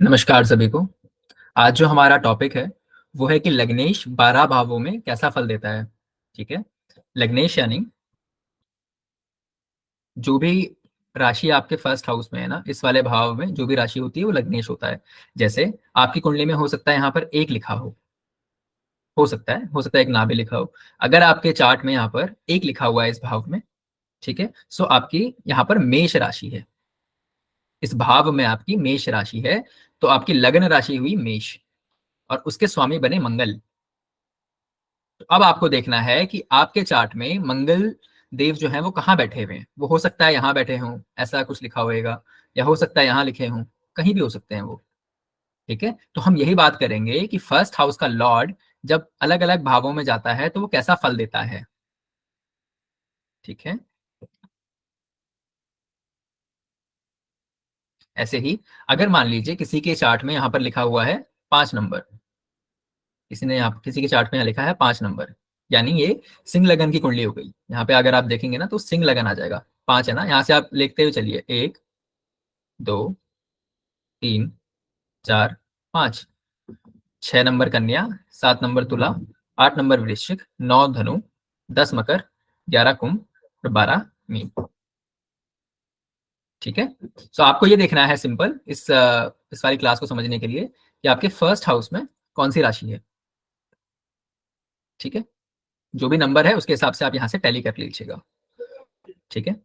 नमस्कार सभी को। आज जो हमारा टॉपिक है वो है कि लग्नेश 12 भावों में कैसा फल देता है। ठीक है। लग्नेश यानी जो भी राशि आपके फर्स्ट हाउस में है ना, इस वाले भाव में जो भी राशि होती है वो लग्नेश होता है। जैसे आपकी कुंडली में हो सकता है यहाँ पर एक लिखा हो सकता है एक ना भी लिखा हो। अगर आपके चार्ट में यहाँ पर एक लिखा हुआ है इस भाव में, ठीक है, सो आपकी यहाँ पर मेष राशि है। इस भाव में आपकी मेष राशि है, तो आपकी लग्न राशि हुई मेष और उसके स्वामी बने मंगल। तो अब आपको देखना है कि आपके चार्ट में मंगल देव जो है वो कहाँ बैठे हुए हैं। वो हो सकता है यहाँ बैठे हों, ऐसा कुछ लिखा होएगा, या हो सकता है यहाँ लिखे हों, कहीं भी हो सकते हैं वो। ठीक है, तो हम यही बात करेंगे कि फर्स्ट हाउस का लॉर्ड जब अलग अलग भावों में जाता है तो वो कैसा फल देता है। ठीक है। ऐसे ही अगर मान लीजिए किसी के चार्ट में यहाँ पर लिखा हुआ है 5 नंबर, किसी ने यहाँ किसी के चार्ट में यहाँ लिखा है 5 नंबर, यानी ये सिंह लगन की कुंडली हो गई। यहाँ पे अगर आप देखेंगे ना तो सिंह लगन आ जाएगा। 5 है ना, यहाँ से आप लिखते हुए चलिए, 1 2 3 4 5। 6 नंबर कन्या, 7 नंबर तुला, 8 नंबर वृश्चिक, 9 धनु, 10 मकर, 11 कुंभ और 12 मीन। ठीक है। तो आपको ये देखना है सिंपल इस वाली क्लास को समझने के लिए कि आपके फर्स्ट हाउस में कौन सी राशि है। ठीक है, जो भी नंबर है उसके हिसाब से आप यहाँ से टैली कर लीजिएगा। ठीक है।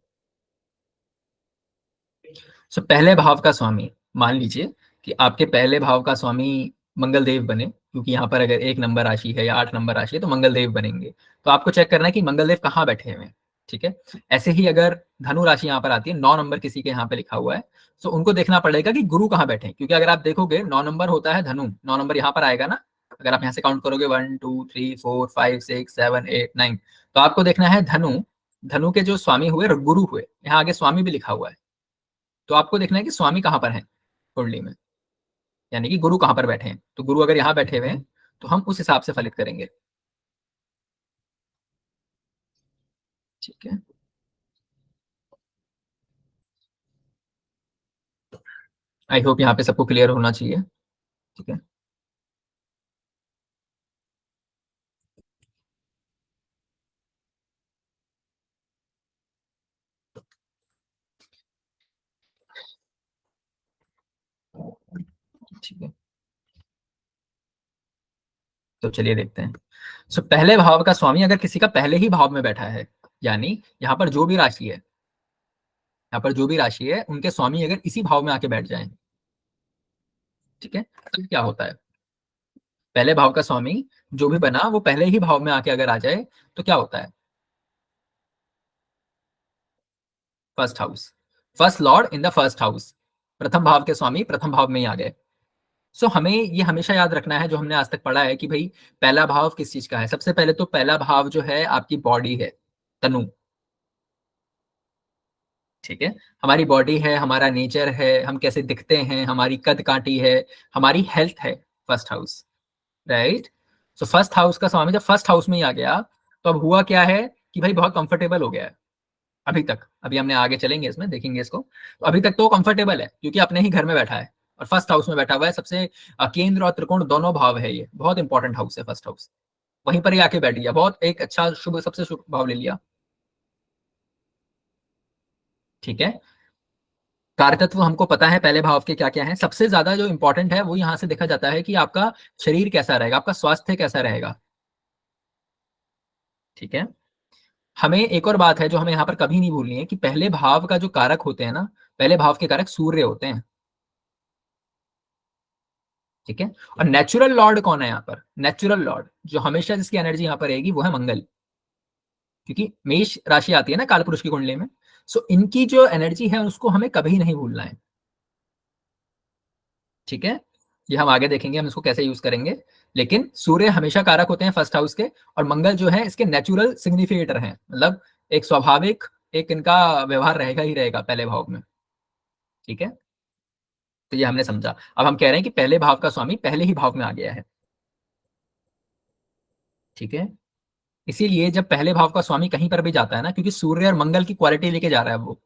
सो पहले भाव का स्वामी, मान लीजिए कि आपके पहले भाव का स्वामी मंगल देव बने, क्योंकि यहाँ पर अगर 1 नंबर राशि है या 8 नंबर राशि है तो मंगल देव बनेंगे। तो आपको चेक करना है कि मंगल देव कहाँ बैठे हुए हैं। ठीक है। ऐसे ही अगर धनु राशि यहाँ पर आती है, 9 नंबर किसी के यहाँ पे लिखा हुआ है, तो उनको देखना पड़ेगा कि गुरु कहाँ बैठे हैं, क्योंकि अगर आप देखोगे 9 नंबर होता है धनु, 9 नंबर यहाँ पर आएगा ना। अगर आप यहाँ से काउंट करोगे 1 2 3 4 5 6 7 8 9, तो आपको देखना है धनु, धनु के जो स्वामी हुए गुरु हुए, यहाँ आगे स्वामी भी लिखा हुआ है। तो आपको देखना है कि स्वामी कहाँ पर है कुंडली में, यानी कि गुरु कहाँ पर बैठे हैं। तो गुरु अगर यहाँ बैठे हुए हैं तो हम उस हिसाब से फलित करेंगे। ठीक है। आई होप यहाँ पे सबको क्लियर होना चाहिए। ठीक है। ठीक है, तो चलिए देखते हैं। सो पहले भाव का स्वामी अगर किसी का पहले ही भाव में बैठा है, यानी यहाँ पर जो भी राशि है, यहाँ पर जो भी राशि है उनके स्वामी अगर इसी भाव में आके बैठ जाए, ठीक है, तब क्या होता है। पहले भाव का स्वामी जो भी बना वो पहले ही भाव में आके अगर आ जाए तो क्या होता है। First house, first Lord in the first house, प्रथम भाव के स्वामी प्रथम भाव में ही आ गए। सो हमें ये हमेशा याद रखना है, जो हमने आज तक पढ़ा है, कि भाई पहला भाव किस चीज का है। सबसे पहले तो पहला भाव जो है आपकी बॉडी है, तनु। ठीक है, हमारी बॉडी है, हमारा नेचर है, हम कैसे दिखते हैं, हमारी कद काठी है, हमारी हेल्थ है, first house, right. So first house का स्वामी जब फर्स्ट हाउस में ही आ गया, तो अब हुआ क्या है कि भाई बहुत कंफर्टेबल हो गया है। अभी तक, अभी हमने आगे चलेंगे इसमें देखेंगे इसको, तो अभी तक तो कंफर्टेबल है क्योंकि अपने ही घर में बैठा है और फर्स्ट हाउस में बैठा हुआ है। सबसे केंद्र और त्रिकोण दोनों भाव है, ये बहुत इंपॉर्टेंट हाउस है फर्स्ट हाउस। वहीं पर ही आके बैठ गया, बहुत एक अच्छा शुभ, सबसे शुभ भाव ले लिया। ठीक है। कारतत्व हमको पता है पहले भाव के क्या क्या है। सबसे ज्यादा जो इंपॉर्टेंट है वो यहाँ से देखा जाता है कि आपका शरीर कैसा रहेगा, आपका स्वास्थ्य कैसा रहेगा। ठीक है। हमें एक और बात है जो हमें यहाँ पर कभी नहीं भूलनी है कि पहले भाव का जो कारक होते हैं ना, पहले भाव के कारक सूर्य होते हैं। ठीक है। और नेचुरल लॉर्ड कौन है यहाँ पर, नेचुरल लॉर्ड जो हमेशा जिसकी एनर्जी यहाँ पर रहेगी वो है मंगल, क्योंकि मेष राशि आती है ना कालपुरुष की कुंडली में। सो इनकी जो एनर्जी है उसको हमें कभी नहीं भूलना है। ठीक है, ये हम आगे देखेंगे हम इसको कैसे यूज करेंगे। लेकिन सूर्य हमेशा कारक होते हैं फर्स्ट हाउस के, और मंगल जो है इसके नेचुरल सिग्निफिकेटर हैं, मतलब एक स्वाभाविक एक इनका व्यवहार रहेगा ही रहेगा पहले भाव में। ठीक है, तो ये हमने समझा। अब हम कह रहे हैं कि पहले भाव का स्वामी पहले ही भाव में आ गया है। ठीक है, इसीलिए जब पहले भाव का स्वामी कहीं पर भी जाता है ना, क्योंकि सूर्य और मंगल की क्वालिटी लेके जा रहा है वो।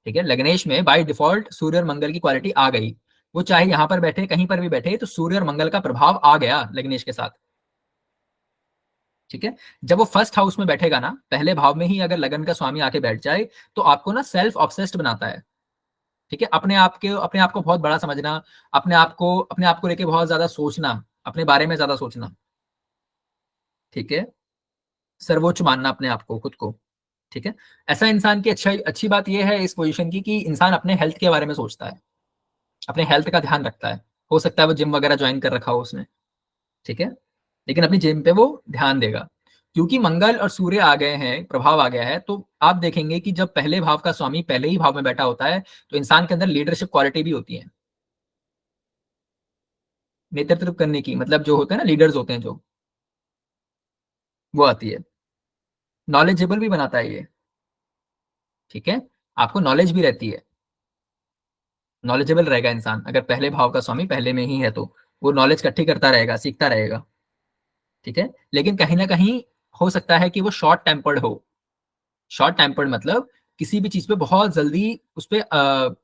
ठीक है, लग्नेश में बाय डिफॉल्ट सूर्य और मंगल की क्वालिटी आ गई, वो चाहे यहाँ पर बैठे कहीं पर भी बैठे, तो सूर्य और मंगल का प्रभाव आ गया लग्नेश के साथ। ठीक है। जब वो फर्स्ट हाउस में बैठेगा ना, पहले भाव में ही अगर लगन का स्वामी आके बैठ जाए, तो आपको ना सेल्फ ऑब्सेस्ड बनाता है। ठीक है। अपने आप को बहुत बड़ा समझना, अपने आप को लेके बहुत ज्यादा सोचना, अपने बारे में ज्यादा सोचना। ठीक है। सर्वोच्च मानना अपने आप को, खुद को। ठीक है। ऐसा इंसान की अच्छी बात यह है इस पोजीशन की, कि इंसान अपने हेल्थ के बारे में सोचता है, अपने हेल्थ का ध्यान रखता है। हो सकता है वो जिम वगैरह ज्वाइन कर रखा हो उसने। ठीक है। लेकिन अपनी जिम पे वो ध्यान देगा। क्योंकि मंगल और सूर्य आ गए हैं, प्रभाव आ गया है, तो आप देखेंगे कि जब पहले भाव का स्वामी पहले ही भाव में बैठा होता है, तो इंसान के अंदर लीडरशिप क्वालिटी भी होती है। नेतृत्व करने की, मतलब जो होते हैं ना, लीडर्स होते हैं जो, वो आती है। नॉलेजेबल भी बनाता है ये। ठीक है। आपको नॉलेज भी रहती है। नॉलेजेबल रहेगा इंसान अगर पहले भाव का स्वामी पहले में ही है, तो वो नॉलेज इकट्ठी करता रहेगा, सीखता रहेगा। ठीक है। लेकिन कहीं ना कहीं हो सकता है कि वो शॉर्ट टेम्पर्ड हो। शॉर्ट टेम्पर्ड मतलब किसी भी चीज पे बहुत जल्दी उस पर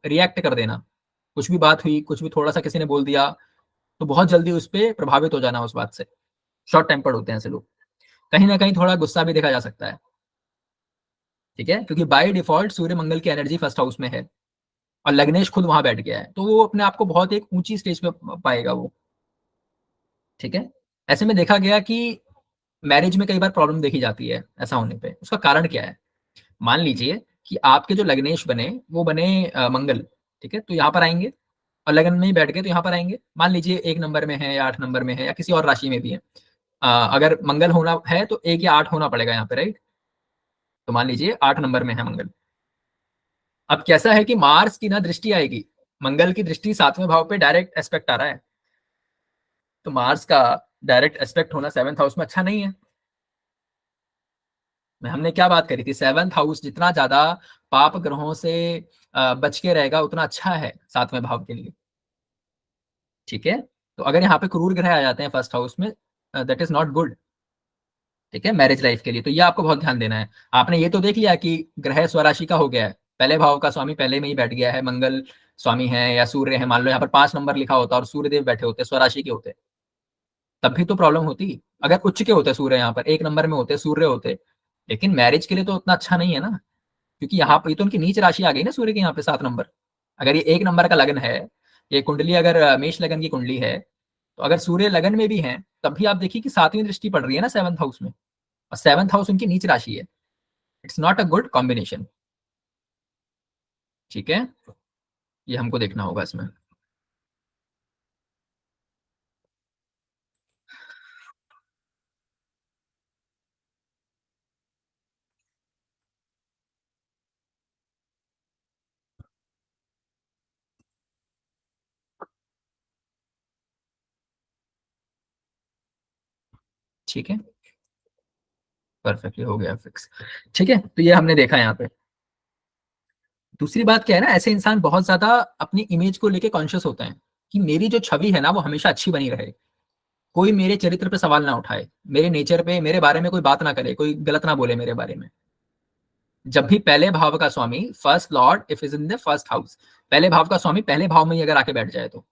रिएक्ट कर देना। कुछ भी बात हुई, कुछ भी थोड़ा सा किसी ने बोल दिया, तो बहुत जल्दी उस पर प्रभावित हो जाना उस बात से। शॉर्ट टेम्पर्ड होते हैं ऐसे लोग। कहीं ना कहीं थोड़ा गुस्सा भी देखा जा सकता है। ठीक है। क्योंकि बाय डिफॉल्ट सूर्य मंगल की एनर्जी फर्स्ट हाउस में है, और लग्नेश खुद वहां बैठ गया है, तो वो अपने आप को बहुत एक ऊंची स्टेज पे पाएगा वो। ठीक है। ऐसे में देखा गया कि मैरिज में कई बार प्रॉब्लम देखी जाती है ऐसा होने पे। उसका कारण क्या है? मान लीजिए कि आपके जो लग्नेश बने, वो बने मंगल। ठीक है। तो यहाँ पर आएंगे, और लगन में ही बैठ गए तो यहाँ पर आएंगे। मान लीजिए 1 नंबर में है या 8 नंबर में है या किसी और राशि में भी है। अगर मंगल होना है तो 1 या 8 होना पड़ेगा यहाँ पे, राइट? तो मान लीजिए 8 नंबर में है मंगल। अब कैसा है कि मार्स की ना दृष्टि आएगी, मंगल की दृष्टि 7वें भाव पे डायरेक्ट एस्पेक्ट आ रहा है। तो मार्स का डायरेक्ट एस्पेक्ट होना 7th हाउस में अच्छा नहीं है। में हमने क्या बात करी थी? 7th हाउस जितना ज्यादा पाप ग्रहों से बच के रहेगा, उतना अच्छा है 7वें भाव के लिए। ठीक है। तो अगर यहाँ पे क्रूर ग्रह आ जाते हैं फर्स्ट हाउस में, दैट इज नॉट गुड। ठीक है। मैरिज लाइफ के लिए तो ये आपको बहुत ध्यान देना है। आपने ये तो देख लिया कि ग्रह स्वराशि का हो गया है, पहले भाव का स्वामी पहले में ही बैठ गया है, मंगल स्वामी है या सूर्य है। मान लो यहाँ पर 5 नंबर लिखा होता और सूर्य देव बैठे होते, स्वराशि के होते, तब भी तो प्रॉब्लम होती। अगर उच्च के होते सूर्य, यहाँ पर 1 नंबर में होते सूर्य होते, लेकिन मैरिज के लिए तो उतना अच्छा नहीं है ना। क्योंकि यहाँ पर ये तो उनकी नीच राशि आ गई ना सूर्य के, यहाँ पे 7 नंबर। अगर ये 1 नंबर का लगन है, ये कुंडली अगर मेष लगन की कुंडली है, तो अगर सूर्य लगन में भी है, तब भी आप देखिए कि 7वीं दृष्टि पड़ रही है ना 7th हाउस में, और 7th हाउस उनकी नीच राशि है। It's not a good combination. ठीक है। ये हमको देखना होगा इसमें। ठीक है। परफेक्टली हो गया फिक्स। ठीक है। तो ये हमने देखा यहाँ पे। दूसरी बात क्या है ना, ऐसे इंसान बहुत ज्यादा अपनी इमेज को लेके कॉन्शियस होते हैं, कि मेरी जो छवि है ना वो हमेशा अच्छी बनी रहे। कोई मेरे चरित्र पे सवाल ना उठाए, मेरे नेचर पे, मेरे बारे में कोई बात ना करे, कोई गलत ना बोले मेरे बारे में। जब भी पहले भाव का स्वामी, first lord if is in the first house, पहले भाव का स्वामी पहले भाव में ही अगर आके बैठ जाए तो,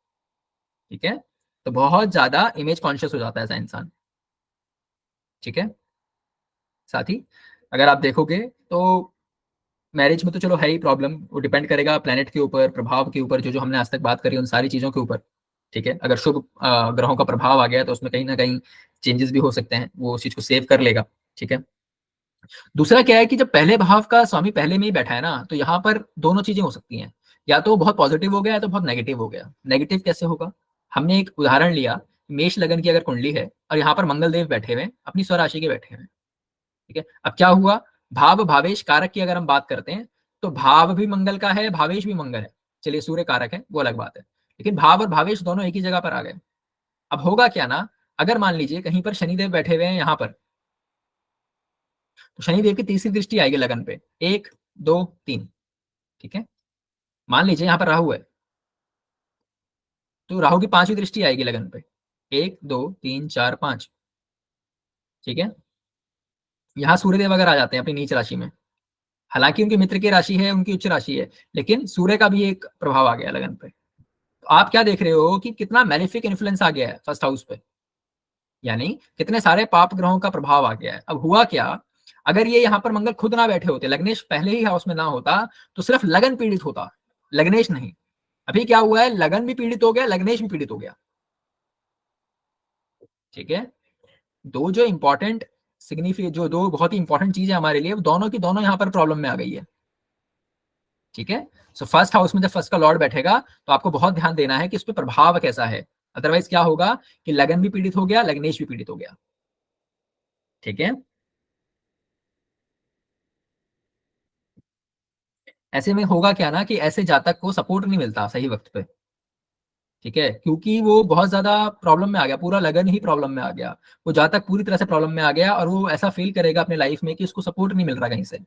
ठीक है, तो बहुत ज्यादा इमेज कॉन्शियस हो जाता है ऐसा इंसान। ठीक है। साथ ही अगर आप देखोगे तो मैरिज में तो चलो है ही प्रॉब्लम, वो डिपेंड करेगा प्लेनेट के ऊपर, प्रभाव के ऊपर, जो जो हमने आज तक बात करी उन सारी चीजों के ऊपर। ठीक है। अगर शुभ ग्रहों का प्रभाव आ गया तो उसमें कहीं ना कहीं चेंजेस भी हो सकते हैं, वो उस चीज को सेव कर लेगा। ठीक है। दूसरा क्या है कि जब पहले भाव का स्वामी पहले में ही बैठा है ना, तो यहाँ पर दोनों चीजें हो सकती हैं। या तो बहुत पॉजिटिव हो गया, या तो बहुत नेगेटिव हो गया। नेगेटिव कैसे होगा? हमने एक उदाहरण लिया, मेष लगन की अगर कुंडली है और यहाँ पर मंगल देव बैठे हुए हैं, अपनी स्वराशि के बैठे हुए हैं। ठीक है। अब क्या हुआ? भाव भावेश कारक की अगर हम बात करते हैं, तो भाव भी मंगल का है, भावेश भी मंगल है। चलिए सूर्य कारक है वो अलग बात है, लेकिन भाव और भावेश दोनों एक ही जगह पर आ गए। अब होगा क्या ना, अगर मान लीजिए कहीं पर शनिदेव बैठे हुए हैं यहाँ पर, तो शनिदेव की तीसरी दृष्टि आएगी लगन पे, 1 2 3। ठीक है। मान लीजिए यहाँ पर राहु है, तो राहु की 5वीं दृष्टि आएगी लगन पे, 1 2 3 4 5। ठीक है। यहाँ सूर्यदेव अगर आ जाते हैं अपनी नीच राशि में, हालांकि उनकी मित्र की राशि है, उनकी उच्च राशि है, लेकिन सूर्य का भी एक प्रभाव आ गया लगन पे। तो आप क्या देख रहे हो कि कितना मैलेफिक इन्फ्लुएंस आ गया है फर्स्ट हाउस पे, यानी कितने सारे पाप ग्रहों का प्रभाव आ गया है। अब हुआ क्या, अगर ये यहाँ पर मंगल खुद ना बैठे होते, लग्नेश पहले ही हाउस में ना होता, तो सिर्फ लगन पीड़ित होता, लग्नेश नहीं। अभी क्या हुआ है, लगन भी पीड़ित हो गया, लग्नेश भी पीड़ित हो गया। ठीक है, दो जो इंपॉर्टेंट सिग्निफिकेंट, जो दो बहुत ही इंपॉर्टेंट चीज है हमारे लिए, वो दोनों की दोनों यहाँ पर प्रॉब्लम में आ गई है। ठीक है, सो फर्स्ट हाउस में जब फर्स्ट का लॉर्ड बैठेगा तो आपको बहुत ध्यान देना है कि उस पर प्रभाव कैसा है। अदरवाइज क्या होगा कि लगन भी पीड़ित हो गया, लग्नेश भी पीड़ित हो गया। ठीक है, ऐसे में होगा क्या ना कि ऐसे जातक को सपोर्ट नहीं मिलता सही वक्त पे। ठीक है, क्योंकि वो बहुत ज्यादा प्रॉब्लम में आ गया, पूरा लगन ही प्रॉब्लम में आ गया, वो जातक पूरी तरह से प्रॉब्लम में आ गया, और वो ऐसा फील करेगा अपने लाइफ में कि उसको सपोर्ट नहीं मिल रहा कहीं से।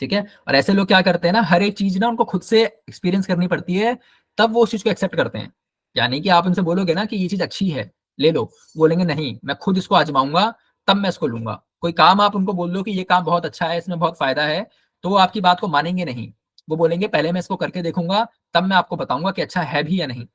ठीक है, और ऐसे लोग क्या करते हैं ना, हर एक चीज ना उनको खुद से एक्सपीरियंस करनी पड़ती है, तब वो उस चीज को एक्सेप्ट करते हैं। यानी कि आप उनसे बोलोगे ना कि ये चीज अच्छी है, ले लो, बोलेंगे नहीं मैं खुद इसको आजमाऊंगा, तब मैं इसको लूंगा। कोई काम आप उनको बोल दो कि ये काम बहुत अच्छा है, इसमें बहुत फायदा है, तो वो आपकी बात को मानेंगे नहीं। वो बोलेंगे पहले मैं इसको करके देखूंगा, तब मैं आपको बताऊंगा कि अच्छा है भी या नहीं।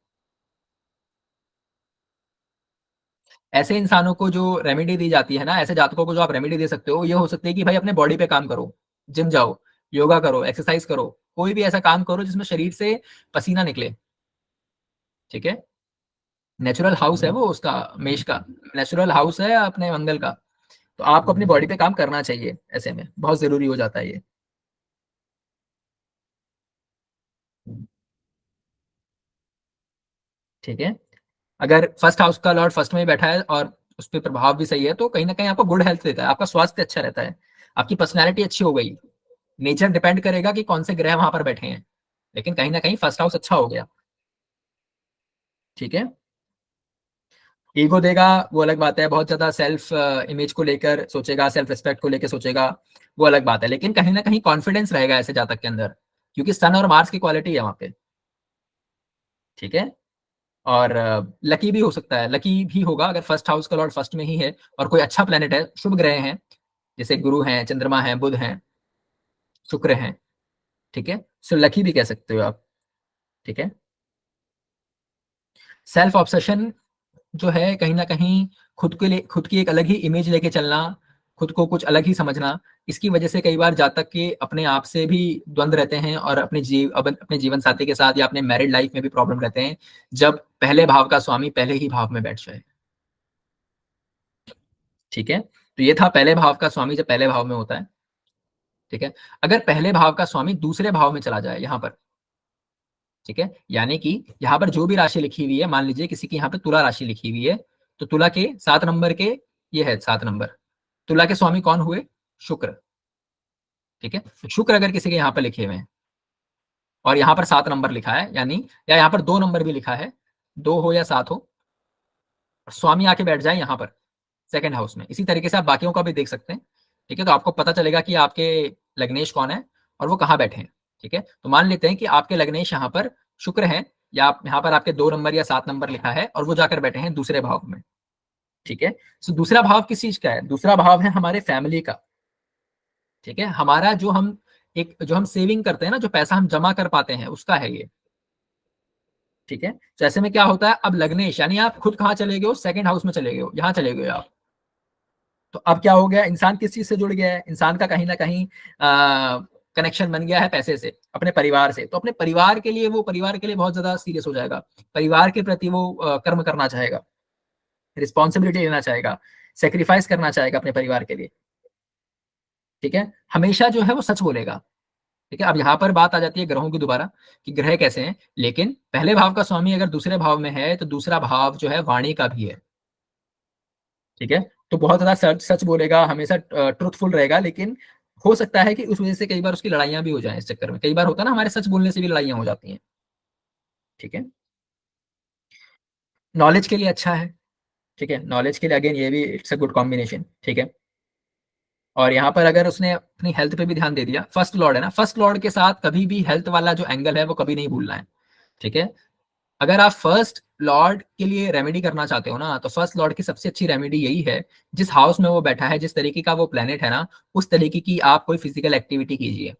ऐसे इंसानों को जो रेमेडी दी जाती है ना, ऐसे जातकों को जो आप रेमेडी दे सकते हो, ये हो सकती है कि भाई अपने बॉडी पे काम करो, जिम जाओ, योगा करो, एक्सरसाइज करो, कोई भी ऐसा काम करो जिसमें शरीर से पसीना निकले। ठीक है, नेचुरल हाउस है वो उसका, मेष का नेचुरल हाउस है अपने मंगल का। तो आपको अपनी बॉडी पे काम करना चाहिए, ऐसे में बहुत जरूरी हो जाता है ये। ठीक है, अगर फर्स्ट हाउस का लॉर्ड फर्स्ट में ही बैठा है और उस पर प्रभाव भी सही है, तो कहीं ना कहीं आपको गुड हेल्थ देता है, आपका स्वास्थ्य अच्छा रहता है, आपकी पर्सनैलिटी अच्छी हो गई। नेचर डिपेंड करेगा कि कौन से ग्रह वहां पर बैठे हैं, लेकिन कहीं ना कहीं फर्स्ट हाउस अच्छा हो गया। ठीक है, ईगो देगा, वो अलग बात है, बहुत ज्यादा सेल्फ इमेज को लेकर सोचेगा, सेल्फ रिस्पेक्ट को लेकर सोचेगा, वो अलग बात है, लेकिन कहीं ना कहीं कॉन्फिडेंस रहेगा ऐसे जातक के अंदर, क्योंकि सन और मार्स की क्वालिटी है वहां पे। ठीक है, और लकी भी हो सकता है, लकी भी होगा अगर फर्स्ट हाउस का लॉर्ड फर्स्ट में ही है और कोई अच्छा प्लेनेट है, शुभ ग्रह हैं, जैसे गुरु हैं, चंद्रमा है, बुध हैं, शुक्र हैं। ठीक है, सो लकी भी कह सकते हो आप। ठीक है, सेल्फ ऑब्सेशन जो है कहीं ना कहीं खुद के लिए, खुद की एक अलग ही इमेज लेके चलना, खुद को कुछ अलग ही समझना, इसकी वजह से कई बार जातक के अपने आप से भी द्वंद रहते हैं, और अपने जीवन साथी के साथ या अपने मैरिड लाइफ में भी प्रॉब्लम रहते हैं, जब पहले भाव का स्वामी पहले ही भाव में बैठ जाए। ठीक है, तो ये था पहले भाव का स्वामी जब पहले भाव में होता है। ठीक है, अगर पहले भाव का स्वामी दूसरे भाव में चला जाए यहाँ पर, ठीक है, यानी कि यहाँ पर जो भी राशि लिखी हुई है, मान लीजिए किसी की यहाँ पे तुला राशि लिखी हुई है, तो तुला के 7 नंबर के, ये है 7 नंबर, तुला के स्वामी कौन हुए, शुक्र। ठीक है, तो शुक्र अगर किसी के यहाँ पर लिखे हुए हैं और यहाँ पर 7 नंबर लिखा है, यानी या यहाँ पर 2 नंबर भी लिखा है, 2 हो या 7 हो, और स्वामी आके बैठ जाए यहाँ पर सेकंड हाउस में, इसी तरीके से आप बाकियों का भी देख सकते हैं। ठीक है, तो आपको पता चलेगा कि आपके लग्नेश कौन है और वो कहाँ बैठे हैं। ठीक है, तो मान लेते हैं कि आपके लग्नेश यहाँ पर शुक्र है, या यहाँ पर आपके 2 नंबर या 7 नंबर लिखा है, और वो जाकर बैठे हैं दूसरे भाव में। ठीक है, तो दूसरा भाव किस चीज का है, दूसरा भाव है हमारे फैमिली का। ठीक है, हमारा जो हम एक जो हम सेविंग करते हैं ना, जो पैसा हम जमा कर पाते हैं, उसका है ये। ठीक है, तो ऐसे में क्या होता है, अब लग्नेश यानी आप खुद कहाँ चले गए हो, सेकंड हाउस में चले गए हो, यहाँ चले गए हो आप। तो अब क्या हो गया, इंसान किस चीज से जुड़ गया है, इंसान का कहीं ना कहीं कनेक्शन बन गया है पैसे से, अपने परिवार से। तो अपने परिवार के लिए, वो परिवार के लिए बहुत ज्यादा सीरियस हो जाएगा, परिवार के प्रति वो कर्म करना चाहेगा, रिस्पॉन्सिबिलिटी लेना चाहेगा, सेक्रीफाइस करना चाहेगा अपने परिवार के लिए। ठीक है, हमेशा जो है वो सच बोलेगा। ठीक है, अब यहाँ पर बात आ जाती है ग्रहों की दोबारा, कि ग्रह कैसे हैं, लेकिन पहले भाव का स्वामी अगर दूसरे भाव में है, तो दूसरा भाव जो है वाणी का भी है। ठीक है, तो बहुत ज्यादा सच सच बोलेगा, हमेशा ट्रुथफुल रहेगा, लेकिन हो सकता है कि उस वजह से कई बार उसकी लड़ाइयां भी हो जाएं, इस चक्कर में कई बार होता है ना, हमारे सच बोलने से भी लड़ाइयां हो जाती हैं। ठीक है, नॉलेज के लिए अच्छा है। ठीक है, नॉलेज के लिए अगेन ये भी इट्स अ गुड कॉम्बिनेशन। ठीक है, और यहाँ पर अगर उसने अपनी हेल्थ पे भी ध्यान दे दिया, फर्स्ट लॉर्ड है ना, फर्स्ट लॉर्ड के साथ कभी भी हेल्थ वाला जो एंगल है वो कभी नहीं भूलना है। ठीक है, अगर आप फर्स्ट लॉर्ड के लिए रेमेडी करना चाहते हो ना, तो फर्स्ट लॉर्ड की सबसे अच्छी रेमेडी यही है, जिस हाउस में वो बैठा है, जिस तरीके का वो प्लेनेट है ना, उस तरीके की आप कोई फिजिकल एक्टिविटी कीजिए।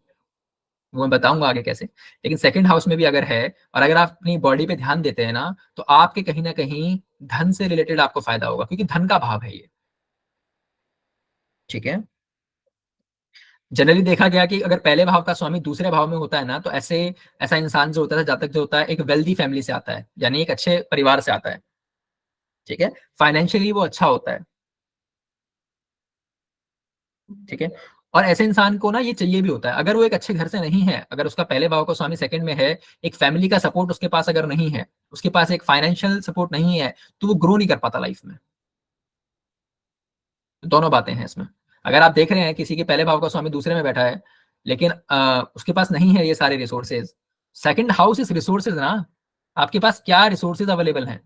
वो मैं बताऊँगा आगे कैसे। लेकिन सेकंड हाउस में भी अगर है और अगर आप अपनी बॉडी पे ध्यान देते हैं ना, तो आपके कहीं न कहीं धन से रिलेटेड आपको फ़ायदा होगा क्योंकि धन का भाव है ये, ठीक है? जनरली देखा गया कि अगर पहले भाव का स्वामी दूसरे भाव में होता है ना, तो ऐसा इंसान जो होता है, जातक जो होता है, एक वेल्दी फैमिली से आता है, यानी एक अच्छे परिवार से आता है, ठीक है? फाइनेंशियली वो अच्छा होता है, ठीक है? और ऐसे इंसान को ना ये चाहिए भी होता है। अगर वो एक अच्छे घर से नहीं है, अगर उसका पहले भाव का स्वामी सेकंड में है, एक फैमिली का सपोर्ट उसके पास अगर नहीं है, उसके पास एक फाइनेंशियल सपोर्ट नहीं है, तो वो ग्रो नहीं कर पाता लाइफ में। दोनों बातें हैं इसमें। अगर आप देख रहे हैं किसी के पहले भाव का स्वामी दूसरे में बैठा है, लेकिन उसके पास नहीं है ये सारे resources. Second house is resources ना, आपके पास क्या रिसोर्सेज अवेलेबल हैं?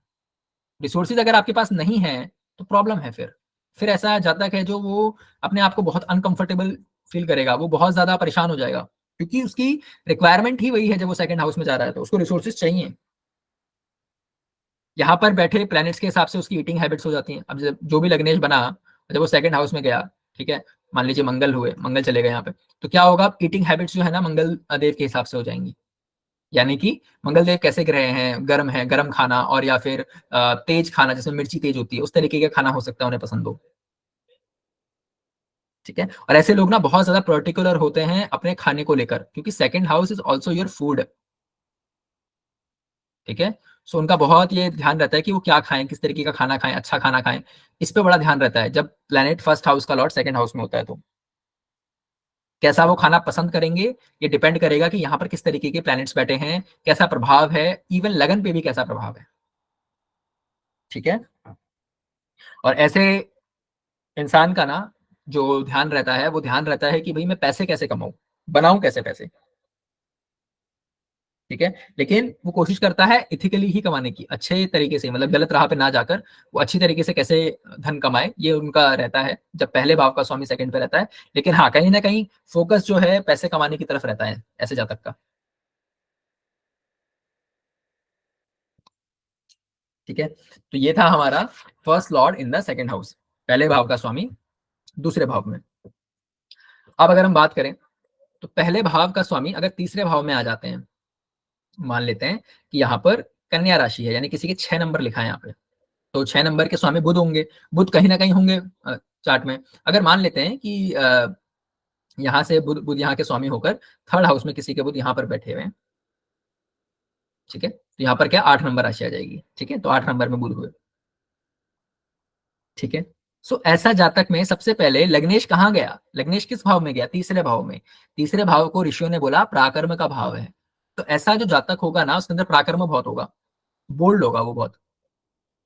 रिसोर्सेज अगर आपके पास नहीं है, तो प्रॉब्लम है फिर ऐसा जातक है जो वो अपने आप को बहुत अनकंफर्टेबल फील करेगा, वो बहुत ज्यादा परेशान हो जाएगा, क्योंकि उसकी रिक्वायरमेंट ही वही है। जब वो सेकंड हाउस में जा रहा है तो उसको रिसोर्सेज चाहिए। यहाँ पर बैठे प्लैनेट्स के हिसाब से उसकी ईटिंग हैबिट्स हो जाती हैं। अब जो भी लग्नेश बना, जब वो सेकंड हाउस में गया, ठीक है, मान लीजिए मंगल चले गए यहाँ पे, तो क्या होगा, ईटिंग हैबिट्स जो है ना मंगल देव के हिसाब से हो जाएंगी। यानी कि मंगल देव कैसे ग्रह हैं, गर्म खाना और या फिर तेज खाना, जिसमें मिर्ची तेज होती है, उस तरीके का खाना हो सकता है उन्हें पसंद हो, ठीक है। और ऐसे लोग ना बहुत ज्यादा पर्टिकुलर होते हैं अपने खाने को लेकर, क्योंकि second house is also your food, ठीक है। सो उनका बहुत ये ध्यान रहता है कि वो क्या खाएं, किस तरीके का खाना खाएं, अच्छा खाना खाएं। इस पे बड़ा ध्यान रहता है जब प्लेनेट फर्स्ट हाउस का लॉर्ड सेकंड हाउस में होता है। तो कैसा वो खाना पसंद करेंगे, ये डिपेंड करेगा कि यहाँ पर किस तरीके के प्लैनेट्स बैठे हैं, कैसा प्रभाव है, इवन लगन पे भी कैसा प्रभाव है, ठीक है। और ऐसे इंसान का ना जो ध्यान रहता है, वो ध्यान रहता है कि भाई मैं पैसे कैसे कमाऊं, बनाऊं कैसे पैसे, ठीक है। लेकिन वो कोशिश करता है इथिकली ही कमाने की, अच्छे तरीके से, मतलब गलत राह पे ना जाकर वो अच्छी तरीके से कैसे धन कमाए, ये उनका रहता है जब पहले भाव का स्वामी सेकंड पे रहता है। लेकिन हाँ, कहीं ना कहीं फोकस जो है पैसे कमाने की तरफ रहता है ऐसे जातक का, ठीक है। तो ये था हमारा first Lord in the second house, पहले भाव का स्वामी दूसरे भाव में। अब अगर हम बात करें, तो पहले भाव का स्वामी अगर तीसरे भाव में आ जाते हैं, मान लेते हैं कि यहाँ पर कन्या राशि है, यानी किसी के 6 नंबर लिखा है यहाँ पे, तो 6 नंबर के स्वामी बुध होंगे। बुध कहीं ना कहीं होंगे चार्ट में। अगर मान लेते हैं कि यहाँ से बुध बुध यहाँ के स्वामी होकर थर्ड हाउस में किसी के बुध यहाँ पर बैठे हुए हैं, ठीक है, तो यहाँ पर क्या 8 नंबर राशि आ जाएगी, ठीक है। तो 8 नंबर में बुध हुए, ठीक है। सो ऐसा जातक में सबसे पहले लग्नेश कहाँ गया, लग्नेश किस भाव में गया, तीसरे भाव में। तीसरे भाव को ऋषियों ने बोला पराक्रम का भाव है। तो ऐसा जो जातक होगा ना, उसके अंदर पराक्रम बहुत होगा, बोल्ड होगा वो बहुत,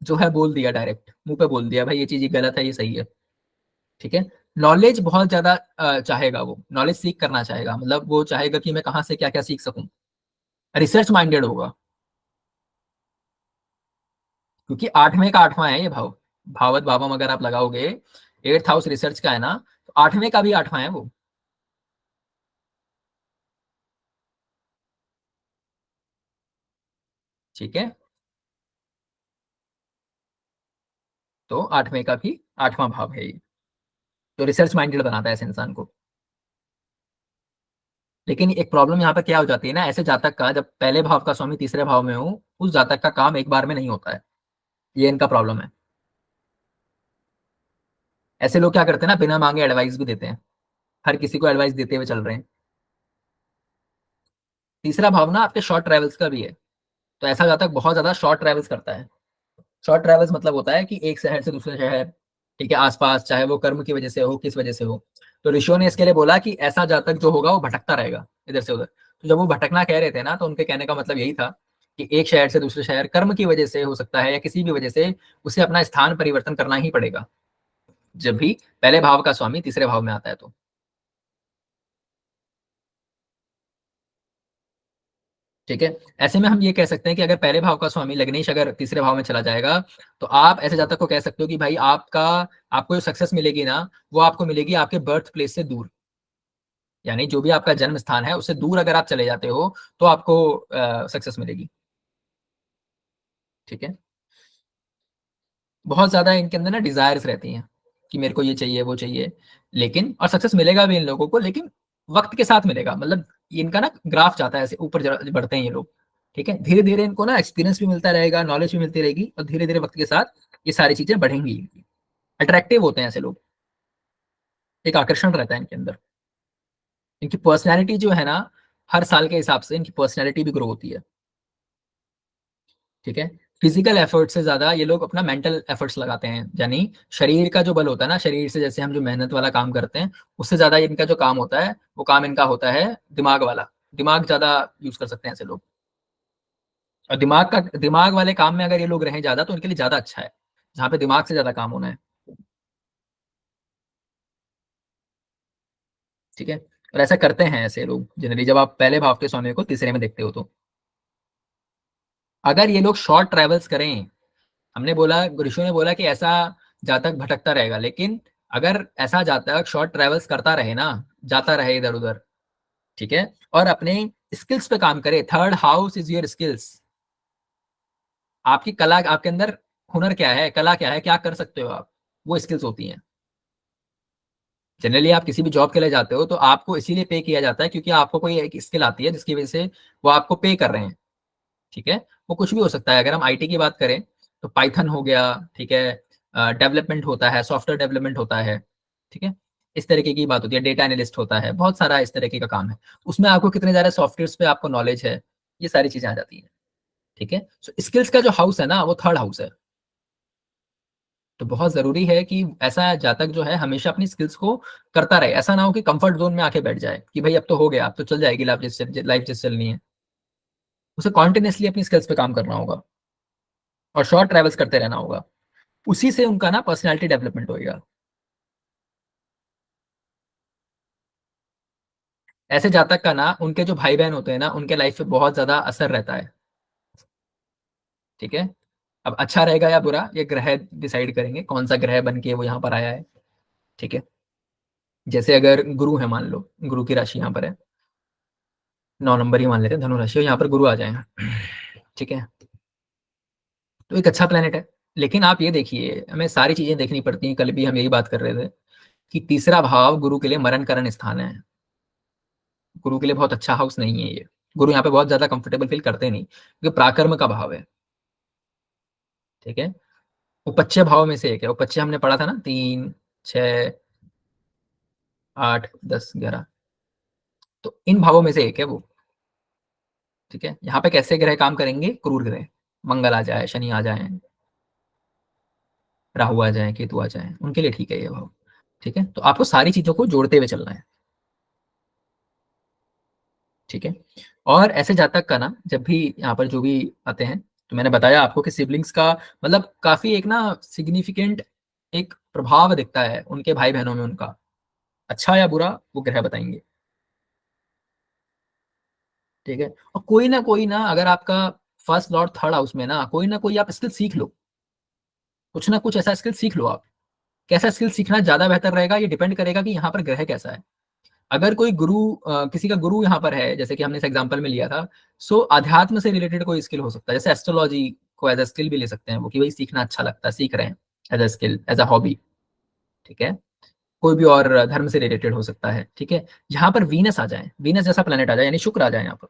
जो है बोल दिया, डायरेक्ट मुंह पे बोल दिया, भाई ये चीज गलत है, ये सही है, ठीक है। नॉलेज बहुत ज्यादा चाहेगा, वो नॉलेज सीख करना चाहेगा, मतलब वो चाहेगा कि मैं कहाँ से क्या क्या सीख सकूं, रिसर्च माइंडेड होगा। क्योंकि 8वें का 8वां है ये भाव, भावत भावम अगर आप लगाओगे, 8th हाउस रिसर्च का है ना, तो 8वें का भी 8वां है वो, ठीक है। तो 8वें का भी 8वां भाव है ये, तो रिसर्च माइंडेड बनाता है ऐसे इंसान को। लेकिन एक प्रॉब्लम यहाँ पर क्या हो जाती है ना, ऐसे जातक का जब पहले भाव का स्वामी तीसरे भाव में हो, उस जातक का काम एक बार में नहीं होता है, ये इनका प्रॉब्लम है। ऐसे लोग क्या करते हैं ना, बिना मांगे एडवाइस भी देते हैं, हर किसी को एडवाइस देते हुए चल रहे हैं। तीसरा भाव ना आपके शॉर्ट ट्रेवल्स का भी है, तो ऐसा जातक बहुत ज्यादा शॉर्ट ट्रेवल्स करता है। शॉर्ट ट्रेवल्स मतलब होता है कि एक शहर से दूसरे शहर, ठीक है, आसपास, चाहे वो कर्म की वजह से हो, किस वजह से हो। तो ऋषियों ने इसके लिए बोला कि ऐसा जातक जो होगा वो भटकता रहेगा इधर से उधर। तो जब वो भटकना कह रहे थे ना, तो उनके कहने का मतलब यही था कि एक शहर से दूसरे शहर कर्म की वजह से हो सकता है, या किसी भी वजह से उसे अपना स्थान परिवर्तन करना ही पड़ेगा, जब भी पहले भाव का स्वामी तीसरे भाव में आता है तो, ठीक है। ऐसे में हम ये कह सकते हैं कि अगर पहले भाव का स्वामी लग्नेश अगर तीसरे भाव में चला जाएगा, तो आप ऐसे जातक को कह सकते हो कि भाई आपको जो सक्सेस मिलेगी ना, वो आपको मिलेगी आपके बर्थ प्लेस से दूर, यानी जो भी आपका जन्म स्थान है उससे दूर अगर आप चले जाते हो, तो आपको सक्सेस मिलेगी, ठीक है। बहुत ज्यादा इनके अंदर ना डिजायर्स रहती हैं कि मेरे को ये चाहिए वो चाहिए, लेकिन और सक्सेस मिलेगा भी इन लोगों को, लेकिन वक्त के साथ मिलेगा, मतलब इनका ना ग्राफ जाता है ऐसे ऊपर बढ़ते हैं ये लोग। ठीक है, धीरे धीरे इनको ना एक्सपीरियंस भी मिलता रहेगा, नॉलेज भी मिलती रहेगी, और धीरे धीरे वक्त के साथ ये सारी चीजें बढ़ेंगी। अट्रैक्टिव होते हैं ऐसे लोग, एक आकर्षण रहता है इनके अंदर। इनकी पर्सनैलिटी जो है ना, हर साल के हिसाब से इनकी पर्सनैलिटी भी ग्रो होती है। ठीक है, फिजिकल एफर्ट से ज्यादा ये लोग अपना मेंटल एफर्ट्स लगाते हैं, यानी शरीर का जो बल होता है ना, शरीर से जैसे हम जो मेहनत वाला काम करते हैं, उससे ज्यादा इनका जो काम होता है, वो काम इनका होता है दिमाग वाला। दिमाग ज्यादा यूज कर सकते हैं ऐसे लोग। और दिमाग वाले काम में अगर ये लोग रहें ज्यादा, तो उनके लिए ज्यादा अच्छा है, जहाँ पे दिमाग से ज्यादा काम होना है। ठीक है, और ऐसा करते हैं ऐसे लोग जनरली, जब आप पहले भाव के स्वामी को तीसरे में देखते हो तो। अगर ये लोग शॉर्ट ट्रेवल्स करें, हमने बोला, ऋषियों ने बोला कि ऐसा जातक भटकता रहेगा, लेकिन अगर ऐसा जातक शॉर्ट ट्रेवल्स करता रहे ना, जाता रहे इधर उधर, ठीक है, और अपने स्किल्स पे काम करे, third house is your skills. आपकी कला, आपके अंदर हुनर क्या है, कला क्या है, क्या कर सकते हो आप, वो स्किल्स होती हैं। जनरली आप किसी भी जॉब के लिए जाते हो तो आपको इसीलिए पे किया जाता है क्योंकि आपको कोई एक स्किल आती है जिसकी वजह से वो आपको पे कर रहे हैं। ठीक है, वो कुछ भी हो सकता है। अगर हम आईटी की बात करें तो पाइथन हो गया, ठीक है, डेवलपमेंट होता है, सॉफ्टवेयर डेवलपमेंट होता है। ठीक है, इस तरीके की बात होती है, डेटा एनालिस्ट होता है, बहुत सारा इस तरीके का काम है। उसमें आपको कितने सारे सॉफ्टवेयर पे आपको नॉलेज है, ये सारी चीजें आ जाती हैं। ठीक है, सो स्किल्स का जो हाउस है ना, वो थर्ड हाउस है। तो बहुत जरूरी है कि ऐसा जातक जो है हमेशा अपनी स्किल्स को करता रहे। ऐसा ना हो कि कंफर्ट जोन में आके बैठ जाए कि भाई अब तो हो गया, अब तो चल जाएगी लाइफ जिस चलनी है। उसे कॉन्टिन्यूसली अपनी स्किल्स पे काम करना होगा और शॉर्ट ट्रेवल्स करते रहना होगा। उसी से उनका ना पर्सनैलिटी डेवलपमेंट होएगा। ऐसे जातक का ना उनके जो भाई बहन होते हैं ना, उनके लाइफ पे बहुत ज्यादा असर रहता है। ठीक है, अब अच्छा रहेगा या बुरा, ये ग्रह डिसाइड करेंगे कौन सा ग्रह बन के वो यहाँ पर आया है। ठीक है, जैसे अगर गुरु है, मान लो गुरु की राशि यहाँ पर है, 9 नंबर ही मान लेते हैं, धनु राशि, और यहाँ पर गुरु आ जाए। ठीक है, तो एक अच्छा प्लेनेट है। लेकिन आप ये देखिए, हमें सारी चीजें देखनी पड़ती हैं। कल भी हम यही बात कर रहे थे कि तीसरा भाव गुरु के लिए मरण करण स्थान है। गुरु के लिए बहुत अच्छा हाउस नहीं है ये। गुरु यहाँ पे बहुत ज्यादा कंफर्टेबल फील करते नहीं, क्योंकि पराक्रम का भाव है। ठीक है, उपच्य भाव में से एक है। उपच्य हमने पढ़ा था ना, 3, 6, 8, 10, 11, तो इन भावों में से एक है वो। ठीक है, यहाँ पे कैसे ग्रह काम करेंगे, क्रूर ग्रह, मंगल आ जाए, शनि आ जाए, राहु आ जाए, केतु आ जाए, उनके लिए ठीक है ये भाव। ठीक है, तो आपको सारी चीजों को जोड़ते हुए चलना है। ठीक है, और ऐसे जातक का ना, जब भी यहाँ पर जो भी आते हैं, तो मैंने बताया आपको कि सिबलिंग्स का मतलब काफी एक ना सिग्निफिकेंट एक प्रभाव दिखता है उनके भाई बहनों में उनका। अच्छा या बुरा वो ग्रह बताएंगे। ठीक है, और कोई ना अगर आपका फर्स्ट लॉर्ड थर्ड हाउस में ना, कोई ना कोई आप स्किल सीख लो, कुछ ना कुछ ऐसा स्किल सीख लो आप। कैसा स्किल सीखना ज्यादा बेहतर रहेगा, ये डिपेंड करेगा कि यहाँ पर ग्रह कैसा है। अगर कोई गुरु, किसी का गुरु यहाँ पर है, जैसे कि हमने इस एग्जांपल में लिया था, सो अध्यात्म से रिलेटेड कोई स्किल हो सकता है। जैसे एस्ट्रोलॉजी को एज अ स्किल भी ले सकते हैं वो, कि भाई सीखना अच्छा लगता है, सीख रहे हैं as a skill, as a hobby. ठीक है, कोई भी और धर्म से रिलेटेड हो सकता है। ठीक है, यहाँ पर वीनस आ जाए, वीनस जैसा प्लेनेट आ जाए, यानी शुक्र आ जाए यहाँ पर।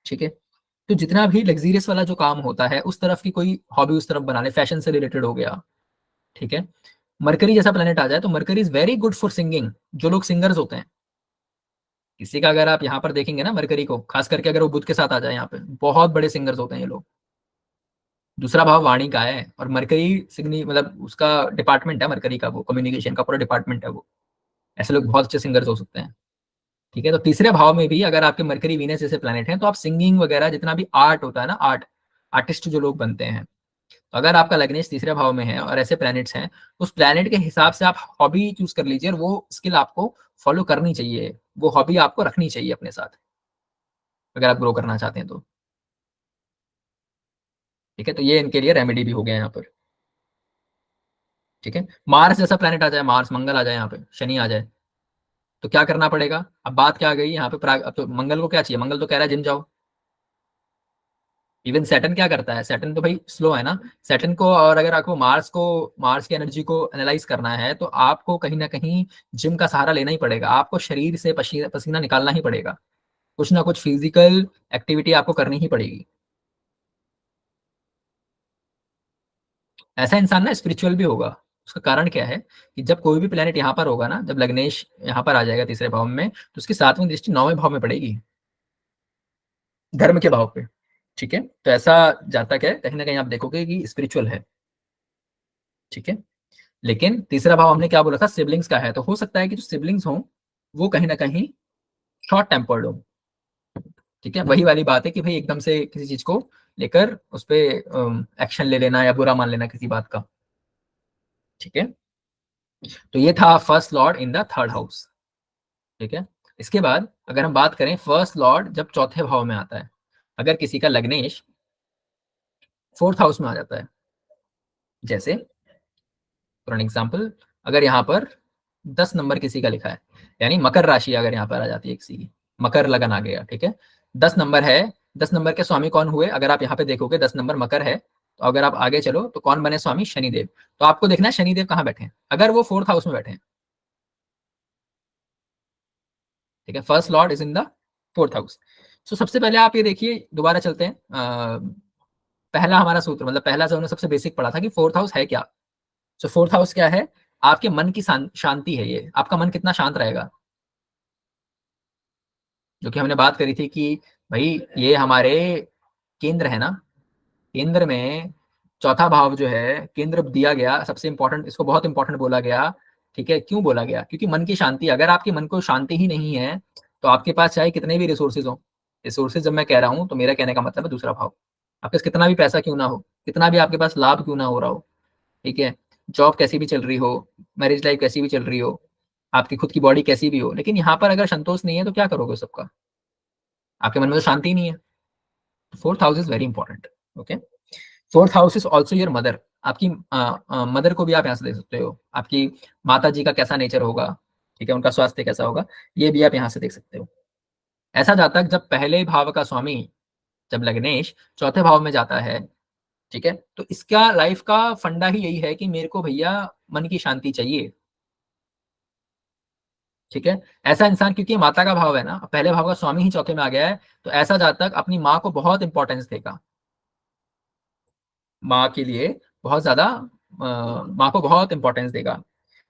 ठीक है, तो जितना भी लग्जीरियस वाला जो काम होता है, उस तरफ की कोई हॉबी उस तरफ बना ले, फैशन से रिलेटेड हो गया। ठीक है, मरकरी जैसा प्लेनेट आ जाए, तो mercury is very good for singing. जो लोग सिंगर्स होते हैं, किसी का अगर आप यहाँ पर देखेंगे ना मरकरी को, खास करके अगर वो बुध के साथ आ जाए यहाँ पे, बहुत बड़े सिंगर्स होते हैं ये लोग। दूसरा भाव वाणी का है, और मरकरी सिग्नी मतलब उसका डिपार्टमेंट है, मरकरी का वो कम्युनिकेशन का पूरा डिपार्टमेंट है वो। ऐसे लोग बहुत अच्छे सिंगर्स हो सकते हैं। ठीक है, तो तीसरे भाव में भी अगर आपके मरकरी वीनस जैसे प्लैनेट हैं, तो आप सिंगिंग वगैरह जितना भी आर्ट होता है ना, आर्टिस्ट जो लोग बनते हैं, तो अगर आपका लग्नेश तीसरे भाव में है और ऐसे प्लैनेट्स हैं, तो उस प्लैनेट के हिसाब से आप हॉबी चूज कर लीजिए, और वो स्किल आपको फॉलो करनी चाहिए, वो हॉबी आपको रखनी चाहिए अपने साथ, अगर आप ग्रो करना चाहते हैं तो। ठीक है, तो ये इनके लिए रेमेडी भी हो गया यहाँ पर। ठीक है, मार्स जैसा प्लैनेट आ जाए, मार्स मंगल आ जाए यहाँ पे, शनि आ जाए, तो क्या करना पड़ेगा। अब बात क्या आ गई यहाँ पे, अब तो मंगल को क्या चाहिए, मंगल तो कह रहा है जिम जाओ। इवन सैटर्न क्या करता है, सैटर्न तो भाई स्लो है ना। सैटर्न को, और अगर आपको मार्स की एनर्जी को एनालाइज करना है तो आपको कहीं ना कहीं जिम का सहारा लेना ही पड़ेगा, आपको शरीर से पसीना निकालना ही पड़ेगा, कुछ ना कुछ फिजिकल एक्टिविटी आपको करनी ही पड़ेगी। ऐसा इंसान ना स्पिरिचुअल भी होगा। उसका कारण क्या है कि जब कोई भी प्लेनेट यहाँ पर होगा ना, जब लग्नेश यहाँ पर आ जाएगा तीसरे भाव में, तो उसकी सातवीं दृष्टि नौवें भाव में पड़ेगी, धर्म के भाव पे। ठीक है, तो ऐसा जातक है, कहीं ना कहीं आप देखोगे कि स्पिरिचुअल है। ठीक है, लेकिन तीसरा भाव हमने क्या बोला था, सिबलिंग्स का है, तो हो सकता है कि जो सिबलिंग्स हों वो कहीं ना कहीं शॉर्ट टेम्पर्ड हो। ठीक है, वही वाली बात है कि भाई एकदम से किसी चीज को लेकर उस पर एक्शन ले लेना या बुरा मान लेना किसी बात का। ठीक है, तो ये था first Lord in the third house. ठीक है, इसके बाद अगर हम बात करें फर्स्ट लॉर्ड जब चौथे भाव में आता है, अगर किसी का लग्नेश फोर्थ हाउस में आ जाता है, जैसे फॉर एन एग्जाम्पल अगर यहाँ पर 10 नंबर किसी का लिखा है, यानी मकर राशि अगर यहाँ पर आ जाती है किसी की, मकर लगन आ गया। ठीक है, 10 नंबर है, 10 नंबर के स्वामी कौन हुए, अगर आप यहाँ पे देखोगे 10 नंबर मकर है, तो अगर आप आगे चलो तो कौन बने स्वामी, शनिदेव। तो आपको देखना है शनिदेव कहाँ बैठे हैं, अगर वो फोर्थ हाउस में बैठे हैं। ठीक है, first lord is in the fourth house. So सबसे पहले आप ये देखिए, दोबारा चलते हैं। पहला हमारा सूत्र, मतलब पहला जो हमने सबसे बेसिक पढ़ा था कि फोर्थ हाउस है क्या। सो फोर्थ हाउस क्या है, आपके मन की शांति है, ये आपका मन कितना शांत रहेगा, जो कि हमने बात करी थी कि भाई ये हमारे केंद्र है ना, केंद्र में चौथा भाव जो है केंद्र दिया गया, सबसे इंपॉर्टेंट, इसको बहुत इंपॉर्टेंट बोला गया। ठीक है, क्यों बोला गया, क्योंकि मन की शांति, अगर आपके मन को शांति ही नहीं है तो आपके पास चाहे कितने भी रिसोर्सेज हो, रिसोर्सेज जब मैं कह रहा हूँ तो मेरा कहने का मतलब है दूसरा भाव, आपके पास कितना भी पैसा क्यों ना हो, कितना भी आपके पास लाभ क्यों ना हो रहा हो, ठीक है, जॉब कैसी भी चल रही हो, मैरिज लाइफ कैसी भी चल रही हो, आपकी खुद की बॉडी कैसी भी हो, लेकिन यहाँ पर अगर संतोष नहीं है तो क्या करोगे सबका, आपके मन में तो शांति नहीं है। Fourth house is very important. Okay, fourth house is also your mother, आपकी मदर को भी आप यहाँ से देख सकते हो, आपकी माता जी का कैसा नेचर होगा, ठीक है, उनका स्वास्थ्य कैसा होगा, ये भी आप यहाँ से देख सकते हो। ऐसा जातक जब पहले भाव का स्वामी, जब लग्नेश चौथे भाव में जाता है, ठीक है, तो इसका लाइफ का फंडा ही यही है कि मेरे को भैया मन की शांति चाहिए। ठीक है, ऐसा इंसान, क्योंकि माता का भाव है ना, पहले भाव का स्वामी ही चौथे में आ गया है, तो ऐसा जातक अपनी माँ को बहुत इंपॉर्टेंस देगा, माँ के लिए बहुत ज्यादा, माँ को बहुत इंपॉर्टेंस देगा।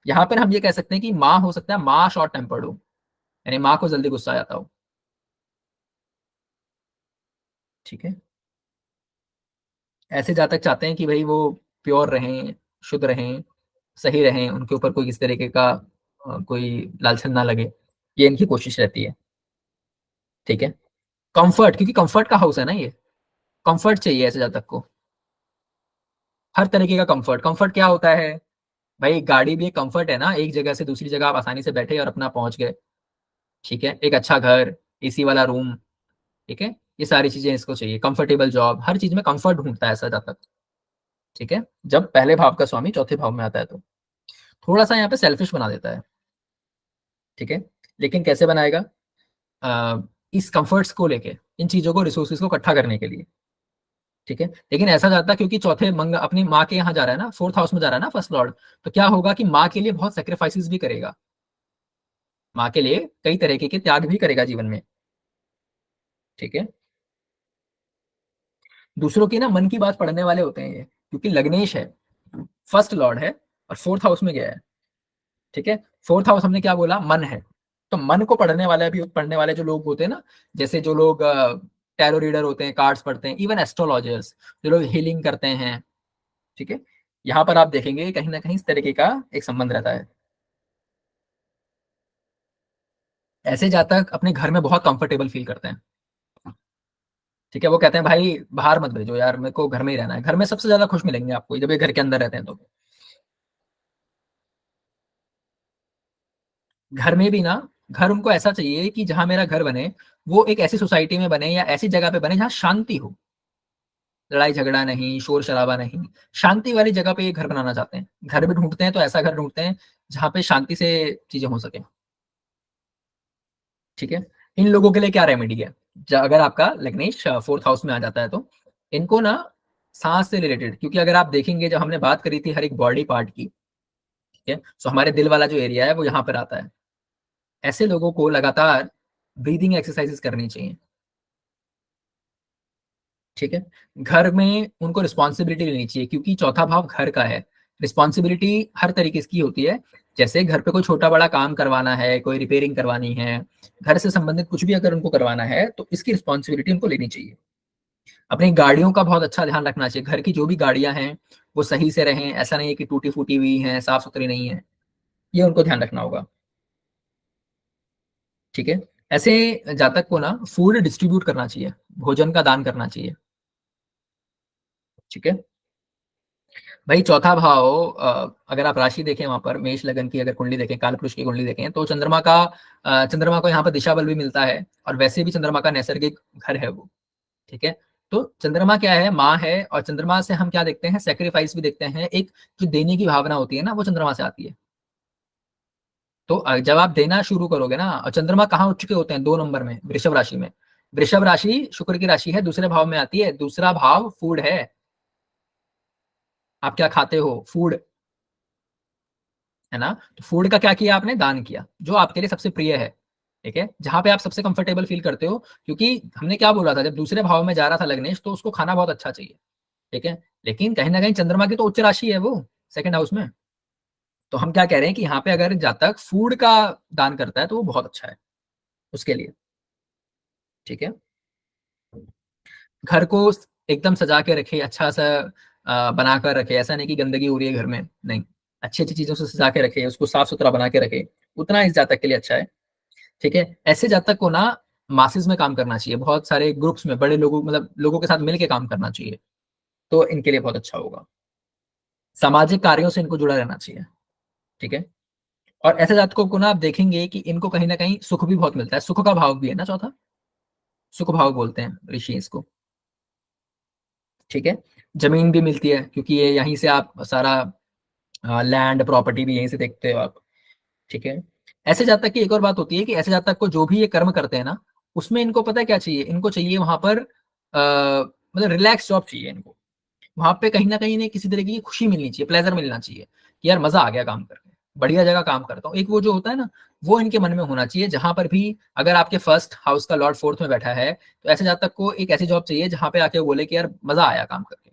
यहाँ पर हम ये कह सकते हैं कि माँ हो सकता है, माँ शॉर्ट टेम्पर्ड हो, यानी माँ को जल्दी गुस्सा आ जाता हो। ठीक है, ऐसे जातक चाहते हैं कि भाई वो प्योर रहें, शुद्ध रहें, सही रहें, उनके ऊपर कोई किस तरीके का कोई लालसन ना लगे, ये इनकी कोशिश रहती है। ठीक है, कंफर्ट, क्योंकि कंफर्ट का हाउस है ना ये, कंफर्ट चाहिए ऐसे जातक को, हर तरीके का कंफर्ट। कंफर्ट क्या होता है भाई, गाड़ी भी एक कंफर्ट है ना, एक जगह से दूसरी जगह आप आसानी से बैठे और अपना पहुंच गए। ठीक है, एक अच्छा घर, एसी वाला रूम, ठीक है, ये सारी चीजें इसको चाहिए, कंफर्टेबल जॉब, हर चीज में कंफर्ट ढूंढता है ऐसा जातक। ठीक है, जब पहले भाव का स्वामी चौथे भाव में आता है तो थोड़ा सा यहाँ पे सेल्फिश बना देता है। ठीक है, लेकिन कैसे बनाएगा, इस कंफर्ट्स को लेके, इन चीजों को, रिसोर्सेज को इकट्ठा करने के लिए। ठीक है, लेकिन ऐसा जाता है क्योंकि चौथे मंग अपनी माँ के यहाँ जा रहा है ना, फोर्थ हाउस में जा रहा है ना फर्स्ट लॉर्ड, तो क्या होगा कि माँ के लिए बहुत सेक्रीफाइसेस भी करेगा, माँ के लिए कई तरीके के त्याग भी करेगा जीवन में। ठीक है, दूसरों की ना मन की बात पढ़ने वाले होते हैं ये, क्योंकि लग्नेश है, फर्स्ट लॉर्ड है, और फोर्थ हाउस में गया है। ठीक है, फोर्थ हाउस हमने क्या बोला, मन है, तो मन को पढ़ने वाले भी, पढ़ने वाले जो लोग होते हैं ना, जैसे जो लोग टैरो रीडर होते हैं, कार्ड्स पढ़ते हैं, इवन एस्ट्रोलॉजर्स, जो लोग हीलिंग करते हैं। ठीक है, यहाँ पर आप देखेंगे कहीं ना कहीं इस तरीके का एक संबंध रहता है। ऐसे जातक अपने घर में बहुत कंफर्टेबल फील करते हैं। ठीक है, वो कहते हैं भाई बाहर मत भेजो यार, मेरे को घर में ही रहना है, घर में सबसे ज्यादा खुश मिलेंगे आपको जब ये घर के अंदर रहते हैं तो। घर में भी ना, घर उनको ऐसा चाहिए कि जहां मेरा घर बने, वो एक ऐसी सोसाइटी में बने या ऐसी जगह पे बने जहाँ शांति हो, लड़ाई झगड़ा नहीं, शोर शराबा नहीं, शांति वाली जगह पे ये घर बनाना चाहते हैं। घर भी ढूंढते हैं तो ऐसा घर ढूंढते हैं जहाँ पे शांति से चीजें हो सके। ठीक है, इन लोगों के लिए क्या रेमेडी है, अगर आपका लग्नेश फोर्थ हाउस में आ जाता है तो इनको ना सांस से रिलेटेड, क्योंकि अगर आप देखेंगे जब हमने बात करी थी हर एक बॉडी पार्ट की, ठीक है, सो हमारे दिल वाला जो एरिया है वो यहाँ पर आता है। ऐसे लोगों को लगातार ब्रीदिंग एक्सरसाइजेस करनी चाहिए, ठीक है। घर में उनको रिस्पॉन्सिबिलिटी लेनी चाहिए, क्योंकि चौथा भाव घर का है। रिस्पॉन्सिबिलिटी हर तरीके की होती है। जैसे घर पे कोई छोटा बड़ा काम करवाना है, कोई रिपेयरिंग करवानी है, घर से संबंधित कुछ भी अगर उनको करवाना है तो इसकी रिस्पॉन्सिबिलिटी उनको लेनी चाहिए। अपनी गाड़ियों का बहुत अच्छा ध्यान रखना चाहिए। घर की जो भी गाड़ियां हैं वो सही से रहें, ऐसा नहीं है कि टूटी फूटी हुई हैं, साफ सुथरी नहीं है, ये उनको ध्यान रखना होगा, ठीक है। ऐसे जातक को ना फूड डिस्ट्रीब्यूट करना चाहिए, भोजन का दान करना चाहिए, ठीक है। भाई चौथा भाव, अगर आप राशि देखें वहां पर मेष लगन की अगर कुंडली देखें, काल पुरुष की कुंडली देखें, तो चंद्रमा को यहाँ पर दिशा बल भी मिलता है, और वैसे भी चंद्रमा का नैसर्गिक घर है वो, ठीक है। तो चंद्रमा क्या है, माँ है, और चंद्रमा से हम क्या देखते हैं, सेक्रीफाइस भी देखते हैं। एक जो देने की भावना होती है ना, वो चंद्रमा से आती है। तो जब आप देना शुरू करोगे ना, और चंद्रमा कहाँ उठ चुके होते हैं, 2 नंबर में, वृषभ राशि में। वृषभ राशि शुक्र की राशि है, दूसरे भाव में आती है। दूसरा भाव फूड है, आप क्या खाते हो, फूड, है ना। तो फूड का क्या किया आपने, दान किया, जो आपके लिए सबसे प्रिय है, ठीक है, जहां पे आप सबसे कंफर्टेबल फील करते हो। क्योंकि हमने क्या बोला था, जब दूसरे भाव में जा रहा था लग्नेश, तो उसको खाना बहुत अच्छा चाहिए, ठीक है। लेकिन कहीं ना कहीं चंद्रमा की तो उच्च राशि है वो, सेकंड हाउस में। तो हम क्या कह रहे हैं कि यहाँ पे अगर जातक फूड का दान करता है तो वो बहुत अच्छा है उसके लिए, ठीक है। घर को एकदम सजा के रखे, अच्छा सा बना कर रखे, ऐसा नहीं कि गंदगी हो रही है घर में, नहीं, अच्छी अच्छी चीजों से सजा के रखे, उसको साफ सुथरा बना के रखे, उतना इस जातक के लिए अच्छा है, ठीक है। ऐसे जातक को ना मासेस में काम करना चाहिए, बहुत सारे ग्रुप्स में, बड़े लोगों, मतलब लोगों के साथ मिलकर काम करना चाहिए, तो इनके लिए बहुत अच्छा होगा। सामाजिक कार्यों से इनको जुड़ा रहना चाहिए, ठीक है। और ऐसे जातकों को ना आप देखेंगे कि इनको कहीं ना कहीं सुख भी बहुत मिलता है, सुख का भाव भी है ना चौथा, सुख भाव बोलते हैं ऋषि इसको, ठीक है। जमीन भी मिलती है, क्योंकि ये यहीं से आप सारा लैंड प्रॉपर्टी भी यहीं से देखते हो आप, ठीक है। ऐसे जातक की एक और बात होती है कि ऐसे जातक को जो भी ये कर्म करते हैं ना, उसमें इनको पता है क्या चाहिए, इनको चाहिए वहां पर मतलब रिलैक्स जॉब चाहिए इनको। वहां पे कहीं ना कहीं इन्हें किसी तरीके की खुशी मिलनी चाहिए, प्लेजर मिलना चाहिए, कि यार मजा आ गया काम करके, बढ़िया जगह काम करता हूँ, एक वो जो होता है ना, वो इनके मन में होना चाहिए। जहां पर भी अगर आपके फर्स्ट हाउस का लॉर्ड फोर्थ में बैठा है, तो ऐसे जातक को एक ऐसी जॉब चाहिए जहां पे आके वो बोले कि यार मजा आया काम करके।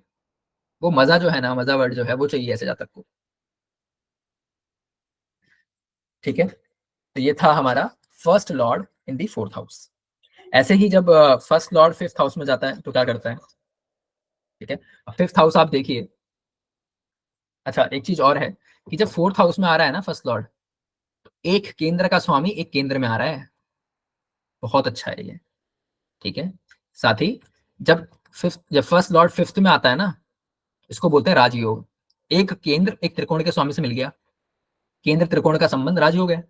वो मजा जो है ना, मजा वर्ड जो है, वो चाहिए ऐसे जातक को, ठीक है। तो ये था हमारा first Lord in the fourth house. ऐसे ही जब फर्स्ट लॉर्ड फिफ्थ हाउस में जाता है तो क्या करता है, ठीक है। फिफ्थ हाउस आप देखिए, अच्छा एक चीज और है कि जब फोर्थ हाउस में आ रहा है ना फर्स्ट लॉर्ड, एक केंद्र का स्वामी एक केंद्र में आ रहा है, बहुत अच्छा है ये, ठीक है। साथ ही जब फर्स्ट लॉर्ड फिफ्थ में आता है ना, इसको बोलते हैं राजयोग। एक केंद्र एक त्रिकोण के स्वामी से मिल गया, केंद्र त्रिकोण का संबंध राजयोग है,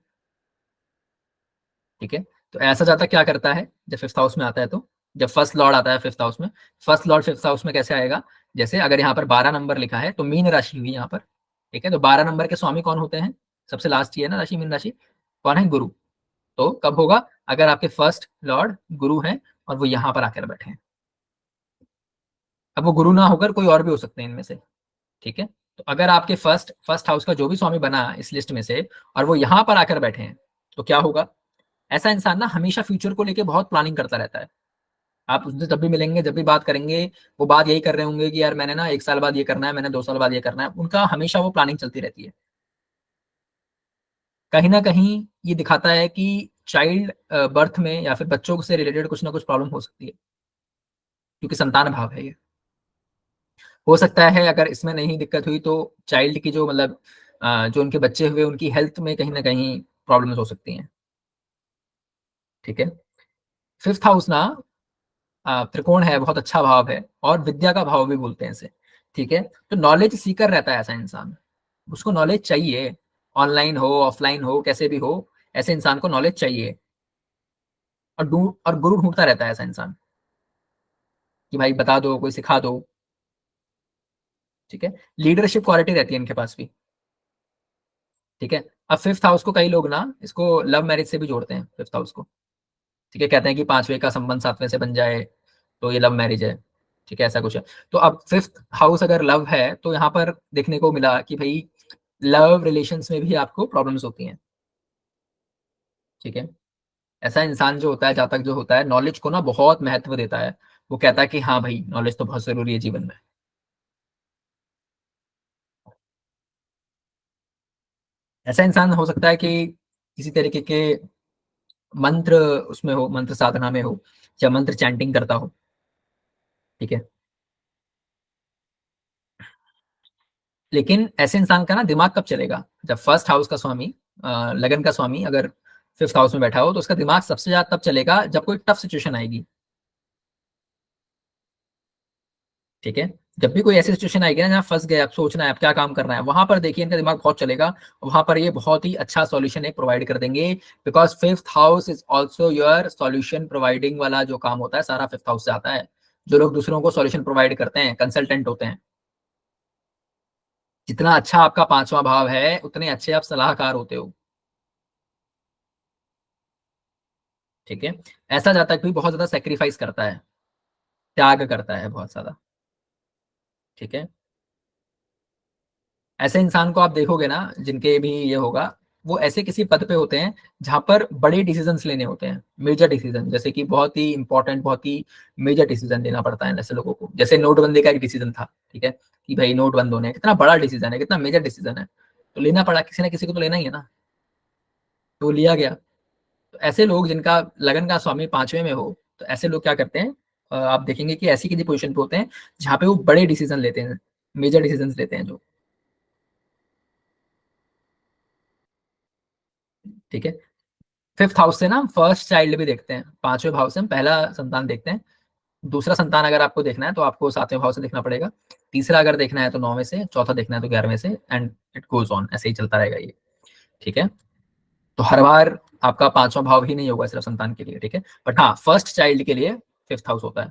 ठीक है। तो ऐसा जातक क्या करता है जब फिफ्थ हाउस में आता है, तो जब फर्स्ट लॉर्ड आता है फिफ्थ हाउस में, फर्स्ट लॉर्ड फिफ्थ हाउस में कैसे आएगा, जैसे अगर यहाँ पर 12 नंबर लिखा है तो मीन राशि हुई यहाँ पर, ठीक है। तो 12 नंबर के स्वामी कौन होते हैं, सबसे लास्ट ही है ना राशि, मीन राशि, कौन है, गुरु। तो कब होगा, अगर आपके फर्स्ट लॉर्ड गुरु हैं और वो यहाँ पर आकर बैठे हैं। अब वो गुरु ना होकर कोई और भी हो सकते हैं इनमें से, ठीक है। तो अगर आपके फर्स्ट फर्स्ट हाउस का जो भी स्वामी बना इस लिस्ट में से, और वो यहाँ पर आकर बैठे हैं, तो क्या होगा, ऐसा इंसान ना हमेशा फ्यूचर को लेके बहुत प्लानिंग करता रहता है। आप उससे जब भी मिलेंगे, जब भी बात करेंगे, वो बात यही कर रहे होंगे कि यार मैंने ना 1 साल बाद ये करना है, मैंने 2 साल बाद ये करना है, उनका हमेशा वो प्लानिंग चलती रहती है। कहीं ना कहीं ये दिखाता है कि चाइल्ड बर्थ में या फिर बच्चों से रिलेटेड कुछ ना कुछ प्रॉब्लम हो सकती है, क्योंकि संतान भाव है ये। हो सकता है अगर इसमें नहीं दिक्कत हुई तो चाइल्ड की जो मतलब जो उनके बच्चे हुए उनकी हेल्थ में कहीं ना कहीं प्रॉब्लम्स हो सकती हैं, ठीक है। फिफ्थ हाउस ना त्रिकोण है, बहुत अच्छा भाव है, और विद्या का भाव भी बोलते हैं इसे, ठीक है। तो नॉलेज सीकर रहता है ऐसा इंसान, उसको नॉलेज चाहिए, ऑनलाइन हो ऑफलाइन हो कैसे भी हो, ऐसे इंसान को नॉलेज चाहिए। और गुरु ढूंढता रहता है ऐसा इंसान, कि भाई बता दो, कोई सिखा दो, ठीक है। लीडरशिप क्वालिटी रहती है इनके पास भी, ठीक है। अब फिफ्थ हाउस को कई लोग ना इसको लव मैरिज से भी जोड़ते हैं, फिफ्थ हाउस को, ठीक है, कहते हैं कि 5वें का संबंध 7वें से बन जाए तो ये लव मैरिज है, ठीक है, ऐसा कुछ है। तो अब फिफ्थ हाउस अगर लव है, तो यहाँ पर देखने को मिला कि भाई लव रिलेशंस में भी आपको प्रॉब्लम्स होती हैं। ठीक है, ऐसा इंसान जो होता है, जातक जो होता है, नॉलेज को ना बहुत महत्व देता है। वो कहता है कि हाँ भाई, नॉलेज तो बहुत जरूरी है जीवन में। ऐसा इंसान हो सकता है कि किसी तरीके के मंत्र उसमें हो, मंत्र साधना में हो, या मंत्र चैंटिंग करता हो। ठीक है, लेकिन ऐसे इंसान का ना दिमाग कब चलेगा? जब फर्स्ट हाउस का स्वामी, लगन का स्वामी अगर फिफ्थ हाउस में बैठा हो, तो उसका दिमाग सबसे ज्यादा तब चलेगा जब कोई टफ सिचुएशन आएगी। ठीक है, जब भी कोई ऐसी सिचुएशन आएगी ना जहाँ फंस गए, आप सोचना है आप क्या काम करना है, वहां पर देखिए इनका दिमाग बहुत चलेगा। वहां पर ये बहुत ही अच्छा सॉल्यूशन एक प्रोवाइड कर देंगे। Because fifth house is also your solution providing वाला जो काम होता है, सारा फिफ्थ हाउस से आता है। जो लोग दूसरों को सॉल्यूशन प्रोवाइड करते हैं, कंसल्टेंट होते हैं। जितना अच्छा आपका पांचवा भाव है, उतने अच्छे आप सलाहकार होते हो। ठीक है, ऐसा जातक भी बहुत ज्यादा सेक्रीफाइस करता है, त्याग करता है बहुत ज्यादा। ठीक है, ऐसे इंसान को आप देखोगे ना, जिनके भी ये होगा, वो ऐसे किसी पद पे होते हैं जहां पर बड़े डिसीजंस लेने होते हैं, मेजर डिसीजन, जैसे कि बहुत ही इंपॉर्टेंट, बहुत ही मेजर डिसीजन लेना पड़ता है ऐसे लोगों को। जैसे नोटबंदी का एक डिसीजन था। ठीक है, कि भाई नोट बंद होने, कितना बड़ा डिसीजन है, कितना मेजर डिसीजन है, तो लेना पड़ा, किसी ना किसी को तो लेना ही है ना। तो लिया गया। तो ऐसे लोग जिनका लगन का स्वामी पांचवें में हो, तो ऐसे लोग क्या करते हैं, आप देखेंगे कि ऐसी किसी पोजीशन पे होते हैं जहाँ पे वो बड़े डिसीजन लेते हैं, मेजर डिसीजन लेते हैं जो। ठीक है, फिफ्थ हाउस से ना फर्स्ट चाइल्ड भी देखते हैं, पांचवें भाव से हम पहला संतान देखते हैं। दूसरा संतान अगर आपको देखना है तो आपको सातवें भाव से देखना पड़ेगा। तीसरा अगर देखना है तो नौवें से, चौथा देखना है तो 11वें से, एंड इट गोज ऑन, ऐसे ही चलता रहेगा ये। ठीक है, तो हर बार आपका पांचवा भाव ही नहीं होगा सिर्फ संतान के लिए। ठीक है, बट हाँ, फर्स्ट चाइल्ड के लिए फिफ्थ हाउस होता है।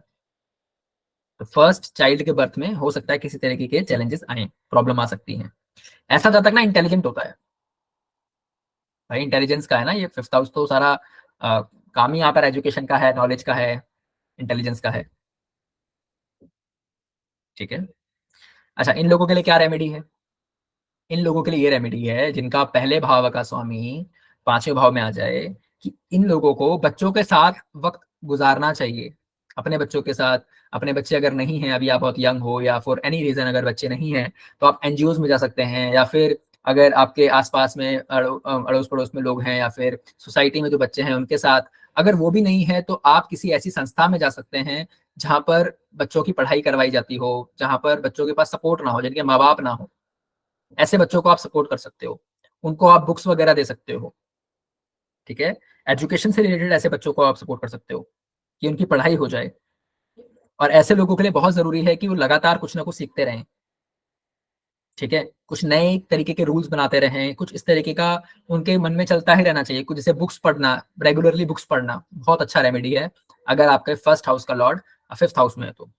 तो फर्स्ट चाइल्ड के बर्थ में हो सकता है किसी तरीके के चैलेंजेस आए, प्रॉब्लम आ सकती है। ऐसा जब तक ना इंटेलिजेंट होता है, भाई इंटेलिजेंस का है ना ये फिफ्थ हाउस, तो सारा काम ही यहाँ पर एजुकेशन का है, नॉलेज का है, इंटेलिजेंस का है। ठीक है, अच्छा, इन लोगों के लिए क्या रेमेडी है? इन लोगों के लिए ये रेमेडी है जिनका पहले भाव का स्वामी पांचवें भाव में आ जाए, कि इन लोगों को बच्चों के साथ वक्त गुजारना चाहिए, अपने बच्चों के साथ। अपने बच्चे अगर नहीं हैं, अभी आप बहुत यंग हो, या फॉर एनी रीजन अगर बच्चे नहीं हैं, तो आप एनजीओज में जा सकते हैं, या फिर अगर आपके आसपास में अड़ोस पड़ोस में लोग हैं, या फिर सोसाइटी में जो बच्चे हैं उनके साथ। अगर वो भी नहीं है, तो आप किसी ऐसी संस्था में जा सकते हैं जहां पर बच्चों की पढ़ाई करवाई जाती हो, जहां पर बच्चों के पास सपोर्ट ना हो, जिनके माँ बाप ना हो। ऐसे बच्चों को आप सपोर्ट कर सकते हो, उनको आप बुक्स वगैरह दे सकते हो। ठीक है, एजुकेशन से रिलेटेड ऐसे बच्चों को आप सपोर्ट कर सकते हो कि उनकी पढ़ाई हो जाए। और ऐसे लोगों के लिए बहुत जरूरी है कि वो लगातार कुछ ना कुछ सीखते रहें। ठीक है, कुछ नए तरीके के रूल्स बनाते रहें, कुछ इस तरीके का उनके मन में चलता ही रहना चाहिए। कुछ जैसे बुक्स पढ़ना, रेगुलरली बुक्स पढ़ना बहुत अच्छा रेमेडी है, अगर आपके फर्स्ट हाउस का लॉर्ड फिफ्थ हाउस में है तो।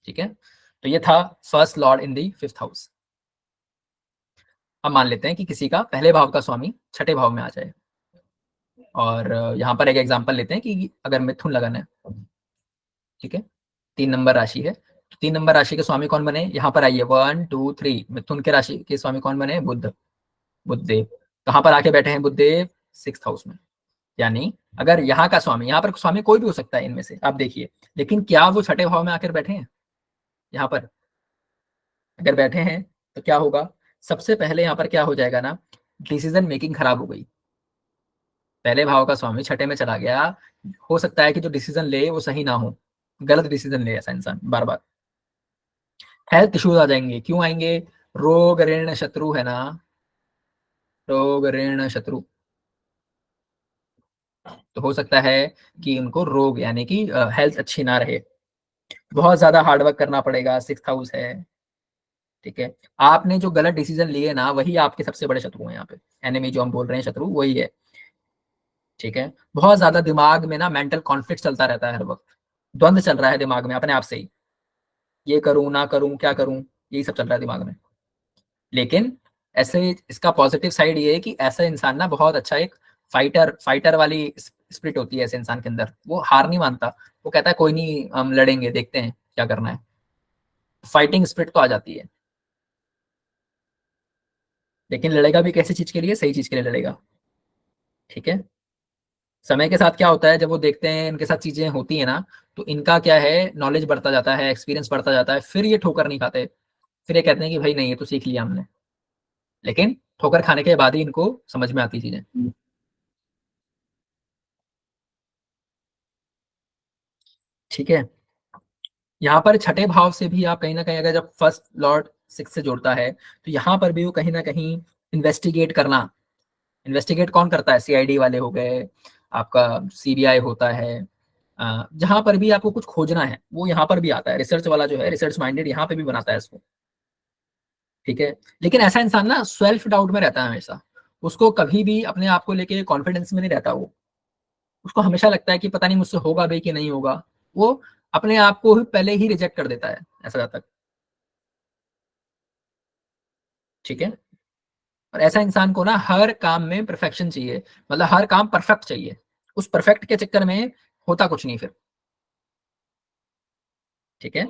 ठीक है, तो ये था फर्स्ट लॉर्ड इन दी फिफ्थ हाउस। अब मान लेते हैं कि किसी का पहले भाव का स्वामी छठे भाव में आ जाए। और यहाँ पर एक एग्जांपल लेते हैं कि अगर मिथुन लगन है। ठीक है, 3 नंबर राशि है, तो 3 नंबर राशि के स्वामी कौन बने? यहाँ पर आइए, 1 2 3, मिथुन के राशि के स्वामी कौन बने? बुद्ध, बुद्धदेव। कहाँ पर आके बैठे हैं बुद्धदेव? सिक्स हाउस में। यानी अगर यहाँ का स्वामी, यहाँ पर स्वामी कोई भी हो सकता है इनमें से, आप देखिए, लेकिन क्या वो छठे भाव में आकर बैठे हैं? यहाँ पर अगर बैठे हैं तो क्या होगा? सबसे पहले यहाँ पर क्या हो जाएगा ना, डिसीजन मेकिंग खराब हो गई। पहले भाव का स्वामी छठे में चला गया, हो सकता है कि जो डिसीजन ले वो सही ना हो, गलत डिसीजन ले ऐसा इंसान बार बार। हेल्थ इश्यूज आ जाएंगे, क्यों आएंगे? रोग ऋण शत्रु है ना, रोग ऋण शत्रु। तो हो सकता है कि उनको रोग, यानी कि हेल्थ अच्छी ना रहे, बहुत ज्यादा हार्डवर्क करना पड़ेगा, सिक्स हाउस है। ठीक है, आपने जो गलत डिसीजन लिए ना, वही आपके सबसे बड़े शत्रु हैं यहाँ पे। एनिमी जो हम बोल रहे हैं, शत्रु वही है। ठीक है, बहुत ज्यादा दिमाग में ना मेंटल कॉन्फ्लिक्ट चलता रहता है हर वक्त, द्वंद चल रहा है दिमाग में अपने आप से ही, ये करूं ना करूं, क्या करूं, यही सब चल रहा है दिमाग में। लेकिन ऐसे इसका पॉजिटिव साइड ये है कि ऐसा इंसान ना बहुत अच्छा एक फाइटर फाइटर वाली स्पिरिट होती है ऐसे इंसान के अंदर, वो हार नहीं मानता, वो कहता है कोई नहीं हम लड़ेंगे, देखते हैं क्या करना है, फाइटिंग स्पिरिट तो आ जाती है। लेकिन लड़ेगा भी कैसी चीज के लिए, सही चीज के लिए लड़ेगा। ठीक है। समय के साथ क्या होता है, जब वो देखते हैं इनके साथ चीजें होती है ना, तो इनका क्या है, नॉलेज बढ़ता जाता है, एक्सपीरियंस बढ़ता जाता है, फिर ये ठोकर नहीं खाते। फिर ये कहते हैं कि भाई नहीं, ये तो सीख लिया हमने। लेकिन ठोकर खाने के बाद ही इनको समझ में आती चीजें। ठीक है। यहाँ पर छठे भाव से भी आप कहीं ना कहीं, अगर जब फर्स्ट लॉर्ड सिक्स से जुड़ता है, तो यहाँ पर भी वो कहीं ना कहीं इन्वेस्टिगेट करना, इन्वेस्टिगेट कौन करता है, सीआईडी वाले हो गए, आपका सीबीआई होता है, जहां पर भी आपको कुछ खोजना है वो यहाँ पर भी आता है, रिसर्च वाला जो है, रिसर्च माइंडेड यहाँ पे भी बनाता है इसको। ठीक है। लेकिन ऐसा इंसान ना सेल्फ डाउट में रहता है हमेशा, उसको कभी भी अपने आप को लेके कॉन्फिडेंस में नहीं रहता वो, उसको हमेशा लगता है कि पता नहीं मुझसे होगा भी कि नहीं होगा। वो अपने आप को ही पहले ही रिजेक्ट कर देता है ऐसा जाता है। ठीक है। और ऐसा इंसान को ना हर काम में परफेक्शन चाहिए, मतलब हर काम परफेक्ट चाहिए, उस परफेक्ट के चक्कर में होता कुछ नहीं फिर। ठीक है।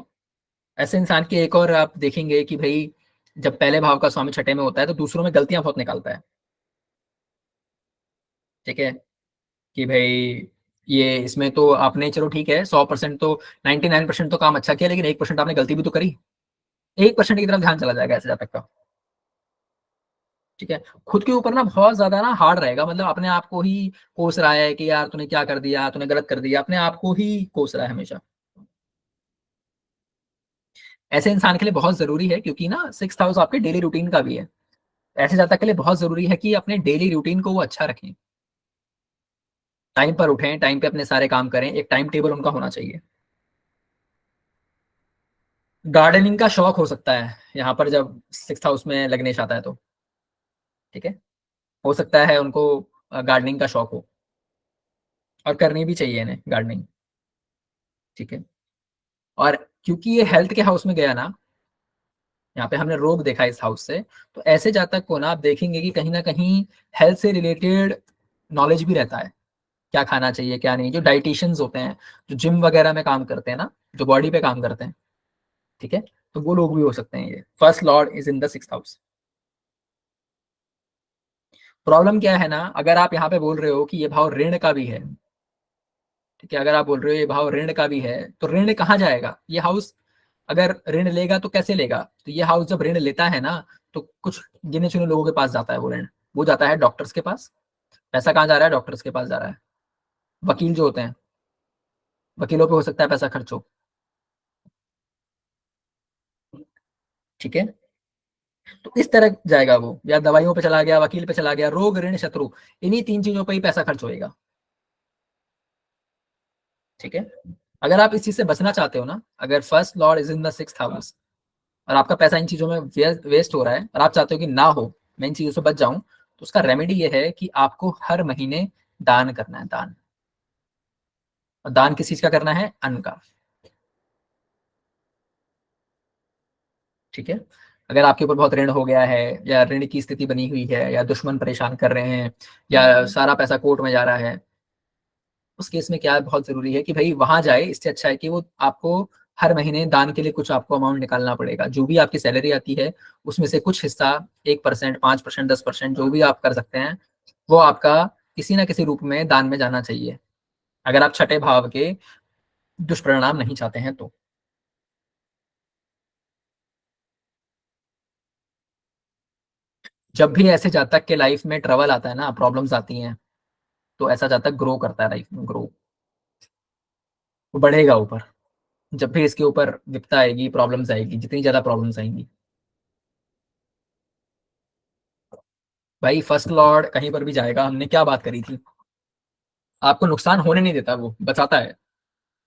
ऐसे इंसान की एक और आप देखेंगे कि भाई, जब पहले भाव का स्वामी छठे में होता है तो दूसरों में गलतियां बहुत निकालता है। ठीक है। कि भाई ये इसमें तो आपने, चलो ठीक है, 100% तो 99% तो काम अच्छा किया, लेकिन 1% आपने गलती भी तो करी। 1% की तरफ ध्यान चला जाएगा ऐसे जब तक का। ठीक है। खुद के ऊपर ना बहुत ज्यादा ना हार्ड रहेगा, मतलब अपने आप को ही कोस रहा है कि यार तूने क्या कर दिया, तूने गलत कर दिया, अपने आप को ही कोस रहा है हमेशा। ऐसे इंसान के लिए बहुत जरूरी है, क्योंकि ना सिक्स हाउस आपके डेली रूटीन का भी है। ऐसे जातक के लिए बहुत जरूरी है कि अपने डेली रूटीन को वो अच्छा रखें, टाइम पर उठें, टाइम पे अपने सारे काम करें, एक टाइम टेबल उनका होना चाहिए। गार्डनिंग का शौक हो सकता है यहाँ पर जब सिक्स हाउस में लग्नेश आता है तो। ठीक है। हो सकता है उनको गार्डनिंग का शौक हो, और करनी भी चाहिए इन्हें गार्डनिंग। ठीक है। और क्योंकि ये हेल्थ के हाउस में गया ना, यहाँ पे हमने रोग देखा इस हाउस से, तो ऐसे जातक को ना आप देखेंगे कि कहीं ना कहीं हेल्थ से रिलेटेड नॉलेज भी रहता है, क्या खाना चाहिए क्या नहीं, जो डाइटिशियंस होते हैं, जो जिम वगैरह में काम करते हैं ना, जो बॉडी पे काम करते हैं। ठीक है। तो वो लोग भी हो सकते हैं, ये first lord is in the six house. Problem क्या है ना, अगर आप यहाँ पे बोल रहे हो कि ये भाव ऋण का भी है, ठीक है, अगर आप बोल रहे हो ये भाव ऋण का भी है, तो ऋण कहाँ जाएगा ये हाउस, अगर ऋण लेगा तो कैसे लेगा, तो ये हाउस जब ऋण लेता है ना, तो कुछ गिने चुने लोगों के पास जाता है वो ऋण, वो जाता है डॉक्टर्स के पास। पैसा कहाँ जा रहा है, डॉक्टर्स के पास जा रहा है। वकील जो होते हैं, वकीलों पे हो सकता है पैसा खर्च हो। ठीक है। तो इस तरह जाएगा वो, या दवाइयों पे चला गया, वकील पे चला गया, रोग ऋण शत्रु, इन्हीं तीन चीजों पे ही पैसा खर्च होएगा। ठीक है। अगर आप इस चीज से बचना चाहते हो ना, अगर first lord is in the sixth house और आपका पैसा इन चीजों में वेस्ट हो रहा है, और आप चाहते हो कि ना हो, मैं इन चीजों से बच जाऊं, तो उसका रेमेडी ये है कि आपको हर महीने दान करना है, दान। और दान किस चीज का करना है, अन्न का। ठीक है। अगर आपके ऊपर बहुत ऋण हो गया है, या ऋण की स्थिति बनी हुई है, या दुश्मन परेशान कर रहे हैं, या सारा पैसा कोर्ट में जा रहा है, उस केस में क्या है, बहुत जरूरी है कि भाई वहां जाए, इससे अच्छा है कि वो आपको हर महीने दान के लिए कुछ आपको अमाउंट निकालना पड़ेगा, जो भी आपकी सैलरी आती है उसमें से कुछ हिस्सा, 1%, 5%, 10%, जो भी आप कर सकते हैं, वो आपका किसी ना किसी रूप में दान में जाना चाहिए, अगर आप छठे भाव के दुष्परिणाम नहीं चाहते हैं तो। जब भी ऐसे जातक के लाइफ में ट्रबल आता है ना, प्रॉब्लम्स आती हैं, तो ऐसा जातक ग्रो करता है लाइफ में, ग्रो, वो बढ़ेगा ऊपर। जब भी इसके ऊपर विपता आएगी, प्रॉब्लम्स आएगी, जितनी ज्यादा प्रॉब्लम्स आएंगी, भाई फर्स्ट लॉर्ड कहीं पर भी जाएगा, हमने क्या बात करी थी, आपको नुकसान होने नहीं देता, वो बचाता है।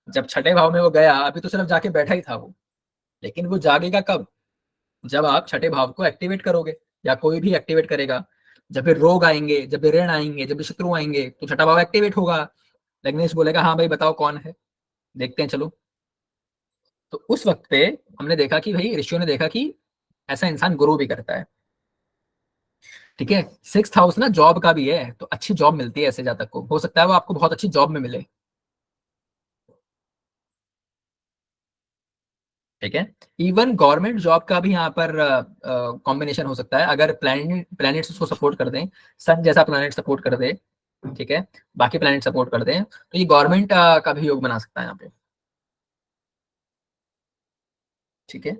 जब छठे भाव में वो गया, अभी तो सिर्फ जाके बैठा ही था वो, लेकिन वो जागेगा कब, जब आप छठे भाव को एक्टिवेट करोगे, या कोई भी एक्टिवेट करेगा। जब भी रोग आएंगे, जब भी ऋण आएंगे, जब भी शत्रु आएंगे, तो छठा भाव एक्टिवेट होगा। लग्नेश बोलेगा हाँ भाई बताओ कौन है, देखते हैं चलो। तो उस वक्त पे हमने देखा कि भाई ऋषियों ने देखा कि ऐसा इंसान ग्रो भी करता है। ठीक है। सिक्स्थ हाउस ना जॉब का भी है, तो अच्छी जॉब मिलती है ऐसे जातक को, हो सकता है वो आपको बहुत अच्छी जॉब में मिले। ठीक है। इवन गवर्नमेंट जॉब का भी यहाँ पर कॉम्बिनेशन हो सकता है, अगर प्लैनेट्स उसको सपोर्ट कर दें, सन जैसा प्लैनेट सपोर्ट कर दे, ठीक है, बाकी प्लैनेट सपोर्ट कर दें, तो ये गवर्नमेंट का भी योग बना सकता है यहाँ पे। ठीक है।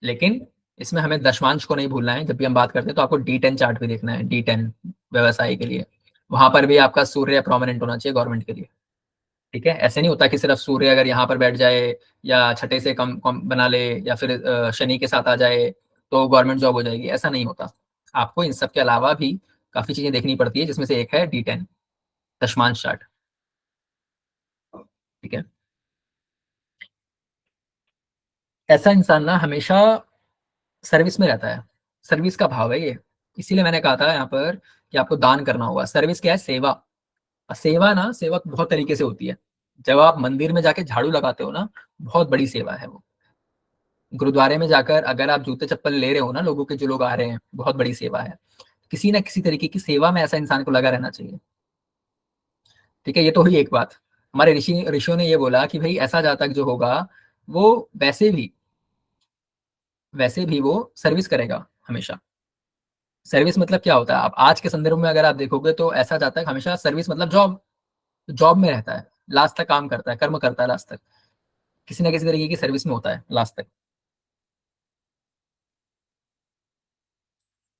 लेकिन इसमें हमें दशमांश को नहीं भूलना है, जब भी हम बात करते हैं तो आपको D10 चार्ट भी देखना है, D10 व्यवसाय के लिए, वहां पर भी आपका सूर्य प्रोमिनेंट होना चाहिए गवर्नमेंट के लिए। ठीक है। ऐसे नहीं होता कि सिर्फ सूर्य अगर यहाँ पर बैठ जाए या छठे से कम बना ले या फिर शनि के साथ आ जाए तो गवर्नमेंट जॉब हो जाएगी, ऐसा नहीं होता। आपको इन सब के अलावा भी काफी चीजें देखनी पड़ती है, जिसमें से एक है D10 दशमांश चार्ट। ठीक है। ऐसा इंसान ना हमेशा सर्विस में रहता है, सर्विस का भाव है ये। इसीलिए मैंने कहा था यहाँ पर कि आपको दान करना होगा। सर्विस क्या है? सेवा। और सेवा ना, सेवा बहुत तरीके से होती है। जब आप मंदिर में जाके झाड़ू लगाते हो ना, बहुत बड़ी सेवा है वो। गुरुद्वारे में जाकर अगर आप जूते चप्पल ले रहे हो ना लोगों के, जो लोग आ रहे हैं, बहुत बड़ी सेवा है। किसी ना किसी तरीके की सेवा में ऐसा इंसान को लगा रहना चाहिए। ठीक है। ये तो हुई एक बात। हमारे ऋषियों ने ये बोला कि भाई ऐसा जातक जो होगा वो वैसे भी वो सर्विस करेगा हमेशा। सर्विस मतलब क्या होता है? आप आज के संदर्भ में अगर आप देखोगे तो ऐसा जातक हमेशा सर्विस मतलब जॉब, जॉब में रहता है, लास्ट तक काम करता है, कर्म करता है लास्ट तक, किसी ना किसी तरीके की सर्विस में होता है लास्ट तक।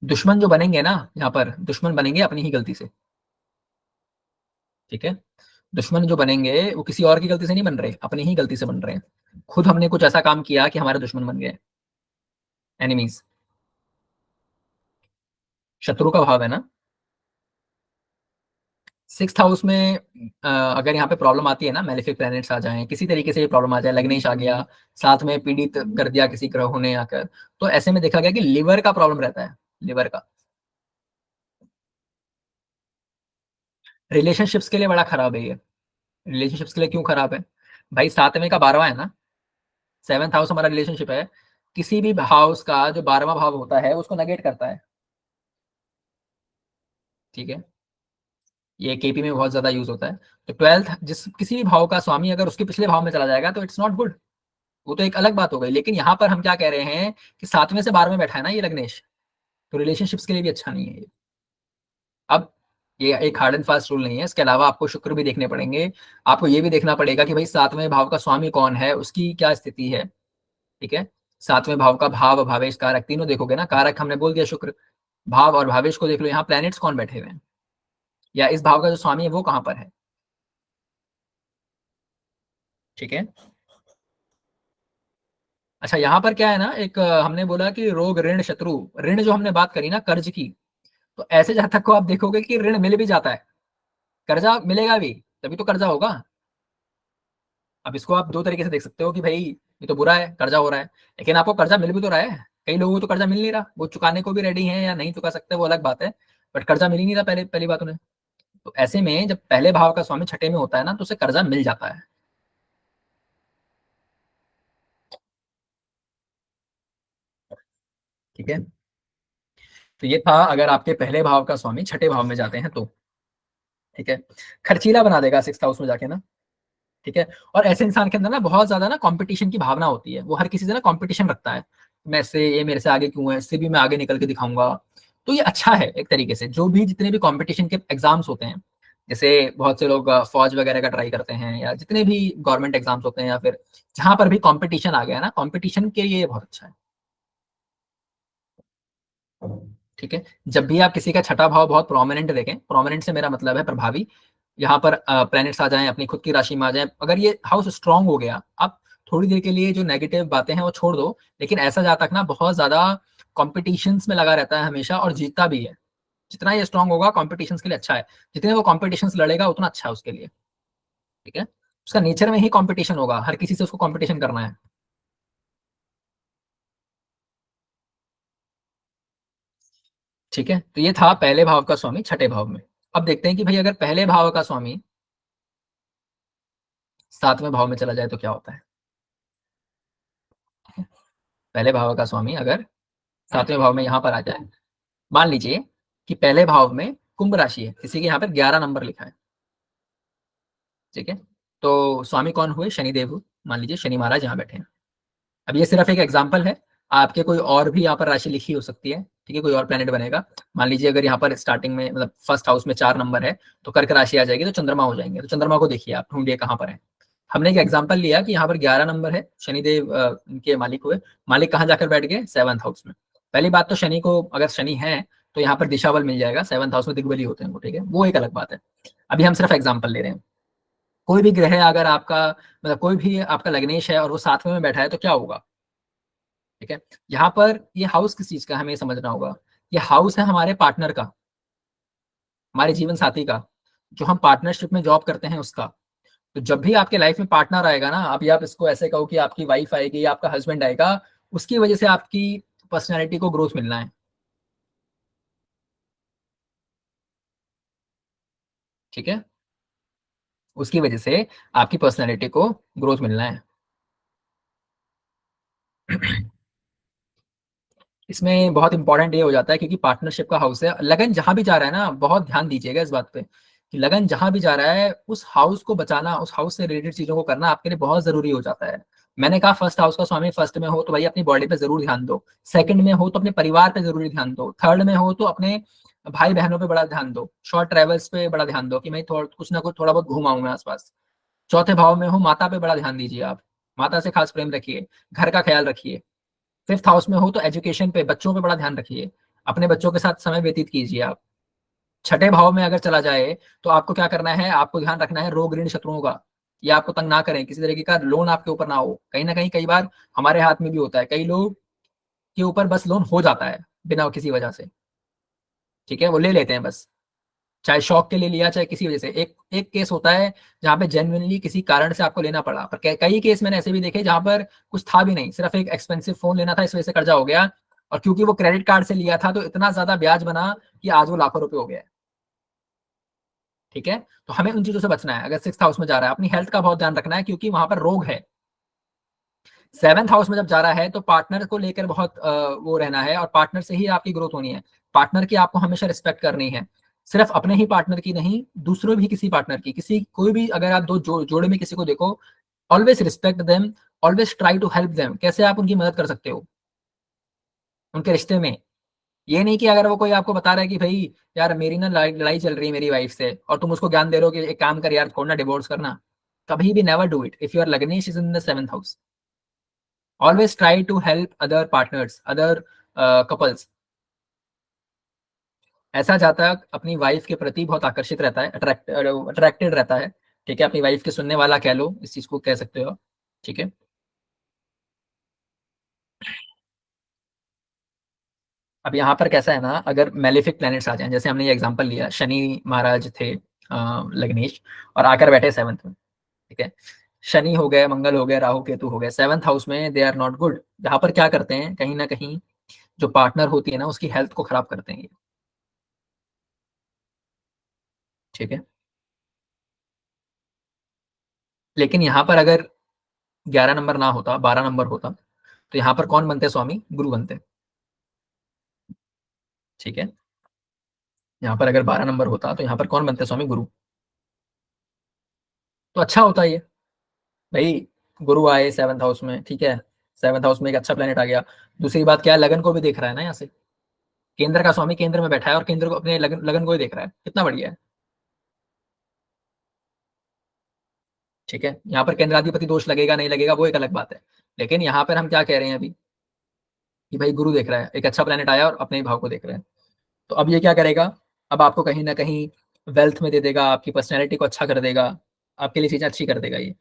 दुश्मन जो बनेंगे ना, यहाँ पर दुश्मन बनेंगे अपनी ही गलती से। ठीक है। दुश्मन जो बनेंगे वो किसी और की गलती से नहीं बन रहे, अपनी ही गलती से बन रहे हैं। खुद हमने कुछ ऐसा काम किया कि हमारे दुश्मन बन गए, एनिमीज। शत्रु का भाव है ना। सिक्स्थ हाउस में अगर यहाँ पे प्रॉब्लम आती है ना, मेलेफिक प्लैनेट्स आ जाएं, किसी तरीके से ये प्रॉब्लम आ जाए, लग्नेश आ गया साथ में, पीड़ित कर दिया किसी ग्रहों ने आकर, तो ऐसे में देखा गया कि लिवर का प्रॉब्लम रहता है, लिवर का। रिलेशनशिप्स के लिए बड़ा खराब है ये। रिलेशनशिप्स के लिए क्यों खराब है? भाई 7वें का 12वां है ना, सेवंथ हाउस हमारा रिलेशनशिप है। किसी भी हाउस का जो 12वां भाव होता है उसको नेगेट करता है। ठीक है। ये केपी में बहुत ज्यादा यूज होता है। तो ट्वेल्थ जिस किसी भी भाव का स्वामी अगर उसके पिछले भाव में चला जाएगा तो इट्स नॉट गुड। वो तो एक अलग बात हो गई, लेकिन यहाँ पर हम क्या कह रहे हैं कि 7वें से 12वें बैठा है ना ये लग्नेश, तो रिलेशनशिप्स के लिए भी अच्छा नहीं है ये। अब ये एक हार्ड एंड फास्ट रूल नहीं है, इसके अलावा आपको शुक्र भी देखने पड़ेंगे। आपको ये भी देखना पड़ेगा कि भाई 7वें भाव का स्वामी कौन है, उसकी क्या स्थिति है। ठीक है। 7वें भाव का भाव, भावेश, कारक तीनों देखोगे ना। कारक हमने बोल दिया शुक्र, भाव और भावेश को देख लो, यहाँ प्लैनेट्स कौन बैठे हुए हैं, या इस भाव का जो स्वामी है वो कहाँ पर है। ठीक है। अच्छा, यहाँ पर क्या है ना, एक हमने बोला कि रोग, ऋण, शत्रु। ऋण जो हमने बात करी ना कर्ज की, तो ऐसे जातक को आप देखोगे कि ऋण मिल भी जाता है, कर्जा मिलेगा भी, तभी तो कर्जा होगा। अब इसको आप दो तरीके से देख सकते हो कि भाई ये तो बुरा है, कर्जा हो रहा है, लेकिन आपको कर्जा मिल भी तो रहा है। कई लोगों को तो कर्जा मिल नहीं रहा, वो चुकाने को भी रेडी है या नहीं चुका सकते, वो अलग बात है, बट कर्जा मिल ही नहीं रहा पहले, पहली बात उन्हें। तो ऐसे में जब पहले भाव का स्वामी छठे में होता है ना, तो उसे कर्जा मिल जाता है। ठीक है। तो ये था अगर आपके पहले भाव का स्वामी छठे भाव में जाते हैं तो। ठीक है। खर्चीला बना देगा सिक्स हाउस में जाके ना। ठीक है। और ऐसे इंसान के अंदर ना बहुत ज्यादा ना कंपटीशन की भावना होती है, वो हर किसी से ना कंपटीशन रखता है। मैं से ये मेरे से आगे क्यों है, इससे भी मैं आगे निकल के दिखाऊंगा। तो ये अच्छा है एक तरीके से, जो भी जितने भी कंपटीशन के एग्जाम्स होते हैं, जैसे बहुत से लोग फौज वगैरह का ट्राई करते हैं, या जितने भी गवर्नमेंट एग्जाम्स होते हैं, या फिर जहां पर भी कंपटीशन आ गया ना, कंपटीशन के लिए ये बहुत अच्छा है। ठीक है। जब भी आप किसी का छठा भाव बहुत प्रोमिनेंट देखें, प्रोमिनेंट से मेरा मतलब है प्रभावी, यहाँ पर प्लैनेट्स आ जाएं, अपनी खुद की राशि में आ जाएं, अगर ये हाउस स्ट्रांग हो गया, आप थोड़ी देर के लिए जो नेगेटिव बातें हैं वो छोड़ दो। लेकिन ऐसा जातक ना बहुत ज्यादा कॉम्पिटिशन्स में लगा रहता है हमेशा, और जीतता भी है। जितना ये स्ट्रांग होगा कॉम्पिटिशन्स के लिए अच्छा है, जितने वो कॉम्पिटिशन्स लड़ेगा उतना अच्छा है उसके लिए। ठीक है। उसका नेचर में ही कॉम्पिटिशन होगा, हर किसी से उसको कॉम्पिटिशन करना है। ठीक है। तो ये था पहले भाव का स्वामी छठे भाव में। अब देखते हैं कि भाई अगर पहले भाव का स्वामी 7वें भाव में चला जाए तो क्या होता है। पहले भाव का स्वामी अगर 7वें भाव में यहाँ पर आ जाए, मान लीजिए कि पहले भाव में कुंभ राशि है, किसी के यहाँ पर 11 नंबर लिखा है, ठीक है। तो स्वामी कौन हुए? शनिदेव हुए। मान लीजिए शनि महाराज यहाँ बैठे हैं। अब ये सिर्फ एक एग्जाम्पल है, आपके कोई और भी यहाँ पर राशि लिखी हो सकती है, ठीक है, कोई और प्लेनेट बनेगा। मान लीजिए अगर यहाँ पर स्टार्टिंग में मतलब फर्स्ट हाउस में 4 नंबर है, तो कर्क राशि आ जाएगी, तो चंद्रमा हो जाएंगे। तो चंद्रमा को देखिए आप, ढूंढिए कहाँ पर है। हमने एक एग्जाम्पल लिया कि यहाँ पर 11 नंबर है, शनिदेव इनके मालिक हुए। मालिक कहाँ जाकर बैठ गए? 7th हाउस में। पहली बात तो शनि को, अगर शनि है तो यहाँ पर दिशा बल मिल जाएगा, 7th हाउस में दिग्बली होते हैं वो, ठीक है, वो एक अलग बात है। अभी हम सिर्फ एग्जाम्पल ले रहे हैं। कोई भी ग्रह अगर आपका मतलब कोई भी आपका लग्नेश है और वो 7वें में बैठा है तो क्या होगा? ठीक है। यहाँ पर ये हाउस किस चीज का हमें समझना होगा। ये हाउस है हमारे पार्टनर का, हमारे जीवन साथी का, जो हम पार्टनरशिप में जॉब करते हैं उसका। तो जब भी आपके लाइफ में पार्टनर आएगा ना, अभी आप इसको ऐसे कहो कि आपकी वाइफ आएगी या आपका हस्बैंड आएगा, उसकी वजह से आपकी पर्सनैलिटी को ग्रोथ मिलना है, ठीक है। उसकी वजह से आपकी पर्सनैलिटी को ग्रोथ मिलना है। इसमें बहुत इंपॉर्टेंट ये हो जाता है क्योंकि पार्टनरशिप का हाउस है। लगन जहां भी जा रहा है ना, बहुत ध्यान दीजिएगा इस बात पे कि लगन जहां भी जा रहा है उस हाउस को बचाना, उस हाउस से रिलेटेड चीजों को करना आपके लिए बहुत जरूरी हो जाता है। मैंने कहा फर्स्ट हाउस का स्वामी फर्स्ट में हो तो भाई अपनी बॉडी पे जरूर ध्यान दो, सेकंड में हो तो अपने परिवार पे जरूरी ध्यान दो, थर्ड में हो तो अपने भाई बहनों पे बड़ा ध्यान दो, शॉर्ट ट्रेवल्स पे बड़ा ध्यान दो कि मैं कुछ ना कुछ थोड़ा बहुत घूम आऊं मैं आसपास। चौथे भाव में हो, माता पे बड़ा ध्यान दीजिए आप, माता से खास प्रेम रखिए, घर का ख्याल रखिए। 5th हाउस में हो तो एजुकेशन पे, बच्चों पे बड़ा ध्यान रखिए, अपने बच्चों के साथ समय व्यतीत कीजिए आप। छठे भाव में अगर चला जाए तो आपको क्या करना है? आपको ध्यान रखना है रोग ऋण शत्रुओं का, ये आपको तंग ना करें, किसी तरीके का लोन आपके ऊपर ना हो। कहीं ना कहीं कई बार हमारे हाथ में भी होता है, कई लोग के ऊपर बस लोन हो जाता है बिना किसी वजह से, ठीक है, वो ले लेते हैं बस, चाहे शौक के लिए लिया चाहे किसी वजह से। एक एक केस होता है जहां पे जेन्युइनली किसी कारण से आपको लेना पड़ा, पर कई केस मैंने ऐसे भी देखे जहां पर कुछ था भी नहीं, सिर्फ एक एक्सपेंसिव फोन लेना था, इस वजह से कर्जा हो गया। और क्योंकि वो क्रेडिट कार्ड से लिया था तो इतना ज्यादा ब्याज बना कि आज वो लाखों रुपए हो गया है, ठीक है। तो हमें उन चीजों से बचना है। अगर 6th हाउस में जा रहा है, अपनी हेल्थ का बहुत ध्यान रखना है क्योंकि वहां पर रोग है। 7th हाउस में जब जा रहा है तो पार्टनर को लेकर बहुत वो रहना है, और पार्टनर से ही आपकी ग्रोथ होनी है। पार्टनर की आपको हमेशा रिस्पेक्ट करनी है, सिर्फ अपने ही पार्टनर की नहीं, दूसरों भी किसी पार्टनर की, किसी कोई भी अगर आप दो जोड़े में किसी को देखो, always respect them, always try to help them. कैसे आप उनकी मदद कर सकते हो उनके रिश्ते में? ये नहीं कि अगर वो कोई आपको बता रहा है कि भाई यार मेरी ना लड़ाई चल रही है मेरी वाइफ से, और तुम उसको ज्ञान दे रहे हो कि एक काम कर यार छोड़ना, डिवोर्स करना। कभी भी never do it if your लग्नेश is in the 7th house. Always try to help other partners, other couples. ऐसा जातक अपनी वाइफ के प्रति बहुत आकर्षित रहता है, अट्रैक्टेड रहता है, ठीक है, अपनी वाइफ के सुनने वाला कह लो, इस चीज को कह सकते हो, ठीक है। अब यहाँ पर कैसा है ना, अगर मेलेफिक प्लैनेट्स आ जाएं, जैसे हमने ये एग्जांपल लिया, शनि महाराज थे लग्नेश, और आकर बैठे 7th में, ठीक है। शनि हो गए, मंगल हो गए, राहु केतु हो गए 7th हाउस में, दे आर नॉट गुड। जहां पर क्या करते हैं, कहीं ना कहीं जो पार्टनर होती है ना उसकी हेल्थ को खराब करते हैं ये, ठीक है। लेकिन यहाँ पर अगर 11 नंबर ना होता, 12 नंबर होता, तो यहाँ पर कौन बनते? स्वामी गुरु बनते, ठीक है। यहाँ पर अगर 12 नंबर होता तो यहाँ पर कौन बनते? स्वामी गुरु। तो अच्छा होता ये, भाई गुरु आए 7th हाउस में, ठीक है, 7th हाउस में एक अच्छा प्लेनेट आ गया। दूसरी बात क्या है, लगन को भी देख रहा है ना यहाँ से, केंद्र का स्वामी केंद्र में बैठा है और केंद्र को अपने लगन को ही देख रहा है, कितना बढ़िया है, ठीक है। यहाँ पर केंद्राधिपति दोष लगेगा नहीं लगेगा वो एक अलग बात है, लेकिन यहाँ पर हम क्या कह रहे हैं अभी कि भाई गुरु देख रहा है, एक अच्छा प्लेनेट आया और अपने ही भाव को देख रहा है। तो अब ये क्या करेगा? अब आपको कहीं ना कहीं वेल्थ में दे देगा, आपकी पर्सनैलिटी को अच्छा कर देगा, आपके लिए चीजें अच्छी कर देगा ये।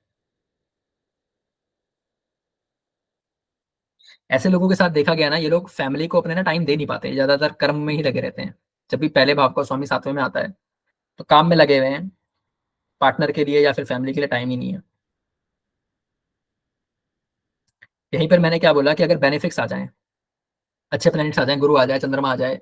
ऐसे लोगों के साथ देखा गया ना, ये लोग फैमिली को अपने ना टाइम दे नहीं पाते, ज्यादातर कर्म में ही लगे रहते हैं। जब भी पहले भाव का स्वामी 7वें में आता है तो काम में लगे हुए हैं, पार्टनर के लिए या फिर फैमिली के लिए टाइम ही नहीं है। यहीं पर मैंने क्या बोला कि अगर बेनिफिक्स आ जाएं, अच्छे प्लैनेट्स आ जाएं, गुरु आ जाए, चंद्रमा आ जाए,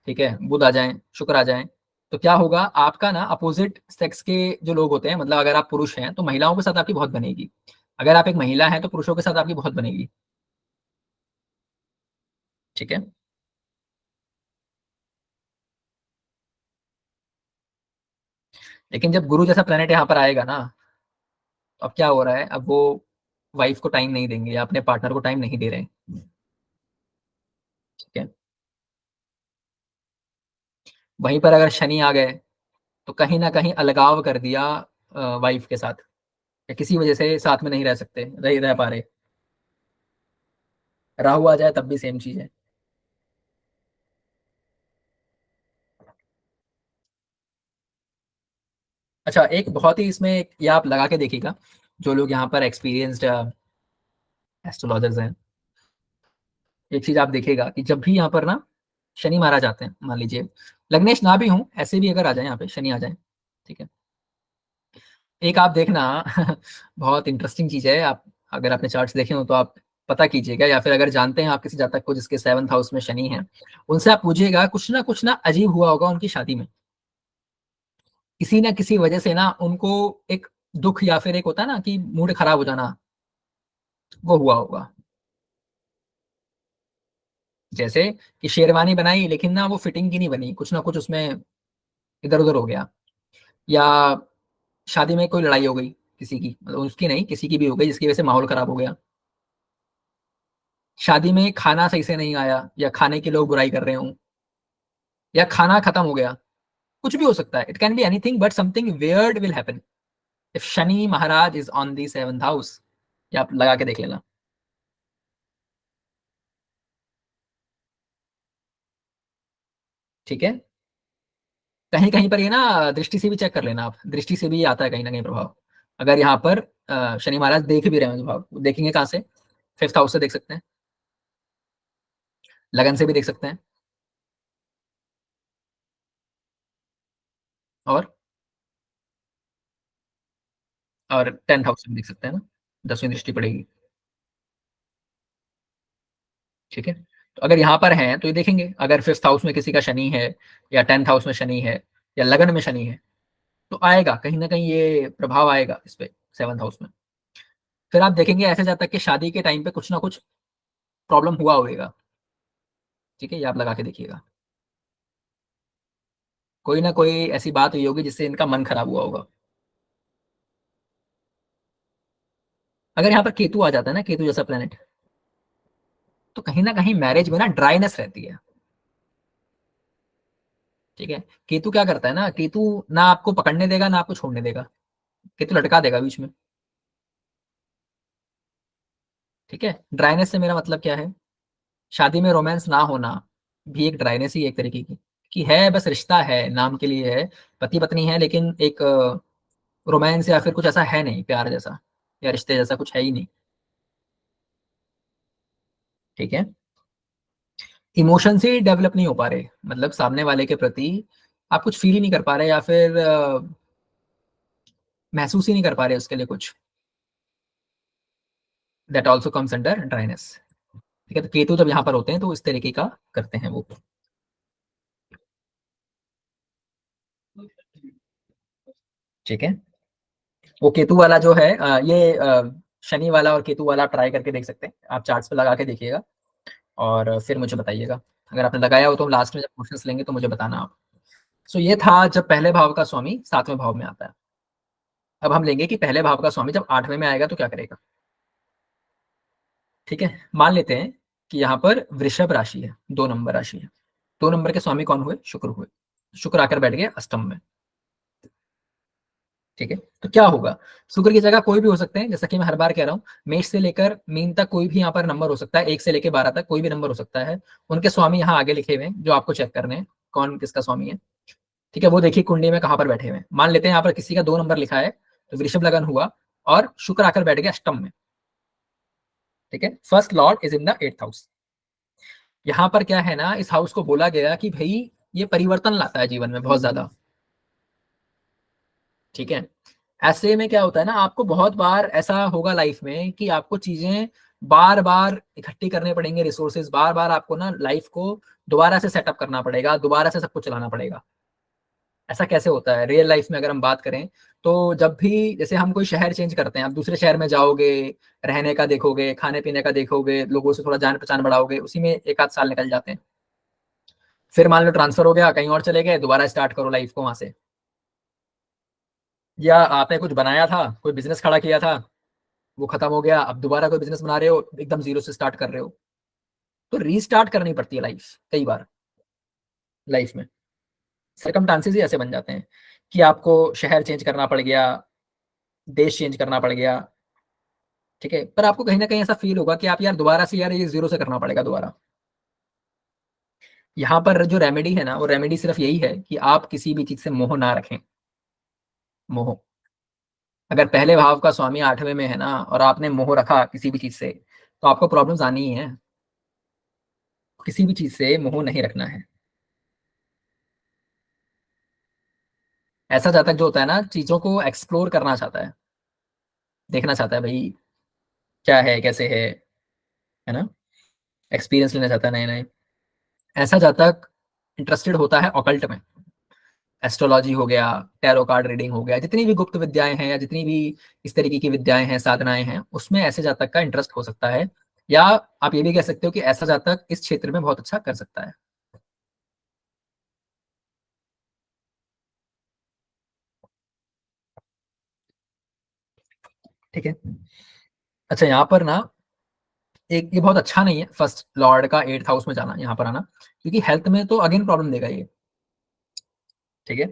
ठीक है, बुध आ जाए, शुक्र आ जाए, तो क्या होगा आपका ना, अपोजिट सेक्स के जो लोग होते हैं, मतलब अगर आप पुरुष हैं तो महिलाओं के साथ आपकी बहुत बनेगी, अगर आप एक महिला हैं तो पुरुषों के साथ आपकी बहुत बनेगी, ठीक है। लेकिन जब गुरु जैसा प्लेनेट यहाँ पर आएगा ना, तो अब क्या हो रहा है, अब वो वाइफ को टाइम नहीं देंगे या अपने पार्टनर को टाइम नहीं दे रहे हैं। ठीक है। वहीं पर अगर शनि आ गए, तो कहीं ना कहीं अलगाव कर दिया वाइफ के साथ, या किसी वजह से साथ में नहीं रह सकते, नहीं रह पा रहे। राहु आ जाए तब भी सेम चीज है। अच्छा, एक बहुत ही इसमें ये आप लगा के देखिएगा, जो लोग यहाँ पर एक्सपीरियंस्ड एस्ट्रोलॉजर्स हैं, एक चीज आप देखिएगा कि जब भी यहाँ पर ना शनि महाराज आते हैं, मान लीजिए लग्नेश ना भी हूं, ऐसे भी अगर आ जाए यहाँ पे शनि आ जाए, ठीक है, एक आप देखना बहुत इंटरेस्टिंग चीज है। आप अगर आपने चार्ट्स देखे हो तो आप पता कीजिएगा, या फिर अगर जानते हैं आप किसी जातक को जिसके 7th हाउस में शनि है, उनसे आप पूछिएगा, कुछ ना अजीब हुआ होगा उनकी शादी में, किसी ना किसी वजह से ना उनको एक दुख, या फिर एक होता है ना कि मूड खराब हो जाना, वो हुआ होगा। जैसे कि शेरवानी बनाई लेकिन ना वो फिटिंग की नहीं बनी, कुछ ना कुछ उसमें इधर उधर हो गया, या शादी में कोई लड़ाई हो गई किसी की, मतलब उसकी नहीं, किसी की भी हो गई जिसकी वजह से माहौल खराब हो गया, शादी में खाना सही से नहीं आया, या खाने के लोग बुराई कर रहे हो, या खाना खत्म हो गया, कुछ भी हो सकता है, it can be anything, but something weird will happen if Shani Maharaj is on the 7th house. या आप लगा के देख लेना। ठीक है। कहीं कहीं पर ये ना दृष्टि से भी चेक कर लेना आप, दृष्टि से भी आता है कहीं ना कहीं प्रभाव। अगर यहाँ पर शनि महाराज देख भी रहे हैं प्रभाव, देखेंगे कहाँ से, 5th हाउस से देख सकते हैं, लगन से भी देख सकते हैं, और 10th हाउस से भी देख सकते हैं ना, 10वीं दृष्टि पड़ेगी। ठीक है। तो अगर यहाँ पर हैं तो ये देखेंगे, अगर 5th हाउस में किसी का शनि है, या 10th हाउस में शनि है, या लगन में शनि है, तो आएगा कहीं ना कहीं ये प्रभाव आएगा इस पे 7th हाउस में। फिर आप देखेंगे ऐसे जाता कि शादी के टाइम पे कुछ ना कुछ प्रॉब्लम हुआ होगा। ठीक है, ये आप लगा के देखिएगा, कोई ना कोई ऐसी बात हुई होगी जिससे इनका मन खराब हुआ होगा। अगर यहाँ पर केतु आ जाता है ना, केतु जैसा प्लेनेट, तो कहीं ना कहीं मैरिज में ना ड्राइनेस रहती है। ठीक है। केतु क्या करता है ना, केतु ना आपको पकड़ने देगा ना आपको छोड़ने देगा, केतु लटका देगा बीच में। ठीक है। ड्राइनेस से मेरा मतलब क्या है, शादी में रोमांस ना होना भी एक ड्राइनेस ही है एक तरीके की, कि है बस रिश्ता है, नाम के लिए है, पति पत्नी है, लेकिन एक रोमांस या फिर कुछ ऐसा है नहीं, प्यार जैसा या रिश्ते जैसा कुछ है ही नहीं। ठीक है। इमोशंस ही डेवलप नहीं हो पा रहे, मतलब सामने वाले के प्रति आप कुछ फील ही नहीं कर पा रहे, या फिर महसूस ही नहीं कर पा रहे उसके लिए कुछ, that also comes under dryness. ठीक है। तो केतु जब यहाँ पर होते हैं तो इस तरीके का करते हैं वो। ठीक है। वो केतु वाला जो है ये शनि वाला और केतु वाला आप ट्राई करके देख सकते हैं, आप चार्ट्स पे लगा के देखिएगा, और फिर मुझे बताइएगा। अगर आपने लगाया हो तो लास्ट में जब क्वेश्चंस लेंगे तो मुझे बताना आप। सो ये था जब पहले भाव का स्वामी 7वें भाव में आता है। अब हम लेंगे कि पहले भाव का स्वामी जब 8वें में आएगा तो क्या करेगा। ठीक है। मान लेते हैं कि यहाँ पर वृषभ राशि है, 2 नंबर राशि है, 2 नंबर के स्वामी कौन हुए, शुक्र हुए, शुक्र आकर बैठ गए अष्टम में। ठीक है। तो क्या होगा, शुक्र की जगह कोई भी हो सकते हैं, जैसा कि मैं हर बार कह रहा हूँ, मेष से लेकर मीन तक कोई भी यहाँ पर नंबर हो सकता है, 1 से लेकर 12 तक कोई भी नंबर हो सकता है। उनके स्वामी यहाँ आगे लिखे हुए हैं जो आपको चेक करने हैं, कौन किसका स्वामी है। ठीक है। वो देखिए कुंडली में कहाँ पर बैठे हुए हैं, मान लेते हैं यहाँ पर किसी का 2 नंबर लिखा है, तो वृषभ लगन हुआ, और शुक्र आकर बैठ गया अष्टम में। ठीक है। First lord is in the 8th house. यहाँ पर क्या है ना, इस हाउस को बोला गया कि भाई ये परिवर्तन लाता है जीवन में बहुत ज्यादा। ठीक है। ऐसे में क्या होता है ना, आपको बहुत बार ऐसा होगा लाइफ में कि आपको चीजें बार बार इकट्ठी करने पड़ेंगे, रिसोर्सेज बार बार आपको ना लाइफ को दोबारा से सेटअप करना पड़ेगा, दोबारा से सब कुछ चलाना पड़ेगा। ऐसा कैसे होता है रियल लाइफ में अगर हम बात करें, तो जब भी जैसे हम कोई शहर चेंज करते हैं, आप दूसरे शहर में जाओगे, रहने का देखोगे, खाने पीने का देखोगे, लोगों से थोड़ा जान पहचान बढ़ाओगे, उसी में 1 आध साल निकल जाते हैं। फिर मान लो ट्रांसफर हो गया, कहीं और चले गए, दोबारा स्टार्ट करो लाइफ को वहां से। या आपने कुछ बनाया था, कोई बिजनेस खड़ा किया था, वो खत्म हो गया, अब दोबारा कोई बिजनेस बना रहे हो, एकदम जीरो से स्टार्ट कर रहे हो। तो रीस्टार्ट करनी पड़ती है लाइफ कई बार, लाइफ में सरकमस्टांसेस ही ऐसे बन जाते हैं कि आपको शहर चेंज करना पड़ गया, देश चेंज करना पड़ गया। ठीक है, पर आपको कहीं ना कहीं ऐसा फील होगा कि आप यार दोबारा से, यार ये जीरो से करना पड़ेगा दोबारा। यहाँ पर जो रेमेडी है ना, वो रेमेडी सिर्फ यही है कि आप किसी भी चीज से मोह ना रखें। मोह, अगर पहले भाव का स्वामी 8वें में है ना, और आपने मोह रखा किसी भी चीज से, तो आपको प्रॉब्लम्स आनी ही है। किसी भी चीज से मोह नहीं रखना है। ऐसा जातक जो होता है ना, चीजों को एक्सप्लोर करना चाहता है, देखना चाहता है भाई क्या है कैसे है ना, एक्सपीरियंस लेना चाहता है नए नए। ऐसा जातक इंटरेस्टेड होता है ऑकल्ट में। एस्ट्रोलॉजी हो गया, टैरो कार्ड रीडिंग हो गया, जितनी भी गुप्त विद्याएं हैं या जितनी भी इस तरीके की विद्याएं हैं, साधनाएं हैं, उसमें ऐसे जातक का इंटरेस्ट हो सकता है। या आप ये भी कह सकते हो कि ऐसा जातक इस क्षेत्र में बहुत अच्छा कर सकता है। ठीक है। अच्छा, यहाँ पर ना एक ये बहुत अच्छा नहीं है फर्स्ट लॉर्ड का 8th हाउस में जाना, यहाँ पर आना, क्योंकि हेल्थ में तो अगेन प्रॉब्लम देगा ये। ठीक है,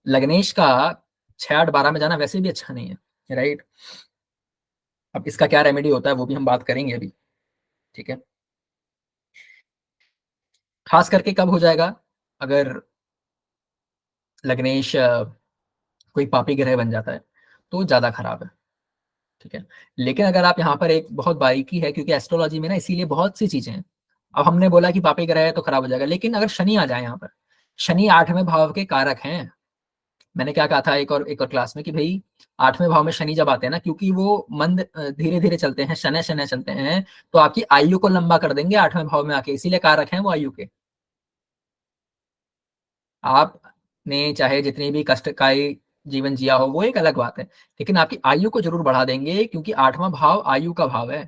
लग्नेश का 6 8 12 में जाना वैसे भी अच्छा नहीं है, राइट। अब इसका क्या रेमेडी होता है वो भी हम बात करेंगे अभी। ठीक है, खास करके कब हो जाएगा, अगर लग्नेश कोई पापी ग्रह बन जाता है तो ज्यादा खराब है। ठीक है, लेकिन अगर आप यहाँ पर एक बहुत बारीकी है, क्योंकि एस्ट्रोलॉजी में ना इसीलिए बहुत सी चीजें हैं। अब हमने बोला कि पापी ग्रह है तो खराब हो जाएगा, लेकिन अगर शनि आ जाए यहाँ पर, शनि 8वें भाव के कारक हैं। मैंने क्या कहा था एक और क्लास में कि भाई 8वें भाव में शनि जब आते हैं ना, क्योंकि वो मंद धीरे धीरे चलते हैं, शनै शनै चलते हैं, तो आपकी आयु को लंबा कर देंगे 8वें भाव में आके, इसीलिए कारक हैं वो आयु के। आपने चाहे जितनी भी कष्टकारी जीवन जिया हो वो एक अलग बात है, लेकिन आपकी आयु को जरूर बढ़ा देंगे, क्योंकि 8वां भाव आयु का भाव है।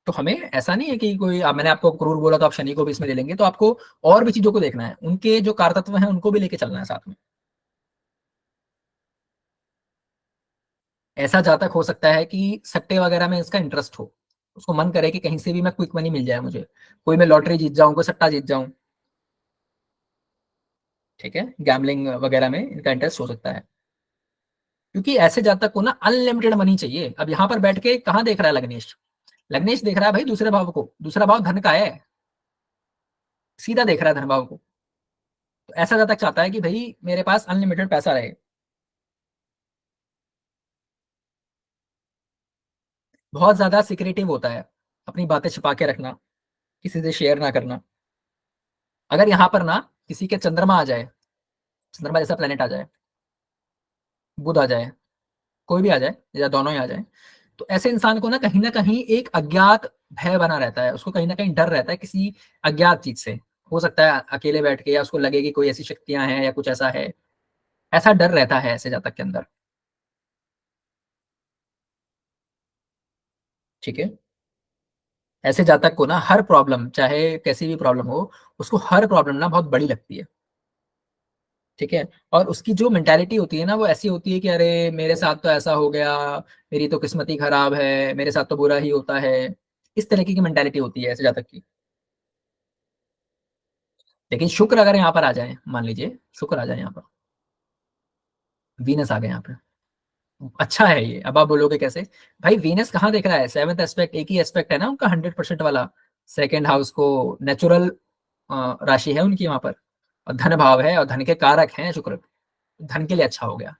तो हमें ऐसा नहीं है कि कोई, अब मैंने आपको क्रूर बोला तो आप शनि को भी इसमें ले लेंगे, तो आपको और भी चीजों को देखना है, उनके जो कारतत्व हैं उनको भी लेके चलना है साथ में। ऐसा जातक हो सकता है कि सट्टे वगैरह में इसका इंटरेस्ट हो, उसको मन करे कि कहीं से भी मैं क्विक मनी मिल जाए मुझे, कोई मैं लॉटरी जीत जाऊं, कोई सट्टा जीत जाऊं। ठीक है, गैमलिंग वगैरह में इनका इंटरेस्ट हो सकता है, क्योंकि ऐसे जातक को ना अनलिमिटेड मनी चाहिए। अब यहाँ पर बैठ के कहाँ देख रहा है लग्नेश, लग्नेश देख रहा है भाई दूसरे भाव को, दूसरा भाव धन का है, सीधा देख रहा है धन भाव को। तो ऐसा जातक चाहता है कि भाई मेरे पास अनलिमिटेड पैसा रहे। बहुत ज्यादा सिक्रेटिव होता है, अपनी बातें छिपा के रखना, किसी से शेयर ना करना। अगर यहाँ पर ना किसी के चंद्रमा आ जाए, चंद्रमा जैसा प्लेनेट आ जाए, बुध आ जाए, कोई भी आ जाए या दोनों ही आ जाए, तो ऐसे इंसान को ना कहीं एक अज्ञात भय बना रहता है, उसको कहीं ना कहीं डर रहता है किसी अज्ञात चीज से। हो सकता है अकेले बैठ के, या उसको लगे कि कोई ऐसी शक्तियां हैं या कुछ ऐसा है, ऐसा डर रहता है ऐसे जातक के अंदर। ठीक है, ऐसे जातक को ना हर प्रॉब्लम, चाहे कैसी भी प्रॉब्लम हो, उसको हर प्रॉब्लम ना बहुत बड़ी लगती है। ठीक है, और उसकी जो मेंटालिटी होती है ना, वो ऐसी होती है कि अरे मेरे साथ तो ऐसा हो गया, मेरी तो किस्मत ही खराब है, मेरे साथ तो बुरा ही होता है। इस तरीके की मेंटालिटी होती है ऐसे जातक की। लेकिन शुक्र अगर यहाँ पर आ जाए, मान लीजिए शुक्र आ जाए यहाँ पर, वीनस आ गए यहाँ पे, अच्छा है ये। अब आप बोलोगे कैसे, भाई वीनस कहाँ देख रहा है, 7th एस्पेक्ट एक ही एस्पेक्ट है ना उनका, 100% वाला। सेकेंड हाउस को नेचुरल राशि है उनकी वहां पर, और धन भाव है और धन के कारक हैं शुक्र, धन के लिए अच्छा हो गया।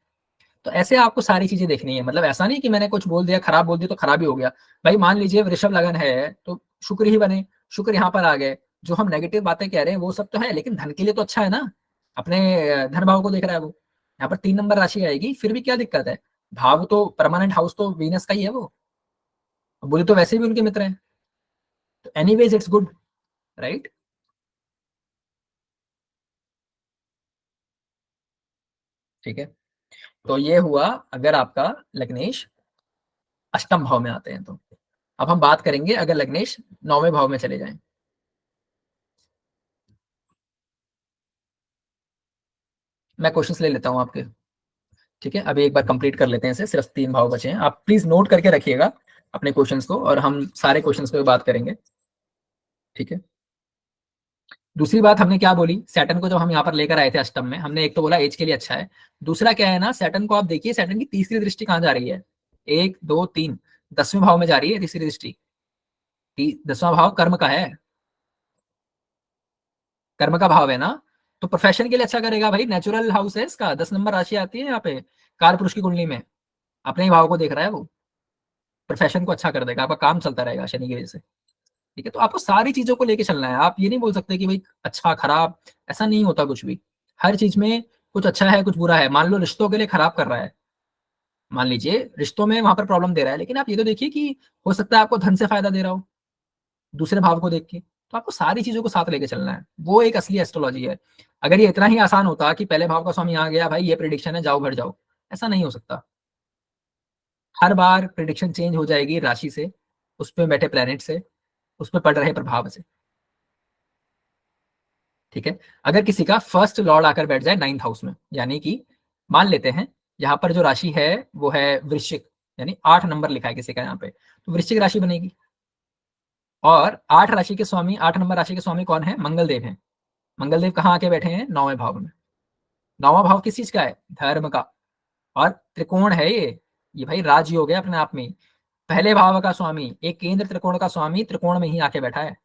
तो ऐसे आपको सारी चीजें देखनी है, मतलब ऐसा नहीं कि मैंने कुछ बोल दिया खराब बोल दिया तो खराब ही हो गया। भाई मान लीजिए वृषभ लगन है तो शुक्र ही बने, शुक्र यहाँ पर आ गए। जो हम नेगेटिव बातें कह रहे हैं वो सब तो है, लेकिन धन के लिए तो अच्छा है ना, अपने धन भाव को देख रहा है वो। यहाँ पर 3 नंबर राशि आएगी, फिर भी क्या दिक्कत है, भाव तो परमानेंट हाउस तो वीनस का ही है वो, बुध तो वैसे भी उनके मित्र हैं, तो एनीवेज इट्स गुड, राइट। ठीक है, तो ये हुआ अगर आपका लग्नेश 8म भाव में आते हैं तो। अब हम बात करेंगे अगर लग्नेश 9वें भाव में चले जाएं। मैं क्वेश्चंस ले लेता हूं आपके। ठीक है, अभी एक बार कंप्लीट कर लेते हैं इसे, सिर्फ 3 भाव बचे हैं। आप प्लीज नोट करके रखिएगा अपने क्वेश्चंस को, और हम सारे क्वेश्चंस पे बात करेंगे। ठीक है, दूसरी बात हमने क्या बोली, सैटर्न को जब हम यहाँ पर लेकर आए थे अष्टम में, हमने एक तो बोला एज के लिए अच्छा है। दूसरा क्या है ना, सैटर्न को आप देखिए, सैटर्न की तीसरी दृष्टि कहाँ जा रही है, 1 2 3, 10वें भाव में जा रही है तीसरी दृष्टि। 10वां भाव कर्म का है, कर्म का भाव है ना, तो प्रोफेशन के लिए अच्छा करेगा भाई। नेचुरल हाउस है इसका, 10 नंबर राशि आती है यहाँ पे कार पुरुष की कुंडली में, अपने ही भाव को देख रहा है वो, प्रोफेशन को अच्छा कर देगा, आपका काम चलता रहेगा शनि की वजह से। ठीक है, तो आपको सारी चीजों को लेके चलना है, आप ये नहीं बोल सकते कि भाई अच्छा खराब, ऐसा नहीं होता कुछ भी। हर चीज में कुछ अच्छा है कुछ बुरा है। मान लो रिश्तों के लिए खराब कर रहा है, मान लीजिए रिश्तों में वहां पर प्रॉब्लम दे रहा है, लेकिन आप ये तो देखिए कि हो सकता है आपको धन से फायदा दे रहा हो दूसरे भाव को देख के। तो आपको सारी चीजों को साथ लेके चलना है, वो एक असली एस्ट्रोलॉजी है। अगर ये इतना ही आसान होता कि पहले भाव का स्वामी आ गया, भाई ये प्रिडिक्शन है जाओ घर जाओ, ऐसा नहीं हो सकता। हर बार प्रिडिक्शन चेंज हो जाएगी राशि से, उस पे बैठे प्लेनेट से, उस पे पड़ रहे प्रभाव से। ठीक है, अगर किसी का फर्स्ट लॉर्ड आकर बैठ जाए 9th हाउस में, यानी कि मान लेते हैं यहाँ पर जो राशि है वो है वृश्चिक, यानी 8 नंबर लिखा है किसी का यहाँ पे, तो वृश्चिक राशि बनेगी। और 8 नंबर राशि के स्वामी कौन है, मंगल देव है। मंगल देव कहाँ आके बैठे हैं, 9वें भाव में। 9वां भाव किस चीज का है, धर्म का। और त्रिकोण है ये भाई राजयोग है अपने आप में। पहले भाव का स्वामी, एक केंद्र त्रिकोण का स्वामी त्रिकोण में ही आके बैठा है।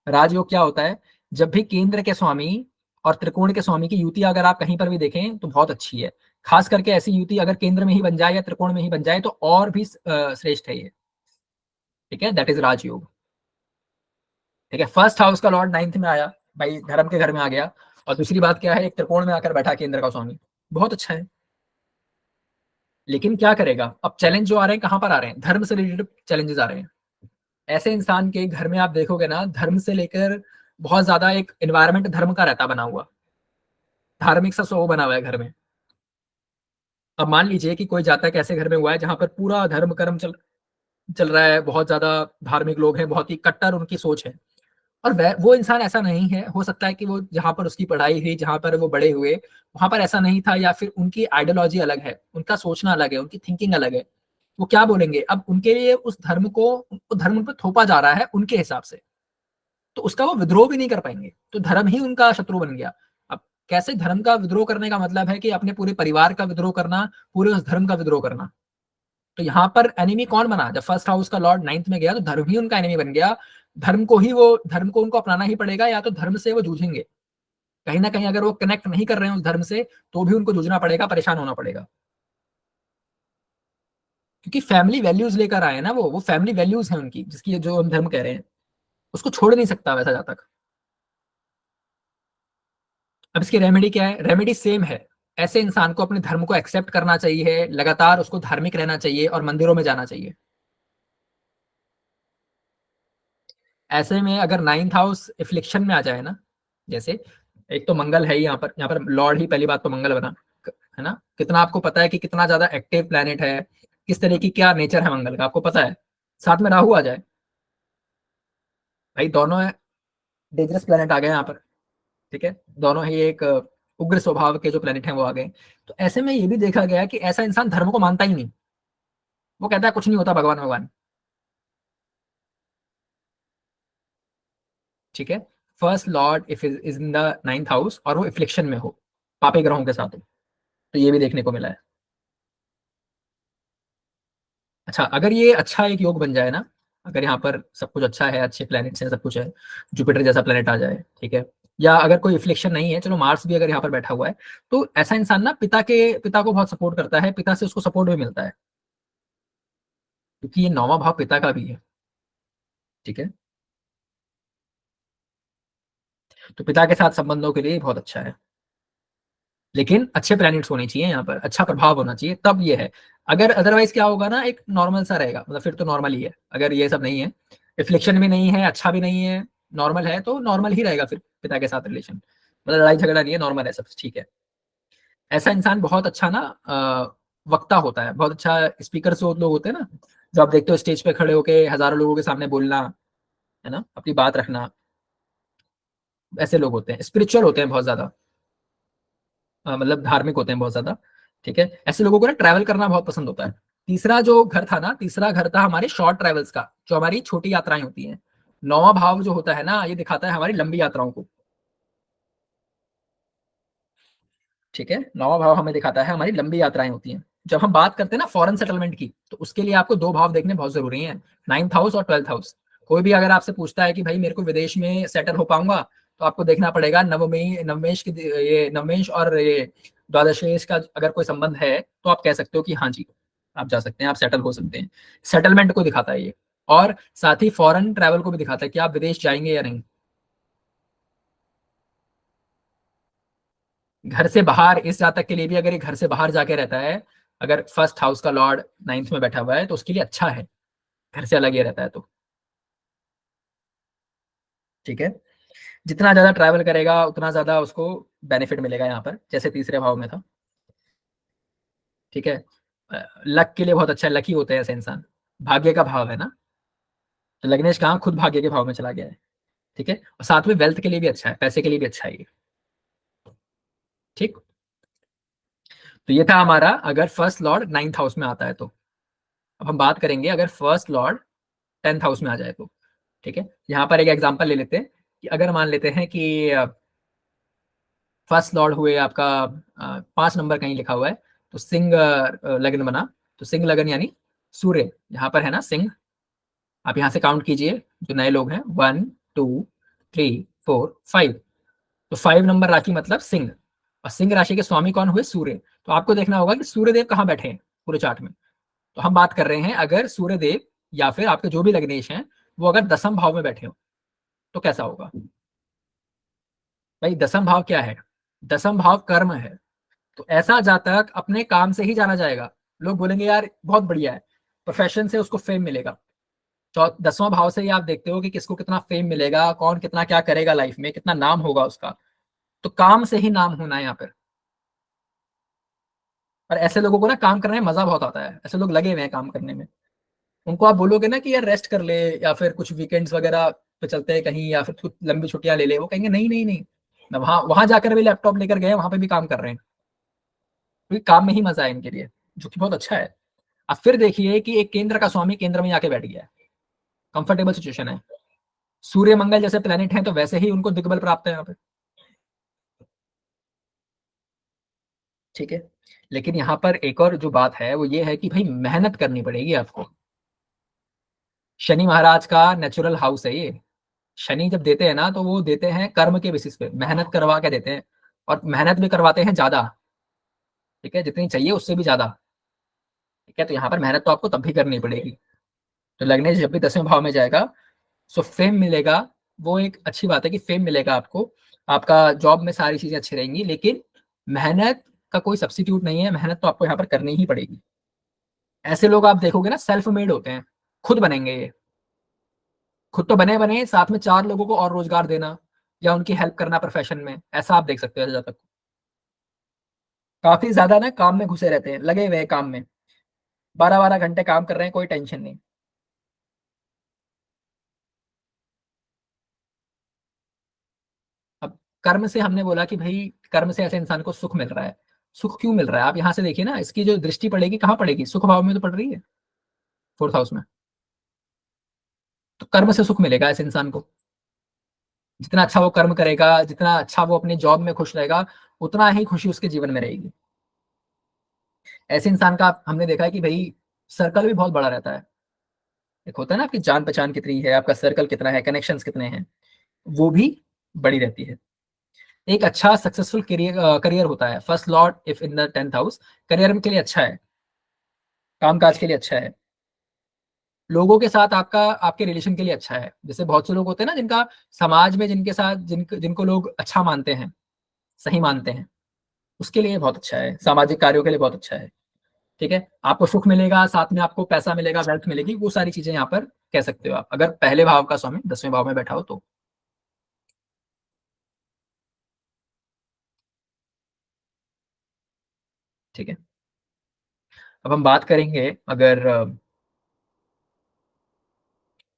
राजयोग क्या होता है, जब भी केंद्र के स्वामी और त्रिकोण के स्वामी की युति अगर आप कहीं पर भी देखें तो बहुत अच्छी है। खास करके ऐसी युति अगर केंद्र में ही बन जाए या त्रिकोण में ही बन जाए तो और भी श्रेष्ठ है ये। ठीक है, दैट इज राजयोग। ठीक है, फर्स्ट हाउस का लॉर्ड 9th में आया, भाई धर्म के घर में आ गया। और दूसरी बात क्या है, एक त्रिकोण में आकर बैठा केंद्र का स्वामी, बहुत अच्छा है। लेकिन क्या करेगा, अब चैलेंज जो आ रहे हैं कहां पर आ रहे हैं, धर्म से रिलेटेड चैलेंजेस आ रहे हैं। ऐसे इंसान के घर में आप देखोगे ना, धर्म से लेकर बहुत ज्यादा एक एनवायरमेंट धर्म का रहता बना हुआ, धार्मिक सा स्वभाव बना हुआ है घर में। अब मान लीजिए कि कोई जातक ऐसे घर में हुआ है जहां पर पूरा धर्म कर्म चल रहा है, बहुत ज्यादा धार्मिक लोग हैं, बहुत ही कट्टर उनकी सोच है। और वो इंसान ऐसा नहीं है, हो सकता है कि वो जहां पर उसकी पढ़ाई हुई, जहां पर वो बड़े हुए, वहां पर ऐसा नहीं था, या फिर उनकी आइडियोलॉजी अलग है, उनका सोचना अलग है, उनकी थिंकिंग अलग है। वो क्या बोलेंगे, अब उनके लिए उस धर्म को, वो धर्म उन पर थोपा जा रहा है उनके हिसाब से, तो उसका वो विद्रोह भी नहीं कर पाएंगे, तो धर्म ही उनका शत्रु बन गया। अब कैसे, धर्म का विद्रोह करने का मतलब है कि अपने पूरे परिवार का विद्रोह करना, पूरे उस धर्म का विद्रोह करना। तो यहाँ पर एनिमी कौन बना, जब फर्स्ट हाउस का लॉर्ड 9th में गया तो धर्म ही उनका एनिमी बन गया। धर्म को उनको अपनाना ही पड़ेगा, या तो धर्म से वो जूझेंगे। कहीं ना कहीं अगर वो कनेक्ट नहीं कर रहे हैं उस धर्म से, तो भी उनको जूझना पड़ेगा, परेशान होना पड़ेगा। क्योंकि फैमिली वैल्यूज लेकर आए हैं ना, वो फैमिली वैल्यूज है उनकी, जिसकी जो हम धर्म कह रहे हैं, उसको छोड़ नहीं सकता वैसा जातक। अब इसकी रेमेडी क्या है, रेमेडी सेम है। ऐसे इंसान को अपने धर्म को एक्सेप्ट करना चाहिए, लगातार उसको धार्मिक रहना चाहिए और मंदिरों में जाना चाहिए। ऐसे में अगर 9th हाउस इफ्लिक्शन में आ जाए ना, जैसे एक तो मंगल है ही यहाँ पर लॉर्ड ही पहली बात तो मंगल बना, है ना, कितना आपको पता है कि कितना ज्यादा एक्टिव प्लेनेट है, किस तरह की क्या नेचर है मंगल का आपको पता है। साथ में राहु आ जाए, भाई दोनों डेंजरस प्लेनेट आ गए यहाँ पर। ठीक है, दोनों ही एक उग्र स्वभाव के जो प्लेनेट हैं वो आ गए। तो ऐसे में ये भी देखा गया कि ऐसा इंसान धर्म को मानता ही नहीं, वो कहता है कुछ नहीं होता, भगवान भगवान। ठीक है, first lord if is in the 9th house और वो इफ्लिक्शन में हो, पापी ग्रहों के साथ हो, तो ये भी देखने को मिला है। अच्छा, अगर ये अच्छा एक योग बन जाए ना, अगर यहाँ पर सब कुछ अच्छा है, अच्छे प्लैनेट्स हैं, सब कुछ है, जुपिटर जैसा प्लैनेट आ जाए, ठीक है, या अगर कोई इफ्लिक्शन नहीं है, चलो मार्स भी अगर यहाँ पर बैठा हुआ है, तो ऐसा इंसान ना पिता को बहुत सपोर्ट करता है, पिता से उसको सपोर्ट भी मिलता है, क्योंकि ये 9वां भाव पिता का भी है। ठीक है, तो पिता के साथ संबंधों के लिए बहुत अच्छा है। लेकिन अच्छे प्लैनेट्स होने चाहिए यहाँ पर, अच्छा प्रभाव होना चाहिए, तब ये है। अगर अदरवाइज क्या होगा ना, एक नॉर्मल सा रहेगा, मतलब फिर तो नॉर्मल ही है। अगर ये सब नहीं है, रिफ्लेक्शन भी नहीं है, अच्छा भी नहीं है, नॉर्मल है, तो नॉर्मल ही रहेगा फिर पिता के साथ रिलेशन, मतलब लड़ाई झगड़ा नहीं है, नॉर्मल है सब, ठीक है। ऐसा इंसान बहुत अच्छा ना वक्ता होता है, बहुत अच्छा स्पीकर से लोग होते हैं ना, जो आप देखते हो स्टेज पे खड़े होके हजारों लोगों के सामने बोलना, है ना, अपनी बात रखना, ऐसे लोग होते हैं, स्पिरिचुअल होते हैं बहुत ज्यादा। मतलब धार्मिक होते हैं बहुत ज्यादा। ठीक है, ऐसे लोगों को ना ट्रैवल करना बहुत पसंद होता है। तीसरा जो घर था ना, तीसरा घर था हमारे शॉर्ट ट्रैवल्स का, जो हमारी छोटी यात्राएं होती हैं। नौवां भाव जो होता है ना, ये दिखाता है हमारी लंबी यात्राओं को। ठीक है, नौवां भाव हमें दिखाता है हमारी लंबी यात्राएं होती हैं। जब हम बात करते हैं ना फॉरेन सेटलमेंट की, तो उसके लिए आपको दो भाव देखने बहुत जरूरी हैं, नाइन्थ हाउस और ट्वेल्थ हाउस। कोई भी अगर आपसे पूछता है कि भाई मेरे को विदेश में सेटल हो पाऊंगा, तो आपको देखना पड़ेगा नवमेश नवमेश की, ये नवमेश और ये द्वादशेश का अगर कोई संबंध है, तो आप कह सकते हो कि हाँ जी, आप जा सकते हैं, आप सेटल हो सकते हैं। सेटलमेंट को दिखाता है ये। और साथ ही फॉरेन ट्रैवल को भी दिखाता है कि आप विदेश जाएंगे या नहीं। घर से बाहर इस जातक के लिए भी, अगर ये घर से बाहर जाके रहता है, अगर फर्स्ट हाउस का लॉर्ड नाइन्थ में बैठा हुआ है, तो उसके लिए अच्छा है, घर से अलग ये रहता है तो। ठीक है, जितना ज्यादा ट्रैवल करेगा उतना ज्यादा उसको बेनिफिट मिलेगा यहाँ पर, जैसे तीसरे भाव में था। ठीक है, लक के लिए बहुत अच्छा है, लकी होते हैं ऐसे इंसान। भाग्य का भाव है ना, तो लग्नेश कहाँ खुद भाग्य के भाव में चला गया है। ठीक है, और साथ में वेल्थ के लिए भी अच्छा है, पैसे के लिए भी अच्छा है ये। ठीक, तो ये था हमारा अगर फर्स्ट लॉर्ड नाइन्थ हाउस में आता है तो। अब हम बात करेंगे अगर फर्स्ट लॉर्ड टेंथ हाउस में आ जाए तो। ठीक है, यहाँ पर एक एग्जांपल ले लेते हैं कि अगर मान लेते हैं कि फर्स्ट लॉर्ड हुए आपका 5 नंबर कहीं लिखा हुआ है, तो सिंह लग्न बना। तो सिंह लग्न यानी सूर्य यहाँ पर है ना, सिंह। आप यहाँ से काउंट कीजिए, जो नए लोग हैं, 1 2 3 4 5। तो 5 नंबर राशि मतलब सिंह। और सिंह राशि के स्वामी कौन हुए? सूर्य। तो आपको देखना होगा कि सूर्य देव कहाँ बैठे हैं पूरे चार्ट में। तो हम बात कर रहे हैं अगर सूर्य देव या फिर आपके जो भी लग्नेश हैं, वो अगर दसम भाव में बैठे हो, तो कैसा होगा? भाई दसम भाव क्या है? दसम भाव कर्म है। तो ऐसा जातक अपने काम से ही जाना जाएगा। लोग बोलेंगे यार बहुत बढ़िया है, प्रोफेशन से उसको फेम मिलेगा। तो 10वां भाव से ही आप देखते हो कि किसको कितना फेम मिलेगा, कौन कितना क्या करेगा लाइफ में, कितना नाम होगा उसका। तो काम से ही नाम होना है यहाँ पर। और ऐसे लोगों को ना काम करने में मजा बहुत आता है, ऐसे लोग लगे हुए हैं काम करने में। उनको आप बोलोगे ना कि यार रेस्ट कर ले, या फिर कुछ वीकेंड्स वगैरह पे चलते हैं कहीं, या फिर कुछ लंबी छुट्टियां ले ले, वो कहेंगे नहीं नहीं नहीं, ना वहां वहां जाकर भी लैपटॉप लेकर गए, वहां पे भी काम कर रहे हैं, क्योंकि काम में ही मजा है इनके लिए, जो कि बहुत अच्छा है। अब फिर देखिए कि एक केंद्र का स्वामी केंद्र में आके बैठ गया है, कंफर्टेबल सिचुएशन है। सूर्य मंगल जैसे प्लेनेट हैं, तो वैसे ही उनको दिग्बल प्राप्त है यहाँ पे। ठीक है, लेकिन यहाँ पर एक और जो बात है वो ये है कि भाई मेहनत करनी पड़ेगी आपको। शनि महाराज का नेचुरल हाउस है ये। शनि जब देते हैं ना, तो वो देते हैं कर्म के बेसिस पे, मेहनत करवा के देते हैं। और मेहनत भी करवाते हैं ज्यादा। ठीक है, जितनी चाहिए उससे भी ज्यादा। ठीक है, तो यहाँ पर मेहनत तो आपको तब भी करनी पड़ेगी। तो लग्नेश जब भी 10वें भाव में जाएगा, सो फेम मिलेगा। वो एक अच्छी बात है कि फेम मिलेगा आपको। आपका जॉब में सारी चीजें अच्छी रहेंगी, लेकिन मेहनत का कोई सब्सिट्यूट नहीं है, मेहनत तो आपको यहाँ पर करनी ही पड़ेगी। ऐसे लोग आप देखोगे ना, सेल्फ मेड होते हैं, खुद बनेंगे ये। खुद तो बने बने, साथ में 4 लोगों को और रोजगार देना, या उनकी हेल्प करना प्रोफेशन में, ऐसा आप देख सकते हो ऐसे तक। काफी ज्यादा ना काम में घुसे रहते हैं, लगे हुए हैं काम में, 12 12 घंटे काम कर रहे हैं, कोई टेंशन नहीं। अब कर्म से हमने बोला कि भाई कर्म से ऐसे इंसान को सुख मिल रहा है। सुख क्यों मिल रहा है? आप यहाँ से देखिए ना, इसकी जो दृष्टि पड़ेगी कहाँ पड़ेगी? सुख भाव में तो पड़ रही है, फोर्थ हाउस में। तो कर्म से सुख मिलेगा ऐसे इंसान को। जितना अच्छा वो कर्म करेगा, जितना अच्छा वो अपने जॉब में खुश रहेगा, उतना ही खुशी उसके जीवन में रहेगी। ऐसे इंसान का हमने देखा है कि भाई सर्कल भी बहुत बड़ा रहता है। एक होता है ना, आपकी जान पहचान कितनी है, आपका सर्कल कितना है, कनेक्शंस कितने हैं, वो भी बड़ी रहती है। एक अच्छा सक्सेसफुल करियर करियर होता है first lord if in the tenth house. Career के लिए अच्छा है, कामकाज के लिए अच्छा है, लोगों के साथ आपका, आपके रिलेशन के लिए अच्छा है। जैसे बहुत से लोग होते हैं ना, जिनका समाज में, जिनके साथ जिनको लोग अच्छा मानते हैं, सही मानते हैं, उसके लिए बहुत अच्छा है, सामाजिक कार्यों के लिए बहुत अच्छा है। ठीक है, आपको सुख मिलेगा, साथ में आपको पैसा मिलेगा, वेल्थ मिलेगी, वो सारी चीजें यहाँ पर कह सकते हो आप, अगर पहले भाव का स्वामी 10वें भाव में बैठा हो तो। ठीक है, अब हम बात करेंगे अगर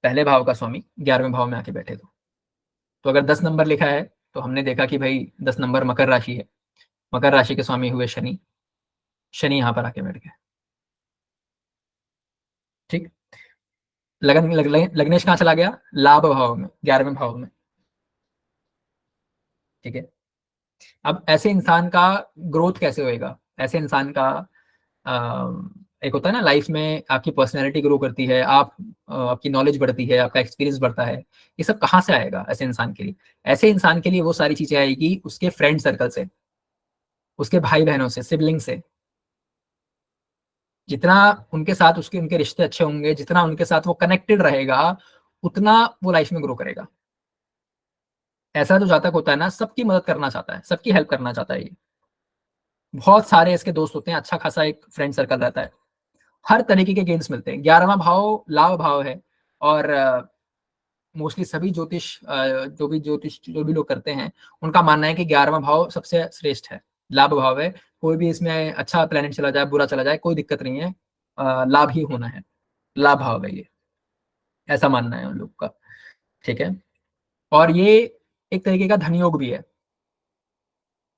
पहले भाव का स्वामी 11वें भाव में आके बैठे तो। अगर 10 नंबर लिखा है, तो हमने देखा कि भाई 10 नंबर मकर राशि है। मकर राशि के स्वामी हुए शनि। शनि यहाँ पर आके बैठ गए। ठीक। लग्नेश कहाँ चला गया? लाभ भाव में, 11वें भाव में। ठीक है। अब ऐसे इंसान का ग्रोथ कैसे होएगा? ऐसे इंसान का एक होता है ना, लाइफ में आपकी पर्सनैलिटी ग्रो करती है, आपकी नॉलेज बढ़ती है, आपका एक्सपीरियंस बढ़ता है। ये सब कहाँ से आएगा ऐसे इंसान के लिए? ऐसे इंसान के लिए वो सारी चीजें आएगी उसके फ्रेंड सर्कल से, उसके भाई बहनों से, सिबलिंग से। जितना उनके साथ उसके उनके रिश्ते अच्छे होंगे, जितना उनके साथ वो कनेक्टेड रहेगा, उतना वो लाइफ में ग्रो करेगा। ऐसा जो जातक होता है ना, सबकी मदद करना चाहता है, सबकी हेल्प करना चाहता है ये। बहुत सारे इसके दोस्त होते हैं, अच्छा खासा एक फ्रेंड सर्कल रहता है। हर तरीके के गेन्स मिलते हैं। 11वां भाव लाभ भाव है। और मोस्टली सभी जो भी लोग करते हैं, उनका मानना है कि 11वां भाव सबसे श्रेष्ठ है, लाभ भाव है। कोई भी इसमें अच्छा प्लेनेट चला जाए, बुरा चला जाए, कोई दिक्कत नहीं है। लाभ ही होना है, लाभ भाव है ये। ऐसा मानना है उन लोग का। ठीक है। और ये एक तरीके का धन योग भी है।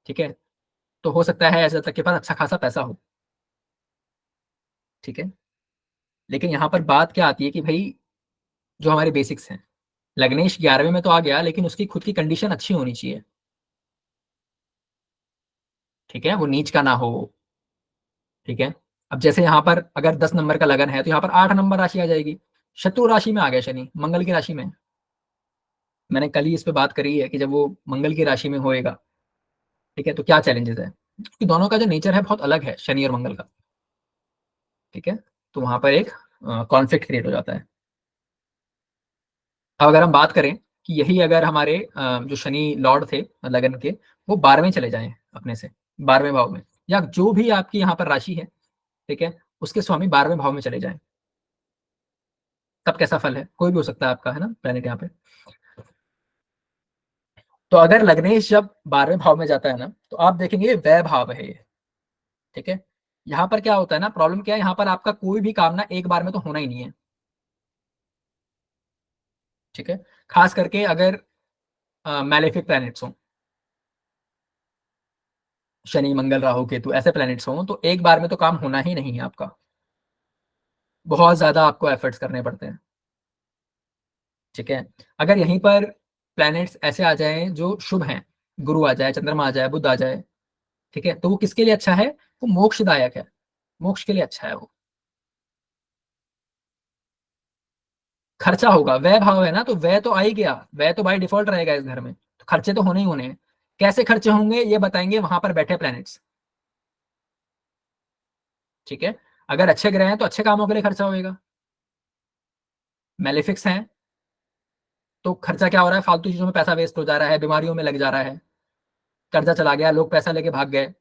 ठीक है। तो हो सकता है ऐसा तक के पास अच्छा खासा पैसा हो। ठीक है। लेकिन यहाँ पर बात क्या आती है कि भाई, जो हमारे बेसिक्स हैं, लग्नेश 11वें में तो आ गया, लेकिन उसकी खुद की कंडीशन अच्छी होनी चाहिए। ठीक है, वो नीच का ना हो। ठीक है। अब जैसे यहाँ पर अगर 10 नंबर का लगन है, तो यहाँ पर 8 नंबर राशि आ जाएगी। शत्रु राशि में आ गया शनि, मंगल की राशि में। मैंने कल ही इस पे बात करी है कि जब वो मंगल की राशि में होएगा, ठीक है, तो क्या चैलेंजेस है, क्योंकि दोनों का जो नेचर है बहुत अलग है, शनि और मंगल का। ठीक है। तो वहां पर एक कॉन्फ्लिक्ट क्रिएट हो जाता है। अब अगर हम बात करें कि यही अगर हमारे जो शनि लॉर्ड थे लगन के, वो 12वें चले जाएं अपने से, 12वें भाव में, या जो भी आपकी यहाँ पर राशि है, ठीक है, उसके स्वामी 12वें भाव में चले जाएं, तब कैसा फल है? कोई भी हो सकता है आपका, है ना, प्लेनेट यहाँ पे। तो अगर लग्नेश जब 12वें भाव में जाता है ना, तो आप देखेंगे व्यय भाव है ये। ठीक है। यहाँ पर क्या होता है ना, प्रॉब्लम क्या है, यहाँ पर आपका कोई भी काम ना एक बार में तो होना ही नहीं है। ठीक है। खास करके अगर मैलेफिक प्लैनेट्स हो, शनि मंगल राहु केतु ऐसे प्लैनेट्स हो, तो एक बार में तो काम होना ही नहीं है आपका। बहुत ज्यादा आपको एफर्ट्स करने पड़ते हैं। ठीक है। अगर यहीं पर प्लैनेट्स ऐसे आ जाएं जो शुभ हैं, गुरु आ जाए, चंद्रमा आ जाए, बुध आ जाए, ठीक है, तो वो किसके लिए अच्छा है? वो मोक्षदायक है, मोक्ष के लिए अच्छा है वो। खर्चा होगा, व्यय भाव है ना, तो व्यय तो आ ही गया, व्यय तो बाय डिफॉल्ट रहेगा इस घर में, तो खर्चे तो होने ही होने हैं। कैसे खर्चे होंगे ये बताएंगे वहां पर बैठे प्लैनेट्स। ठीक है। अगर अच्छे ग्रह हैं तो अच्छे कामों के लिए खर्चा होएगा। मेलेफिक्स हैं तो खर्चा क्या हो रहा है? फालतू चीजों में पैसा वेस्ट हो जा रहा है, बीमारियों में लग जा रहा है, कर्जा चला गया, लोग पैसा लेके भाग गए,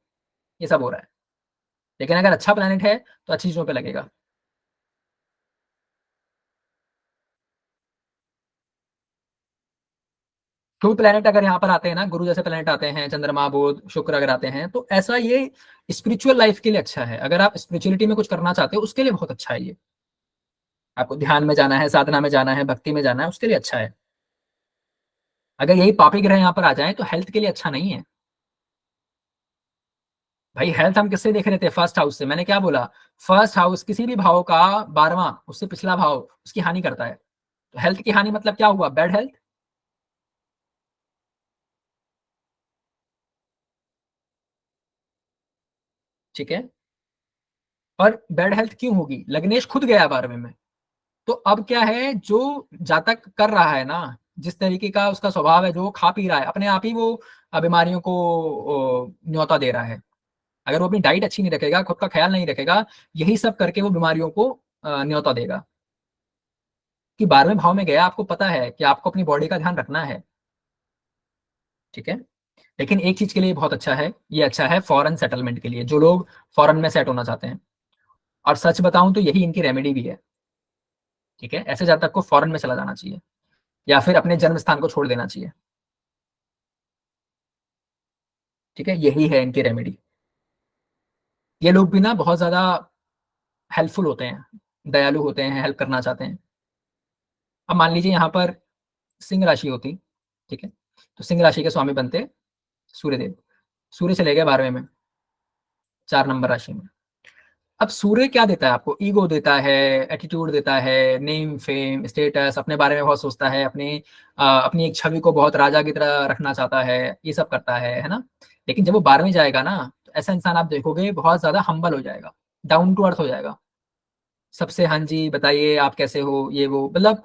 ये सब हो रहा है। लेकिन अगर अच्छा प्लैनेट है तो अच्छी चीजों पे लगेगा। टू प्लैनेट अगर यहाँ पर आते हैं ना, गुरु जैसे प्लैनेट आते हैं, चंद्रमा बुध शुक्र अगर आते हैं, तो ऐसा ये स्पिरिचुअल लाइफ के लिए अच्छा है। अगर आप स्पिरिचुअलिटी में कुछ करना चाहते हो, उसके लिए बहुत अच्छा है ये। आपको ध्यान में जाना है, साधना में जाना है, भक्ति में जाना है, उसके लिए अच्छा है। अगर यही पापी ग्रह यहाँ पर आ जाए तो हेल्थ के लिए अच्छा नहीं है। भाई हेल्थ हम किससे देख रहे थे? फर्स्ट हाउस से। मैंने क्या बोला? फर्स्ट हाउस किसी भी भाव का 12वां, उससे पिछला भाव उसकी हानि करता है। तो हेल्थ की हानि मतलब क्या हुआ? Bad health. ठीक है। और बैड हेल्थ क्यों होगी? लग्नेश खुद गया 12वें में। तो अब क्या है, जो जातक कर रहा है ना, जिस तरीके का उसका स्वभाव है, जो वो खा पी रहा है, अपने आप ही वो बीमारियों को न्योता दे रहा है। अगर वो अपनी डाइट अच्छी नहीं रखेगा, खुद का ख्याल नहीं रखेगा, यही सब करके वो बीमारियों को न्योता देगा। कि 12वें भाव में गया, आपको पता है कि आपको अपनी बॉडी का ध्यान रखना है। ठीक है। लेकिन एक चीज के लिए बहुत अच्छा है, ये अच्छा है फॉरेन सेटलमेंट के लिए, जो लोग फॉरेन में सेट होना चाहते हैं। और सच बताऊं तो यही इनकी रेमेडी भी है। ठीक है। ऐसे जातक को फॉरेन में चला जाना चाहिए, या फिर अपने जन्म स्थान को छोड़ देना चाहिए। ठीक है। यही है इनकी रेमेडी। ये लोग भी ना बहुत ज्यादा हेल्पफुल होते हैं, दयालु होते हैं, हेल्प करना चाहते हैं। अब मान लीजिए यहाँ पर सिंह राशि होती, ठीक है, तो सिंह राशि के स्वामी बनते सूर्यदेव। सूर्य चले गए 12वें में, 4 नंबर राशि में। अब सूर्य क्या देता है आपको? ईगो देता है, एटीट्यूड देता है, नेम फेम स्टेटस, अपने बारे में बहुत सोचता है, अपनी एक छवि को बहुत राजा की तरह रखना चाहता है, ये सब करता है ना। लेकिन जब वो 12वें जाएगा ना, तो ऐसा इंसान आप देखोगे बहुत ज्यादा हम्बल हो जाएगा, डाउन टू अर्थ हो जाएगा, सबसे हाँ जी बताइए आप कैसे हो, ये वो, मतलब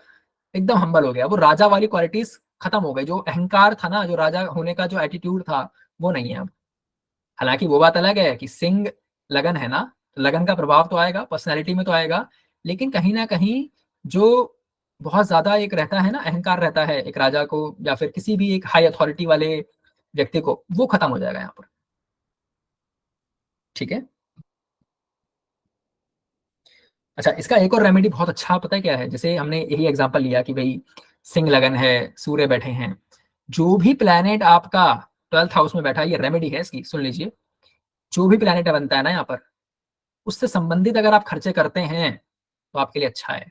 एकदम हम्बल हो गया। वो राजा वाली क्वालिटीज खत्म हो गई, जो अहंकार था ना, जो राजा होने का जो एटीट्यूड था, वो नहीं है अब। हालांकि वो बात अलग है कि सिंह लगन है ना, तो लगन का प्रभाव तो आएगा, पर्सनैलिटी में तो आएगा, लेकिन कहीं ना कहीं जो बहुत ज्यादा एक रहता है ना, अहंकार रहता है एक राजा को या फिर किसी भी एक हाई अथॉरिटी वाले व्यक्ति को, वो खत्म हो जाएगा यहाँ पर। ठीक है। अच्छा, इसका एक और रेमेडी बहुत अच्छा पता है क्या है? जैसे हमने यही एग्जांपल लिया कि भाई सिंह लगन है, सूर्य बैठे हैं, जो भी प्लेनेट आपका 12th हाउस में बैठा है, ये रेमेडी है इसकी, सुन लीजिए। जो भी प्लेनेट बनता है ना यहाँ पर, उससे संबंधित अगर आप खर्चे करते हैं तो आपके लिए अच्छा है,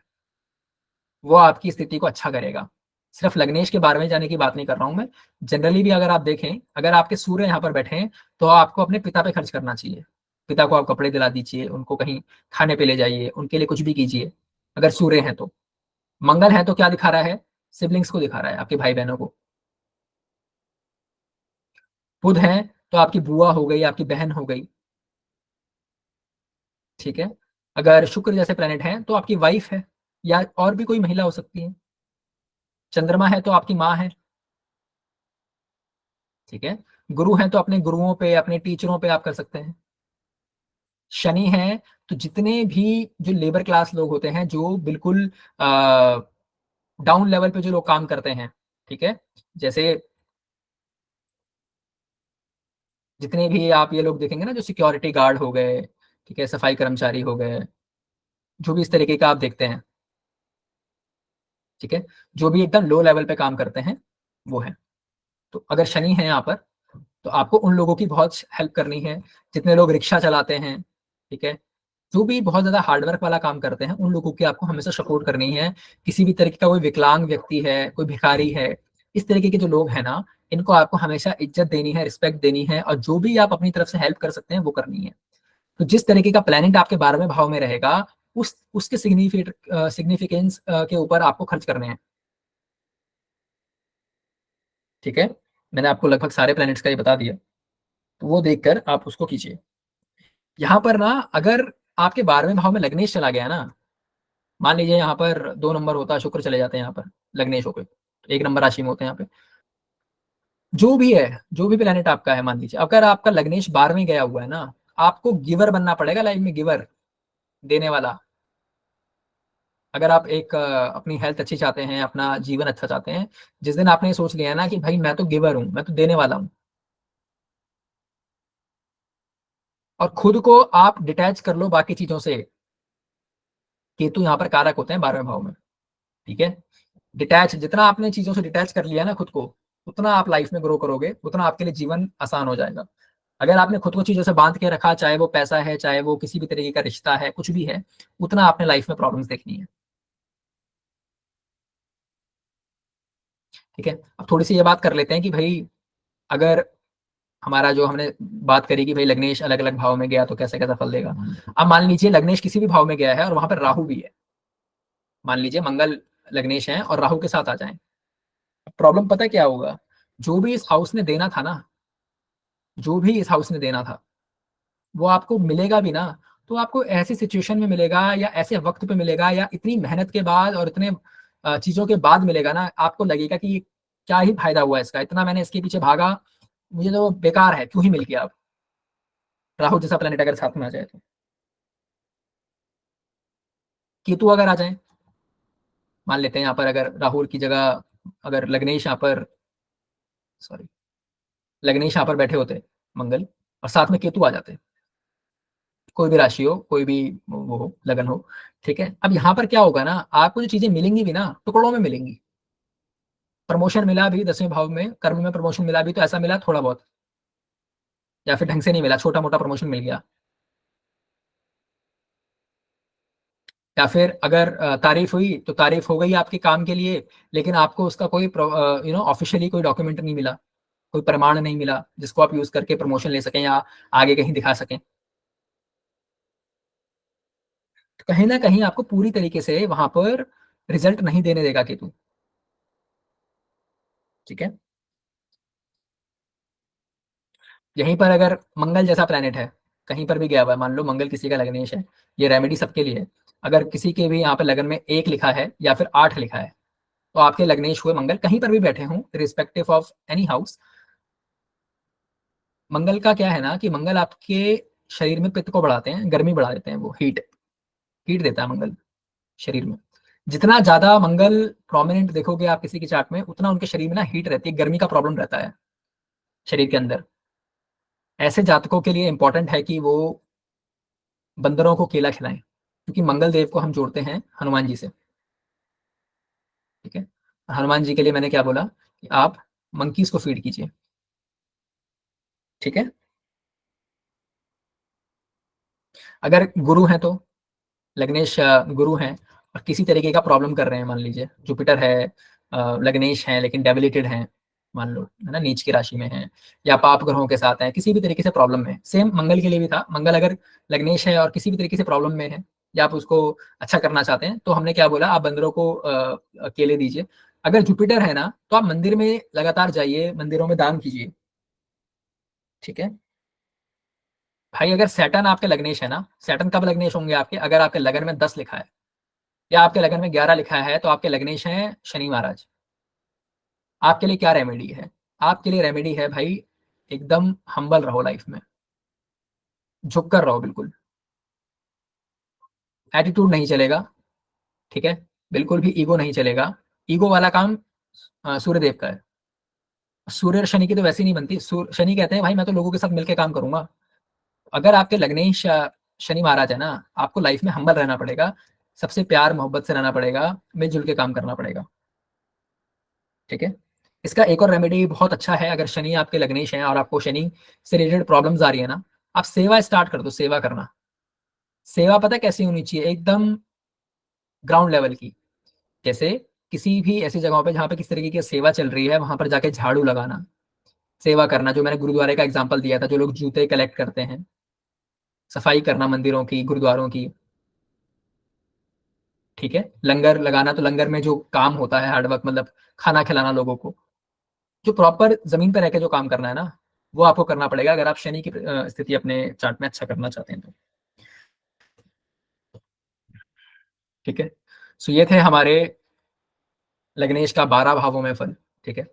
वो आपकी स्थिति को अच्छा करेगा। सिर्फ लग्नेश के बारे में जाने की बात नहीं कर रहा हूं मैं, जनरली भी अगर आप देखें, अगर आपके सूर्य यहाँ पर बैठे हैं, तो आपको अपने पिता पे खर्च करना चाहिए। पिता को आप कपड़े दिला दीजिए, उनको कहीं खाने पे ले जाइए, उनके लिए कुछ भी कीजिए, अगर सूर्य है तो। मंगल है तो क्या दिखा रहा है? सिबलिंग्स को दिखा रहा है, आपके भाई बहनों को। बुध है तो आपकी बुआ हो गई, आपकी बहन हो गई। ठीक है। अगर शुक्र जैसे प्लेनेट है तो आपकी वाइफ है, या और भी कोई महिला हो सकती है। चंद्रमा है तो आपकी माँ है। ठीक है। गुरु है तो अपने गुरुओं पे, अपने टीचरों पे आप कर सकते हैं। शनि है तो जितने भी जो लेबर क्लास लोग होते हैं, जो बिल्कुल डाउन लेवल पे जो लोग काम करते हैं, ठीक है, जैसे जितने भी आप ये लोग देखेंगे ना, जो सिक्योरिटी गार्ड हो गए, ठीक है, सफाई कर्मचारी हो गए, जो भी इस तरीके का आप देखते हैं, ठीक है, जो भी एकदम लो लेवल पे काम करते हैं, वो है। तो अगर शनि है यहाँ पर, तो आपको उन लोगों की बहुत हेल्प करनी है, जितने लोग रिक्शा चलाते हैं, ठीक है, जो भी बहुत ज्यादा हार्डवर्क वाला काम करते हैं, उन लोगों की आपको हमेशा सपोर्ट करनी है। किसी भी तरीके का कोई विकलांग व्यक्ति है, कोई भिखारी है, इस तरीके के जो लोग हैं ना, इनको आपको हमेशा इज्जत देनी है, रिस्पेक्ट देनी है, और जो भी आप अपनी तरफ से हेल्प कर सकते हैं वो करनी है। तो जिस तरीके का प्लेनेट आपके 12वें भाव में रहेगा, उसके सिग्निफिकेंस के ऊपर आपको खर्च करने हैं। ठीक है। मैंने आपको लगभग सारे प्लैनेट्स का ही बता दिया, तो वो देखकर आप उसको कीजिए। यहाँ पर ना, अगर आपके 12वें भाव में लग्नेश चला गया ना, मान लीजिए यहाँ पर 2 नंबर होता, शुक्र चले जाते हैं यहाँ पर, लग्नेश होकर, तो 1 नंबर राशि में होते हैं यहाँ पे। जो भी है, जो भी प्लेनेट आपका है, मान लीजिए अगर आपका लग्नेश 12वें गया हुआ है ना, आपको गिवर बनना पड़ेगा लाइफ में, गिवर, देने वाला। अगर आप एक अपनी हेल्थ अच्छी चाहते हैं, अपना जीवन अच्छा चाहते हैं, जिस दिन आपने ये सोच लिया है ना कि भाई मैं तो गिवर हूं, मैं तो देने वाला हूं, और खुद को आप डिटैच कर लो बाकी चीजों से। केतु यहाँ पर कारक होते हैं 12वें भाव में। ठीक है। डिटैच, जितना आपने चीजों से डिटैच कर लिया ना खुद को, उतना आप लाइफ में ग्रो करोगे, उतना आपके लिए जीवन आसान हो जाएगा। अगर आपने खुद को चीजों से बांध के रखा, चाहे वो पैसा है, चाहे वो किसी भी तरीके का रिश्ता है, कुछ भी है, उतना आपने लाइफ में प्रॉब्लम्स देखनी है। ठीक है। अब थोड़ी सी ये बात कर लेते हैं कि भाई, अगर हमारा जो हमने बात करी कि भाई लग्नेश अलग अलग भाव में गया तो कैसे कैसा फल देगा। अब मान लीजिए लग्नेश किसी भी भाव में गया है और वहां पर राहु भी है, मान लीजिए मंगल लग्नेश है और राहु के साथ आ जाए, प्रॉब्लम पता है क्या होगा? जो भी इस हाउस ने देना था ना, जो भी इस हाउस ने देना था, वो आपको मिलेगा भी ना, तो आपको ऐसी सिचुएशन में मिलेगा, या ऐसे वक्त पे मिलेगा, या इतनी मेहनत के बाद और इतने चीजों के बाद मिलेगा ना, आपको लगेगा कि क्या ही फायदा हुआ इसका, इतना मैंने इसके पीछे भागा, मुझे तो बेकार है, क्यों ही मिल गया। अब राहु जैसा प्लेनेट अगर साथ में आ जाए तो, केतु अगर आ जाए, मान लेते हैं यहाँ पर अगर राहुल की जगह, अगर लग्नेश यहाँ पर, सॉरी, लग्नेश यहाँ पर बैठे होते मंगल, और साथ में केतु आ जाते, कोई भी राशि हो, कोई भी वो हो, लगन हो। ठीक है। अब यहाँ पर क्या होगा ना, आपको जो चीजें मिलेंगी भी ना, टुकड़ों में मिलेंगी। प्रमोशन मिला भी 10वें भाव में, कर्म में प्रमोशन मिला भी तो ऐसा मिला थोड़ा बहुत, या फिर ढंग से नहीं मिला, छोटा मोटा प्रमोशन मिल गया। या फिर अगर तारीफ हुई तो तारीफ हो गई आपके काम के लिए, लेकिन आपको उसका कोई ऑफिशियली कोई डॉक्यूमेंट नहीं मिला, कोई प्रमाण नहीं मिला जिसको आप यूज करके प्रमोशन ले सकें या आगे कहीं दिखा सकें। तो कहीं ना कहीं आपको पूरी तरीके से वहां पर रिजल्ट नहीं देने देगा केतु। ठीक है। यहीं पर अगर मंगल जैसा प्लेनेट है, कहीं पर भी गया हुआ है, मान लो मंगल किसी का लग्नेश है, ये रेमेडी सबके लिए है। अगर किसी के भी यहाँ पे लगन में 1 लिखा है या फिर 8 लिखा है, तो आपके लग्नेश हुए मंगल कहीं पर भी बैठे हों, रिस्पेक्टिव ऑफ एनी हाउस। मंगल का क्या है ना कि मंगल आपके शरीर में पित्त को बढ़ाते हैं, गर्मी बढ़ा देते हैं, वो हीट हीट देता है मंगल शरीर में। जितना ज्यादा मंगल प्रोमिनेंट देखोगे आप किसी की चार्ट में, उतना उनके शरीर में ना हीट रहती है, गर्मी का प्रॉब्लम रहता है शरीर के अंदर। ऐसे जातकों के लिए इंपॉर्टेंट है कि वो बंदरों को केला खिलाएं, क्योंकि मंगल देव को हम जोड़ते हैं हनुमान जी से। ठीक है। हनुमान जी के लिए मैंने क्या बोला कि आप मंकीज को फीड कीजिए। ठीक है। अगर गुरु हैं तो लग्नेश गुरु हैं और किसी तरीके का प्रॉब्लम कर रहे हैं, मान लीजिए जुपिटर है, लग्नेश है लेकिन डेबिलिटेड हैं, मान लो है ना, नीच की राशि में है, या पाप ग्रहों के साथ है, किसी भी तरीके से प्रॉब्लम में, सेम मंगल के लिए भी था। मंगल अगर लग्नेश है और किसी भी तरीके से प्रॉब्लम में है, या आप उसको अच्छा करना चाहते हैं, तो हमने क्या बोला, आप बंदरों को केले दीजिए। अगर जुपिटर है ना, तो आप मंदिर में लगातार जाइए, मंदिरों में दान कीजिए। ठीक है। भाई अगर सैटर्न आपके लग्नेश है ना, सैटर्न कब लग्नेश होंगे आपके, अगर आपके लगन में 10 लिखा है या आपके लगन में 11 लिखा है, तो आपके लग्नेश हैं शनि महाराज। आपके लिए क्या रेमेडी है? आपके लिए रेमेडी है भाई, एकदम हम्बल रहो लाइफ में, झुक कर रहो बिल्कुल। एटीट्यूड नहीं चलेगा। ठीक है। बिल्कुल भी ईगो नहीं चलेगा। ईगो वाला काम सूर्य देव का है। सूर्य और शनि की तो वैसे ही नहीं बनती। शनि कहते हैं भाई मैं तो लोगों के साथ मिलकर काम करूंगा। अगर आपके लग्नेश शनि महाराज है ना, आपको लाइफ में हम्बल रहना पड़ेगा, सबसे प्यार मोहब्बत से रहना पड़ेगा, मिलजुल के काम करना पड़ेगा। ठीक है। इसका एक और रेमेडी बहुत अच्छा है, अगर शनि आपके लग्नेश हैं और आपको शनि से रिलेटेड प्रॉब्लम्स आ रही है ना, आप सेवा स्टार्ट कर दो, सेवा करना। सेवा पता है कैसी होनी चाहिए? एकदम ग्राउंड लेवल की। जैसे किसी भी ऐसी जगहों पे जहाँ पे किस तरीके की सेवा चल रही है, वहां पर जाके झाड़ू लगाना, सेवा करना। जो मैंने गुरुद्वारे का एग्जाम्पल दिया था, जो लोग जूते कलेक्ट करते हैं, सफाई करना मंदिरों की, गुरुद्वारों की। ठीक है। लंगर लगाना, तो लंगर में जो काम होता है हार्डवर्क, मतलब खाना खिलाना लोगों को, जो प्रॉपर जमीन पर रह के जो काम करना है ना, वो आपको करना पड़ेगा अगर आप शनि की स्थिति अपने चार्ट में अच्छा करना चाहते हैं तो। ठीक है। सो ये थे हमारे लग्नेश का 12 भावों में फल। ठीक है।